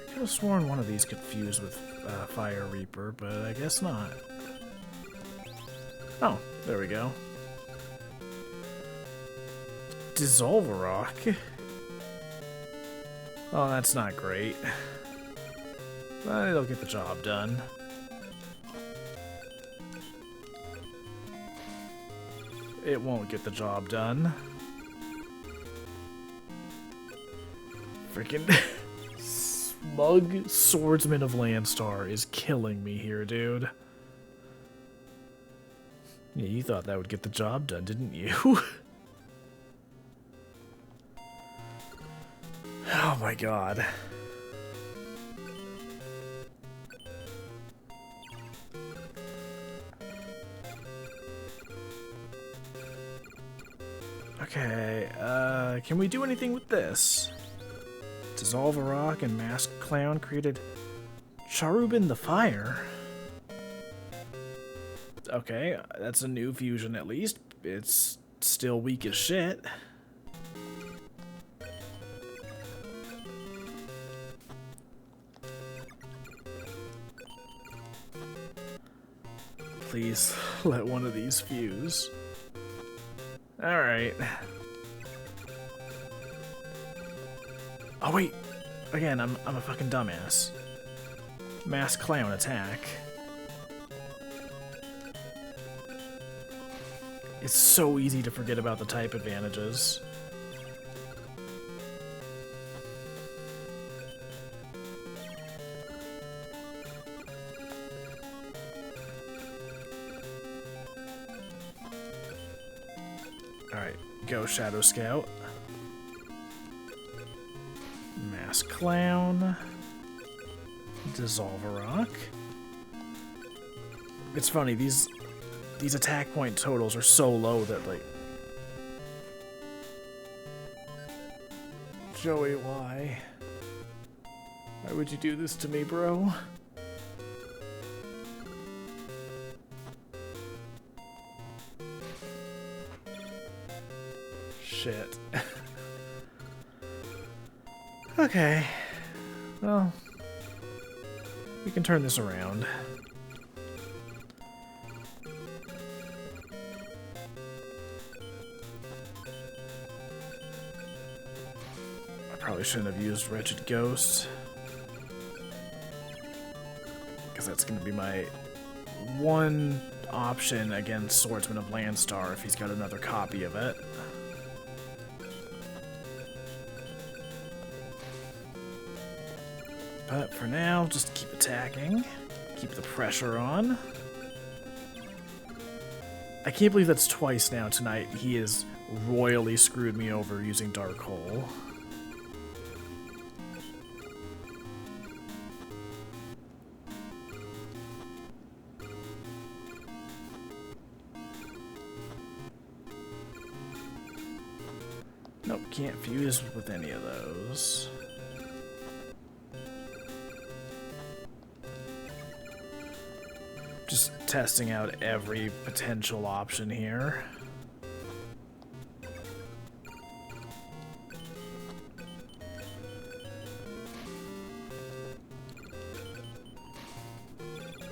I could have sworn one of these could fuse with Fire Reaper, but I guess not. Oh, there we go. Dissolve a rock? Oh, that's not great. But it'll get the job done. It won't get the job done. Freaking Smug Swordsman of Landstar is killing me here, dude. Yeah, you thought that would get the job done, didn't you? Oh my god. Okay, can we do anything with this? Dissolve a rock and Masked Clown created Charubin the Fire. Okay, that's a new fusion at least. It's still weak as shit. Please let one of these fuse. Alright. Oh wait! Again, I'm a fucking dumbass. Mass clown attack. It's so easy to forget about the type advantages. Alright, go Shadow Scout. Mass Clown. Dissolve a Rock. It's funny, these attack point totals are so low that, like... Joey, why? Why would you do this to me, bro? Shit. Okay. Well, we can turn this around. I probably shouldn't have used Wretched Ghost, because that's going to be my one option against Swordsman of Landstar if he's got another copy of it. But for now, just keep attacking. Keep the pressure on. I can't believe that's twice now tonight. He has royally screwed me over using Dark Hole. Nope, can't fuse with any of those. Just testing out every potential option here.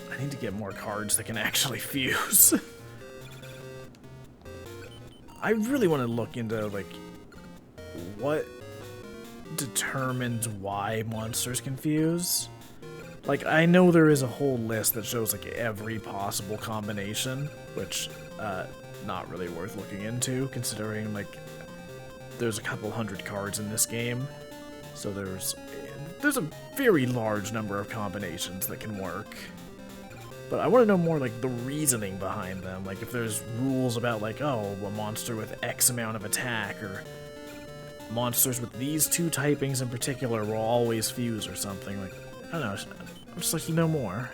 I need to get more cards that can actually fuse. I really want to look into, like, what determines why monsters can fuse. Like, I know there is a whole list that shows, like, every possible combination, which, not really worth looking into, considering, like, there's a couple hundred cards in this game, so there's a very large number of combinations that can work. But I want to know more, like, the reasoning behind them, like, if there's rules about, like, oh, a monster with X amount of attack, or monsters with these two typings in particular will always fuse or something, like, I don't know, I'm just like to know more.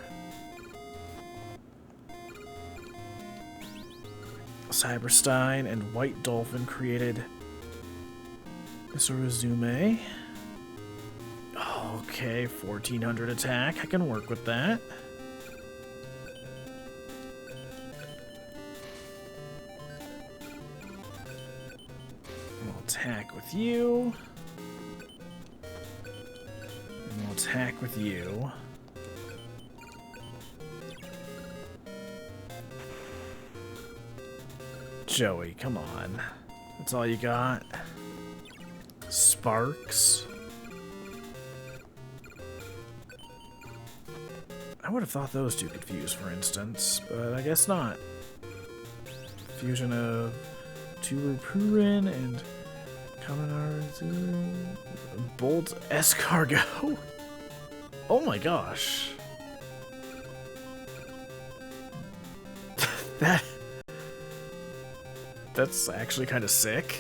Cyberstein and White Dolphin created Isorozume. Okay, 1400 attack, I can work with that. We'll attack with you. And we'll attack with you. Joey, come on. That's all you got? Sparks? I would have thought those two could fuse, for instance, but I guess not. Fusion of Turupurin and Kamenar Bolt Escargot. Oh my gosh. That's actually kind of sick.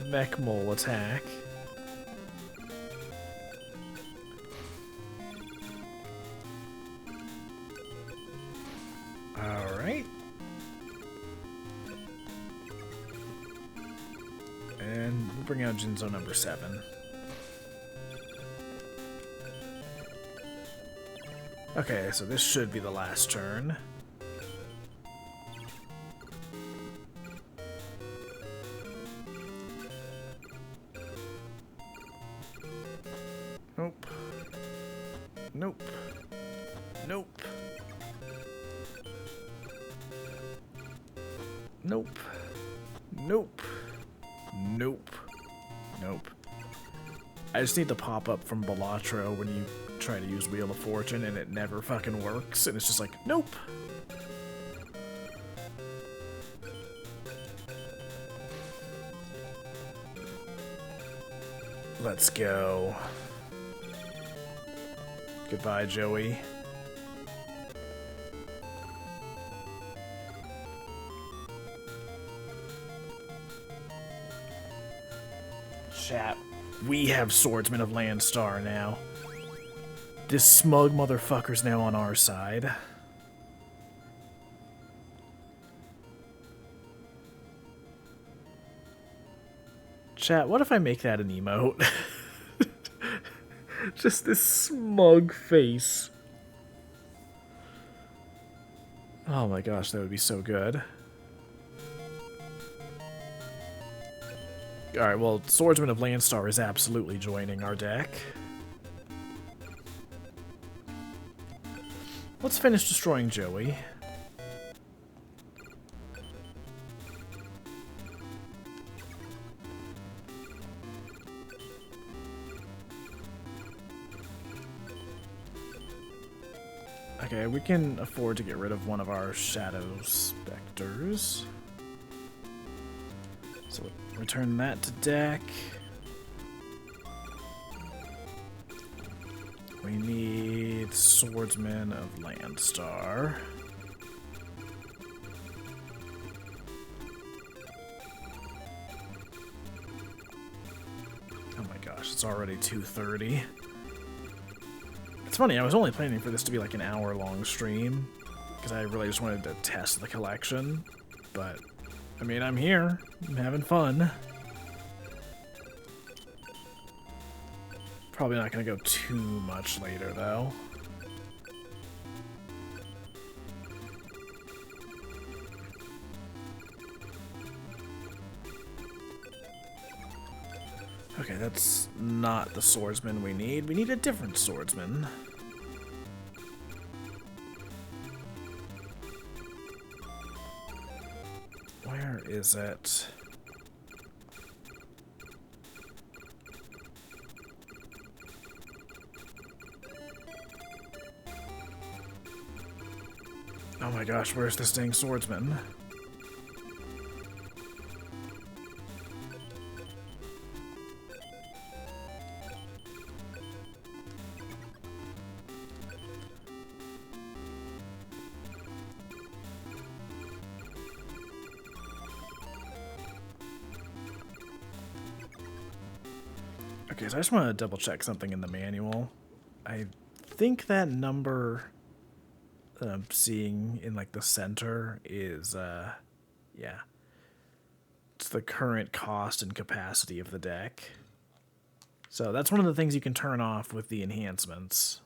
Mech Mole attack. Alright. And we'll bring out Jinzo number 7. Okay, so this should be the last turn. Nope. Nope. Nope. Nope. Nope. Nope. Nope. I just need the pop-up from Balatro when you try to use Wheel of Fortune and it never fucking works, and it's just like, nope. Let's go. Goodbye, Joey. Chat. We have Swordsman of Landstar now. This smug motherfucker's now on our side. Chat, what if I make that an emote? Just this smug face. Oh my gosh, that would be so good. Alright, well, Swordsman of Landstar is absolutely joining our deck. Let's finish destroying Joey. Okay, we can afford to get rid of one of our Shadow Specters. So return that to deck. We need Swordsman of Landstar. Oh my gosh, it's already 2:30. It's funny, I was only planning for this to be like an hour-long stream, because I really just wanted to test the collection, but, I mean, I'm here, I'm having fun. Probably not going to go too much later, though. Okay, that's not the swordsman we need. We need a different swordsman. Where is it? Oh my gosh, where's this dang swordsman? Okay, so I just want to double check something in the manual. I think that number that I'm seeing in like the center is, yeah. It's the current cost and capacity of the deck. So that's one of the things you can turn off with the enhancements.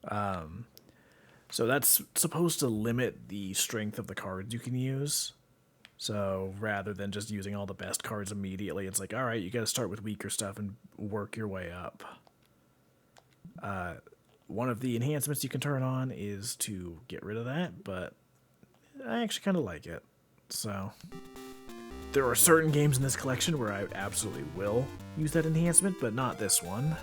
So that's supposed to limit the strength of the cards you can use. So rather than just using all the best cards immediately, it's like, all right, you got to start with weaker stuff and work your way up. One of the enhancements you can turn on is to get rid of that, but I actually kind of like it. So there are certain games in this collection where I absolutely will use that enhancement, but not this one.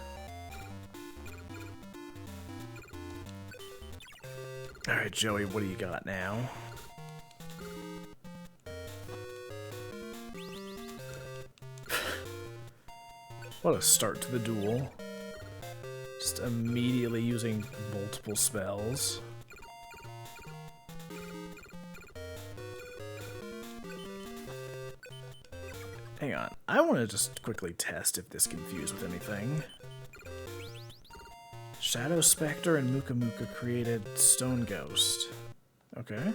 All right, Joey, what do you got now? What a start to the duel. Just immediately using multiple spells. Hang on, I want to just quickly test if this can fuse with anything. Shadow Spectre and Muka Muka created Stone Ghost. Okay.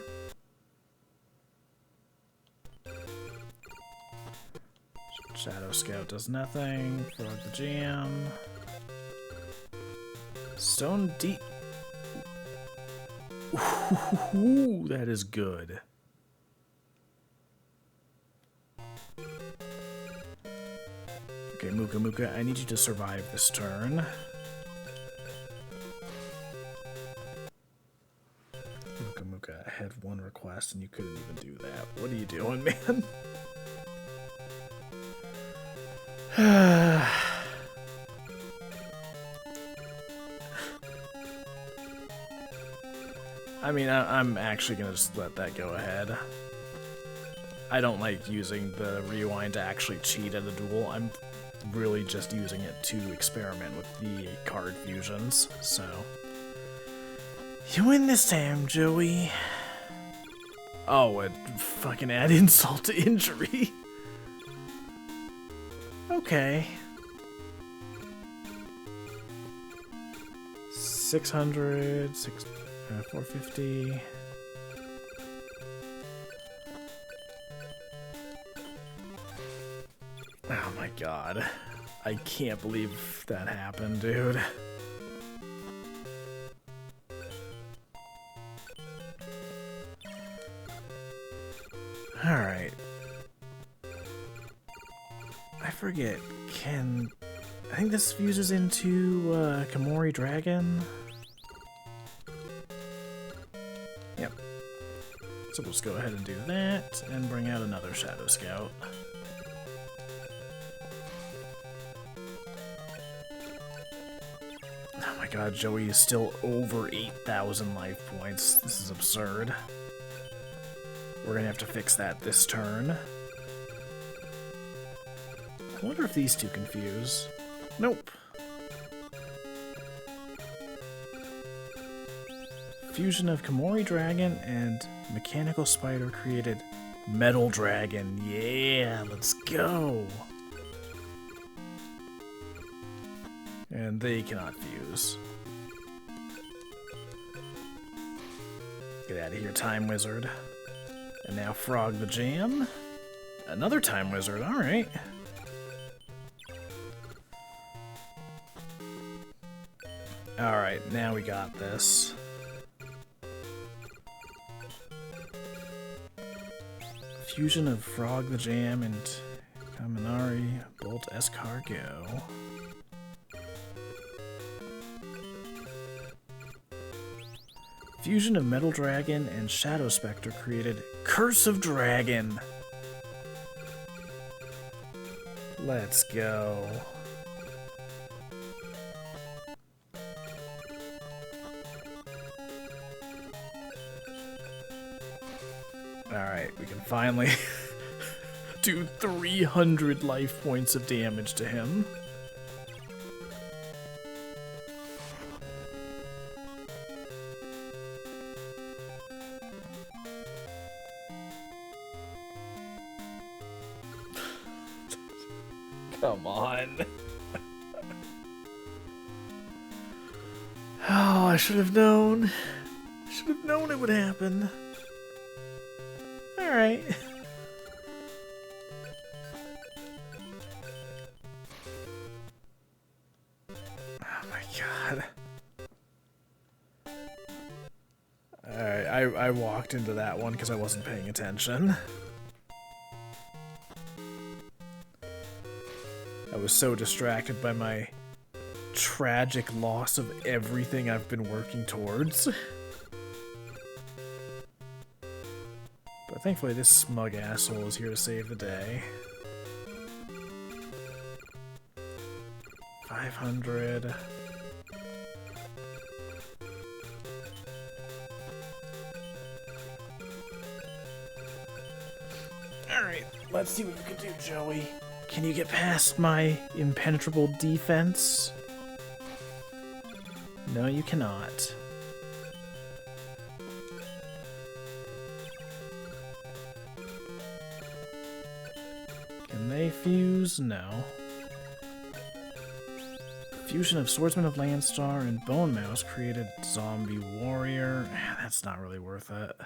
Shadow Scout does nothing. Frog the Jam. Stone Deep. Ooh, that is good. Okay, Muka Muka, I need you to survive this turn. Blast and you couldn't even do that. What are you doing, man? I mean, I'm actually gonna just let that go ahead. I don't like using the rewind to actually cheat at a duel. I'm really just using it to experiment with the card fusions, so... You win this time, Joey. Oh, and fucking add insult to injury. Okay. 600, 450. Oh my god. I can't believe that happened, dude. Alright. I forget, I think this fuses into Komori Dragon? Yep. So we'll just go ahead and do that, and bring out another Shadow Scout. Oh my god, Joey is still over 8,000 life points. This is absurd. We're gonna have to fix that this turn. I wonder if these two confuse. Nope. Fusion of Komori Dragon and Mechanical Spider created Metal Dragon. Yeah, let's go! And they cannot fuse. Get out of here, Time Wizard. And now Frog the Jam. Another Time Wizard, alright. Alright, now we got this. Fusion of Frog the Jam and Kaminari Bolt Escargot. Fusion of Metal Dragon and Shadow Spectre created Curse of Dragon. Let's go. Alright, we can finally do 300 life points of damage to him. Come on. Oh, I should have known. Should have known it would happen. Alright. Oh my god. Alright, I walked into that one because I wasn't paying attention. I was so distracted by my tragic loss of everything I've been working towards. But thankfully this smug asshole is here to save the day. 500. Alright, let's see what you can do, Joey. Can you get past my impenetrable defense? No, you cannot. Can they fuse? No. Fusion of Swordsman of Landstar and Bone Mouse created Zombie Warrior. That's not really worth it.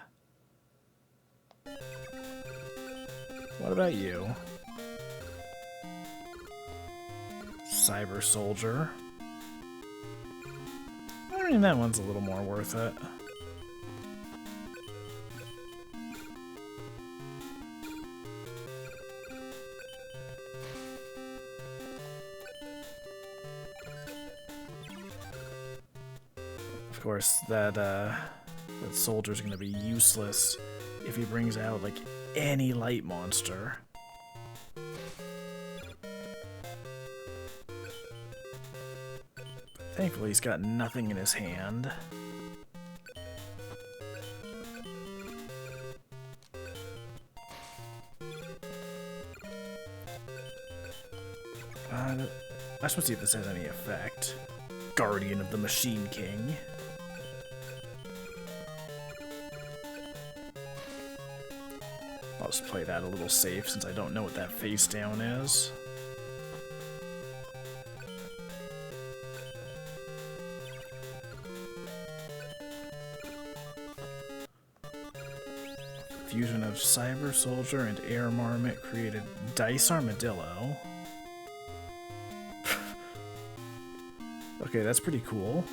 What about you? Cyber Soldier. I mean, that one's a little more worth it. Of course, that soldier's gonna be useless if he brings out, like, any light monster. Thankfully, he's got nothing in his hand. I just want to see if this has any effect. Guardian of the Machine King. I'll just play that a little safe since I don't know what that face down is. Fusion of Cyber Soldier and Air Marmot created Dice Armadillo. Okay, that's pretty cool.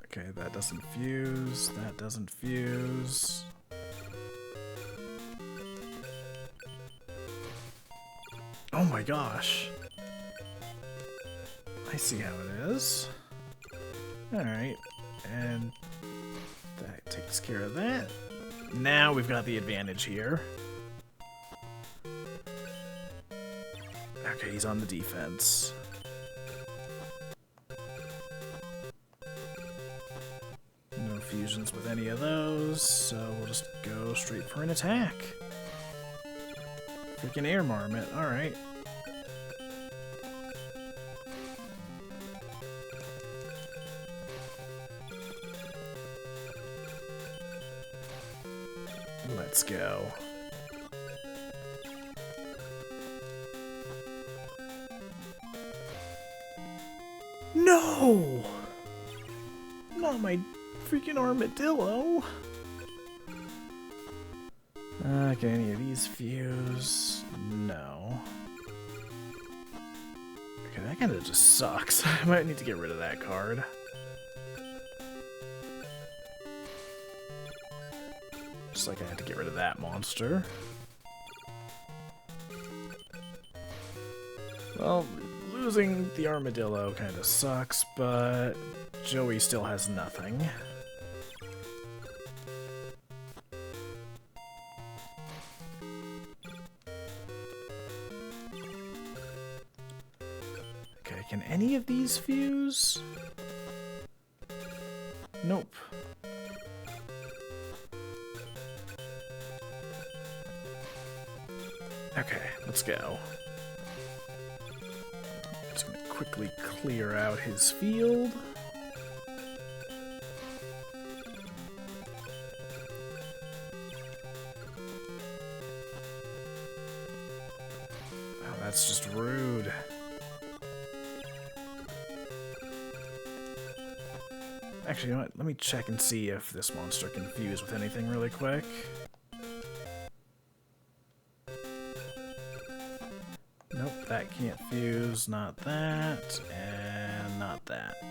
Okay, that doesn't fuse, that doesn't fuse. Oh my gosh. I see how it is. Alright, and that takes care of that. Now we've got the advantage here. Okay, he's on the defense. No fusions with any of those, so we'll just go straight for an attack. Freaking Air Marmot, alright. Let's go. No! Not my freaking armadillo. Okay, any of these fuse? No. Okay, that kind of just sucks. I might need to get rid of that card. Just like I had to get rid of that monster. Well, losing the armadillo kind of sucks, but Joey still has nothing. Okay, can any of these fuse? Nope. Okay, let's go. Just gonna quickly clear out his field. Oh, that's just rude. Actually, you know what? Let me check and see if this monster can fuse with anything really quick. Nope, that can't fuse, not that, and not that.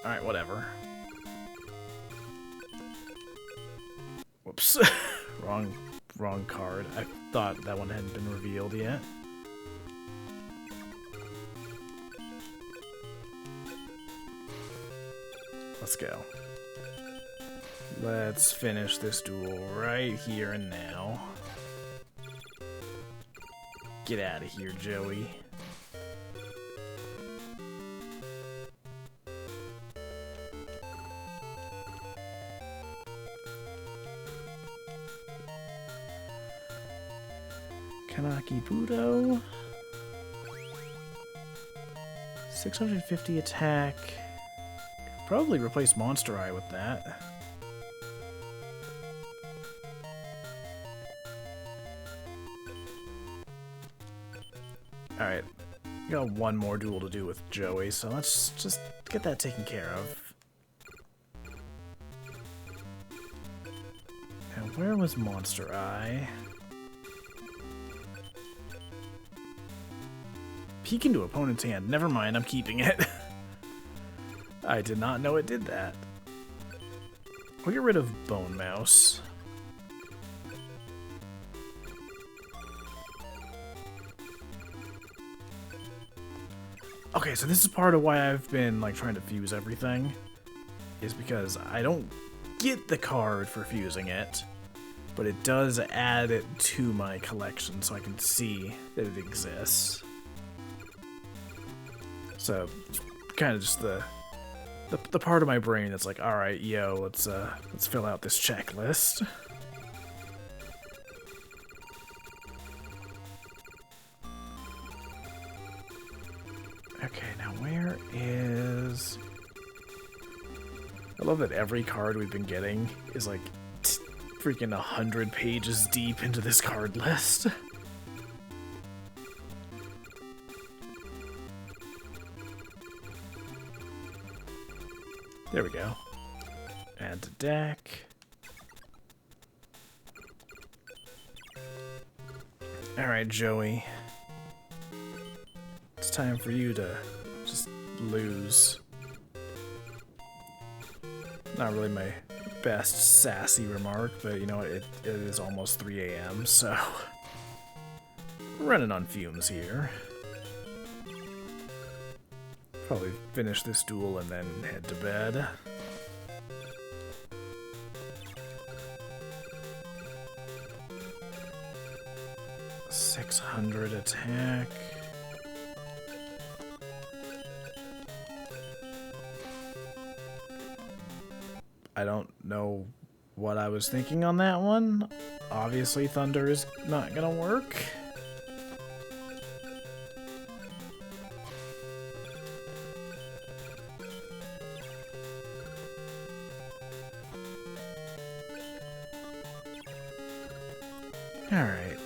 Alright, whatever. Whoops. wrong card. I thought that one hadn't been revealed yet. Let's go. Let's finish this duel right here and now. Get out of here, Joey. Kanaki Budo. 650 attack. Probably replace Monster Eye with that. Alright, we got one more duel to do with Joey, so let's just get that taken care of. Now, where was Monster Eye? Peek into opponent's hand. Never mind, I'm keeping it. I did not know it did that. We'll get rid of Bone Mouse. Okay, so this is part of why I've been like trying to fuse everything, is because I don't get the card for fusing it, but it does add it to my collection so I can see that it exists. So kind of just the part of my brain that's like, all right, yo, let's fill out this checklist. Okay, now where is... I love that every card we've been getting is like freaking 100 pages deep into this card list. There we go. Add to deck. Alright, Joey. It's time for you to just lose. Not really my best sassy remark, but you know what, it is almost 3 a.m., so we're running on fumes here. Probably finish this duel and then head to bed. $600 attack. I don't know what I was thinking on that one. Obviously, Thunder is not gonna work. Alright,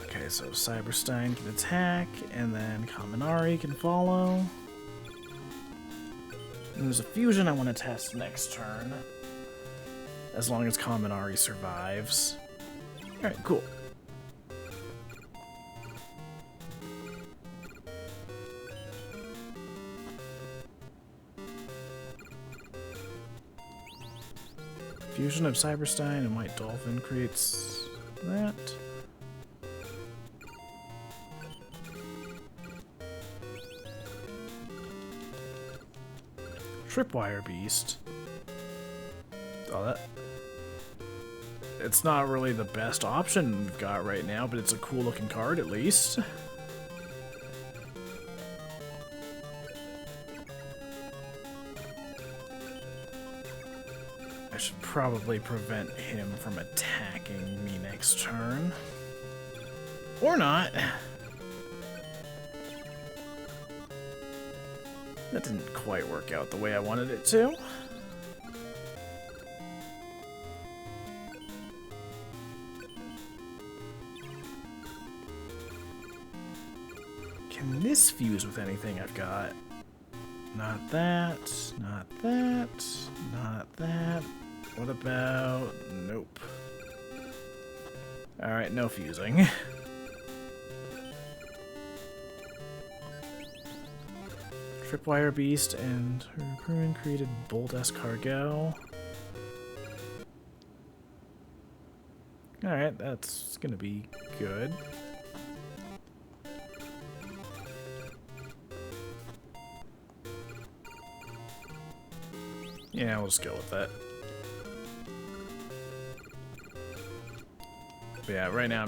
okay, so Cyberstein can attack, and then Kaminari can follow. And there's a fusion I want to test next turn, as long as Kaminari survives. Alright, cool. Fusion of Cyberstein and White Dolphin creates that. Tripwire Beast. Oh, that... It's not really the best option we've got right now, but it's a cool looking card at least. I should probably prevent him from attacking me next turn. Or not. That didn't quite work out the way I wanted it to. Can this fuse with anything I've got? Not that, not that, not that. What about... Nope. Alright, no fusing. Tripwire Beast and her crewman created Bolt Escargot. Alright, that's gonna be good. Yeah, we'll just go with that. But yeah, right now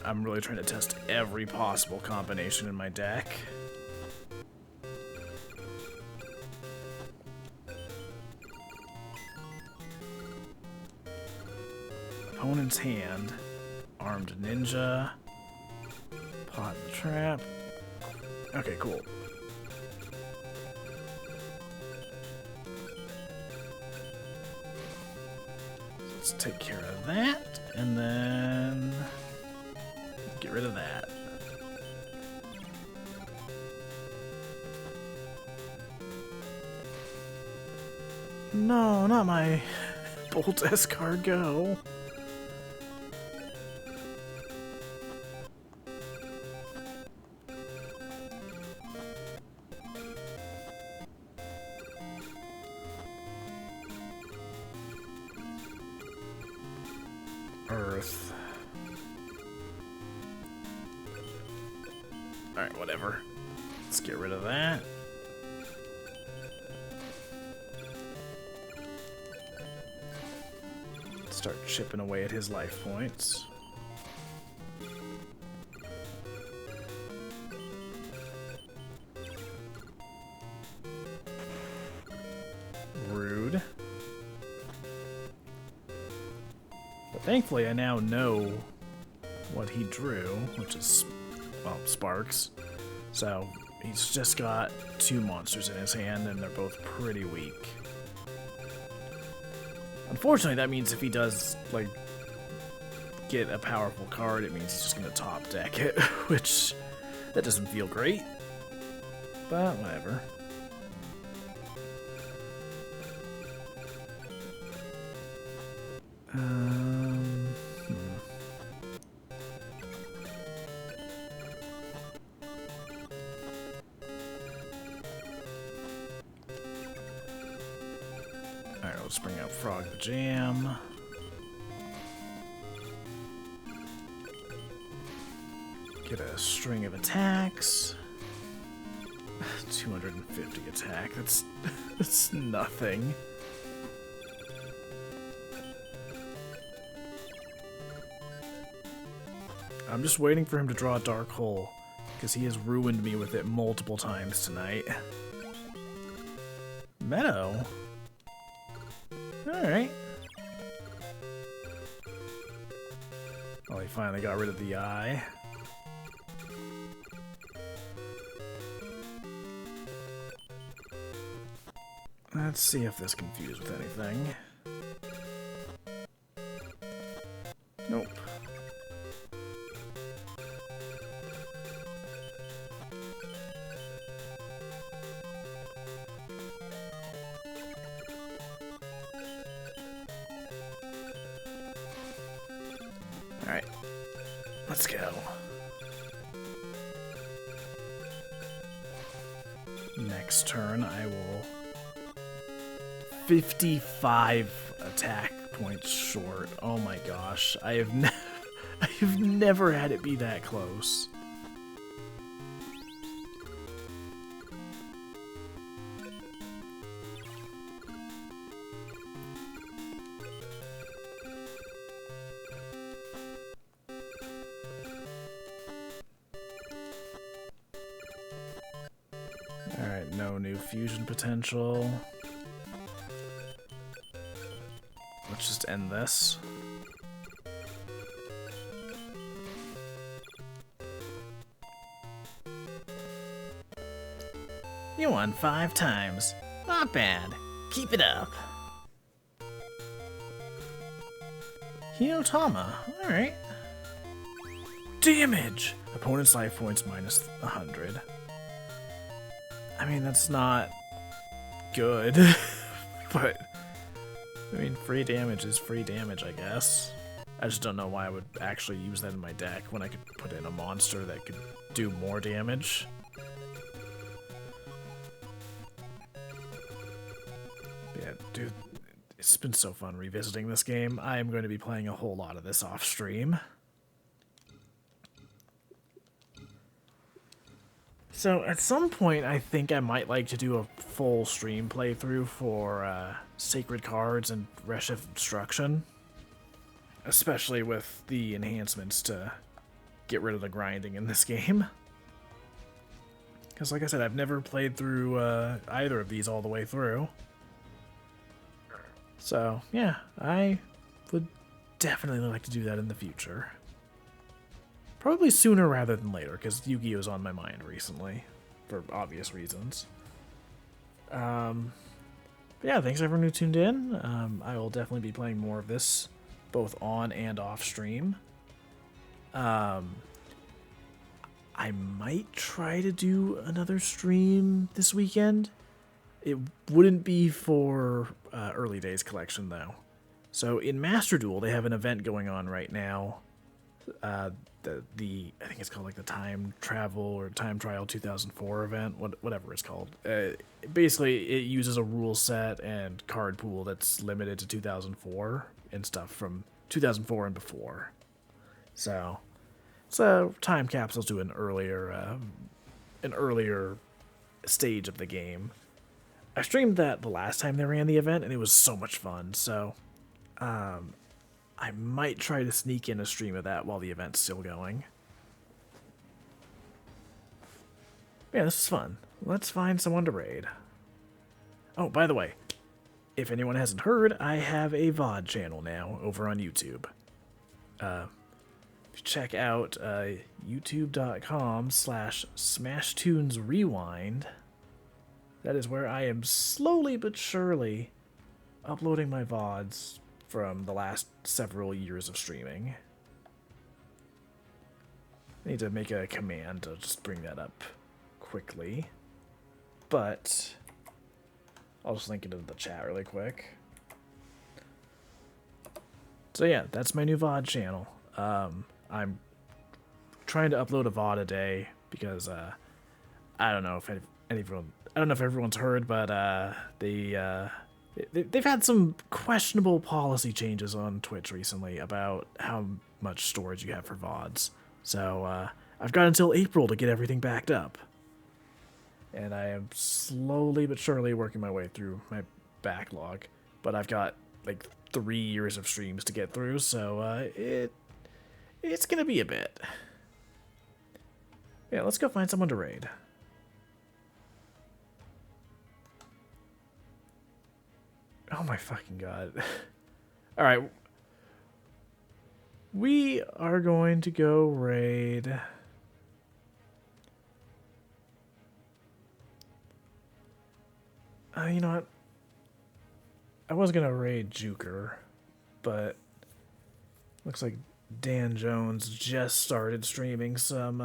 I'm really trying to test every possible combination in my deck. Opponent's hand, Armed Ninja, Pot the Trap. Okay, cool. Let's take care of that, and then get rid of that. No, not my Bolt Escargot. worth. Alright, whatever. Let's get rid of that. Start chipping away at his life points. Rude. But thankfully I now know what he drew, which is, well, sparks. So he's just got 2 monsters in his hand and they're both pretty weak. Unfortunately, that means if he does, like, get a powerful card, it means he's just gonna top deck it, which, that doesn't feel great. But, whatever. Alright, let's bring out Frog the Jam. Get a string of attacks. 250 attack, that's nothing. I'm just waiting for him to draw a Dark Hole, because he has ruined me with it multiple times tonight. Meadow? Alright. Oh, he finally got rid of the eye. Let's see if this confused with anything. Nope. Alright, let's go. Next turn, I will 55 attack points short. Oh my gosh, I have never had it be that close. Alright, no new fusion potential. Let's just end this. You won 5 times. Not bad. Keep it up. Hinotama. Alright. Damage! Opponent's life points minus 100. I mean, that's not good, but I mean, free damage is free damage, I guess. I just don't know why I would actually use that in my deck when I could put in a monster that could do more damage. But yeah, dude, it's been so fun revisiting this game. I am going to be playing a whole lot of this off stream. So at some point, I think I might like to do a full stream playthrough for Sacred Cards and Reshift Destruction. Especially with the enhancements to get rid of the grinding in this game. Because like I said, I've never played through either of these all the way through. So yeah, I would definitely like to do that in the future. Probably sooner rather than later, because Yu-Gi-Oh's on my mind recently, for obvious reasons. But yeah, thanks everyone who tuned in. I will definitely be playing more of this, both on and off stream. I might try to do another stream this weekend. It wouldn't be for Early Days Collection, though. So in Master Duel, they have an event going on right now. I think it's called like the Time Travel or Time Trial 2004 event, whatever it's called. Basically, it uses a rule set and card pool that's limited to 2004 and stuff from 2004 and before. So it's a time capsule to an earlier stage of the game. I streamed that the last time they ran the event, and it was so much fun. So I might try to sneak in a stream of that while the event's still going. Yeah, this is fun. Let's find someone to raid. Oh, by the way, if anyone hasn't heard, I have a VOD channel now over on YouTube. Check out youtube.com/SmashTunesRewind. That is where I am slowly but surely uploading my VODs from the last several years of streaming. I need to make a command to just bring that up quickly. But I'll just link it into the chat really quick. So yeah, that's my new VOD channel. I'm trying to upload a VOD a day because I don't know if everyone's heard, but they've had some questionable policy changes on Twitch recently about how much storage you have for VODs. So I've got until April to get everything backed up. And I am slowly but surely working my way through my backlog. But I've got like 3 years of streams to get through, so it's gonna be a bit. Yeah, let's go find someone to raid. Oh my fucking god. Alright. We are going to go raid... you know what? I was gonna raid Juker, but looks like Dan Jones just started streaming some,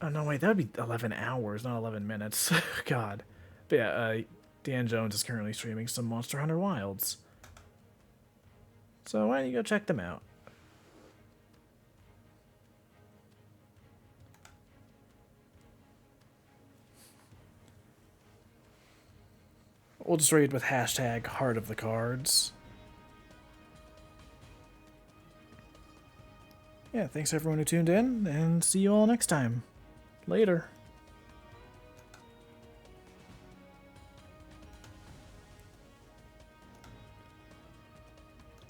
Oh no, wait, that would be 11 hours, not 11 minutes. God. But yeah, Dan Jones is currently streaming some Monster Hunter Wilds. So why don't you go check them out? We'll just raid with hashtag Heart of the Cards. Yeah, thanks everyone who tuned in, and see you all next time. Later.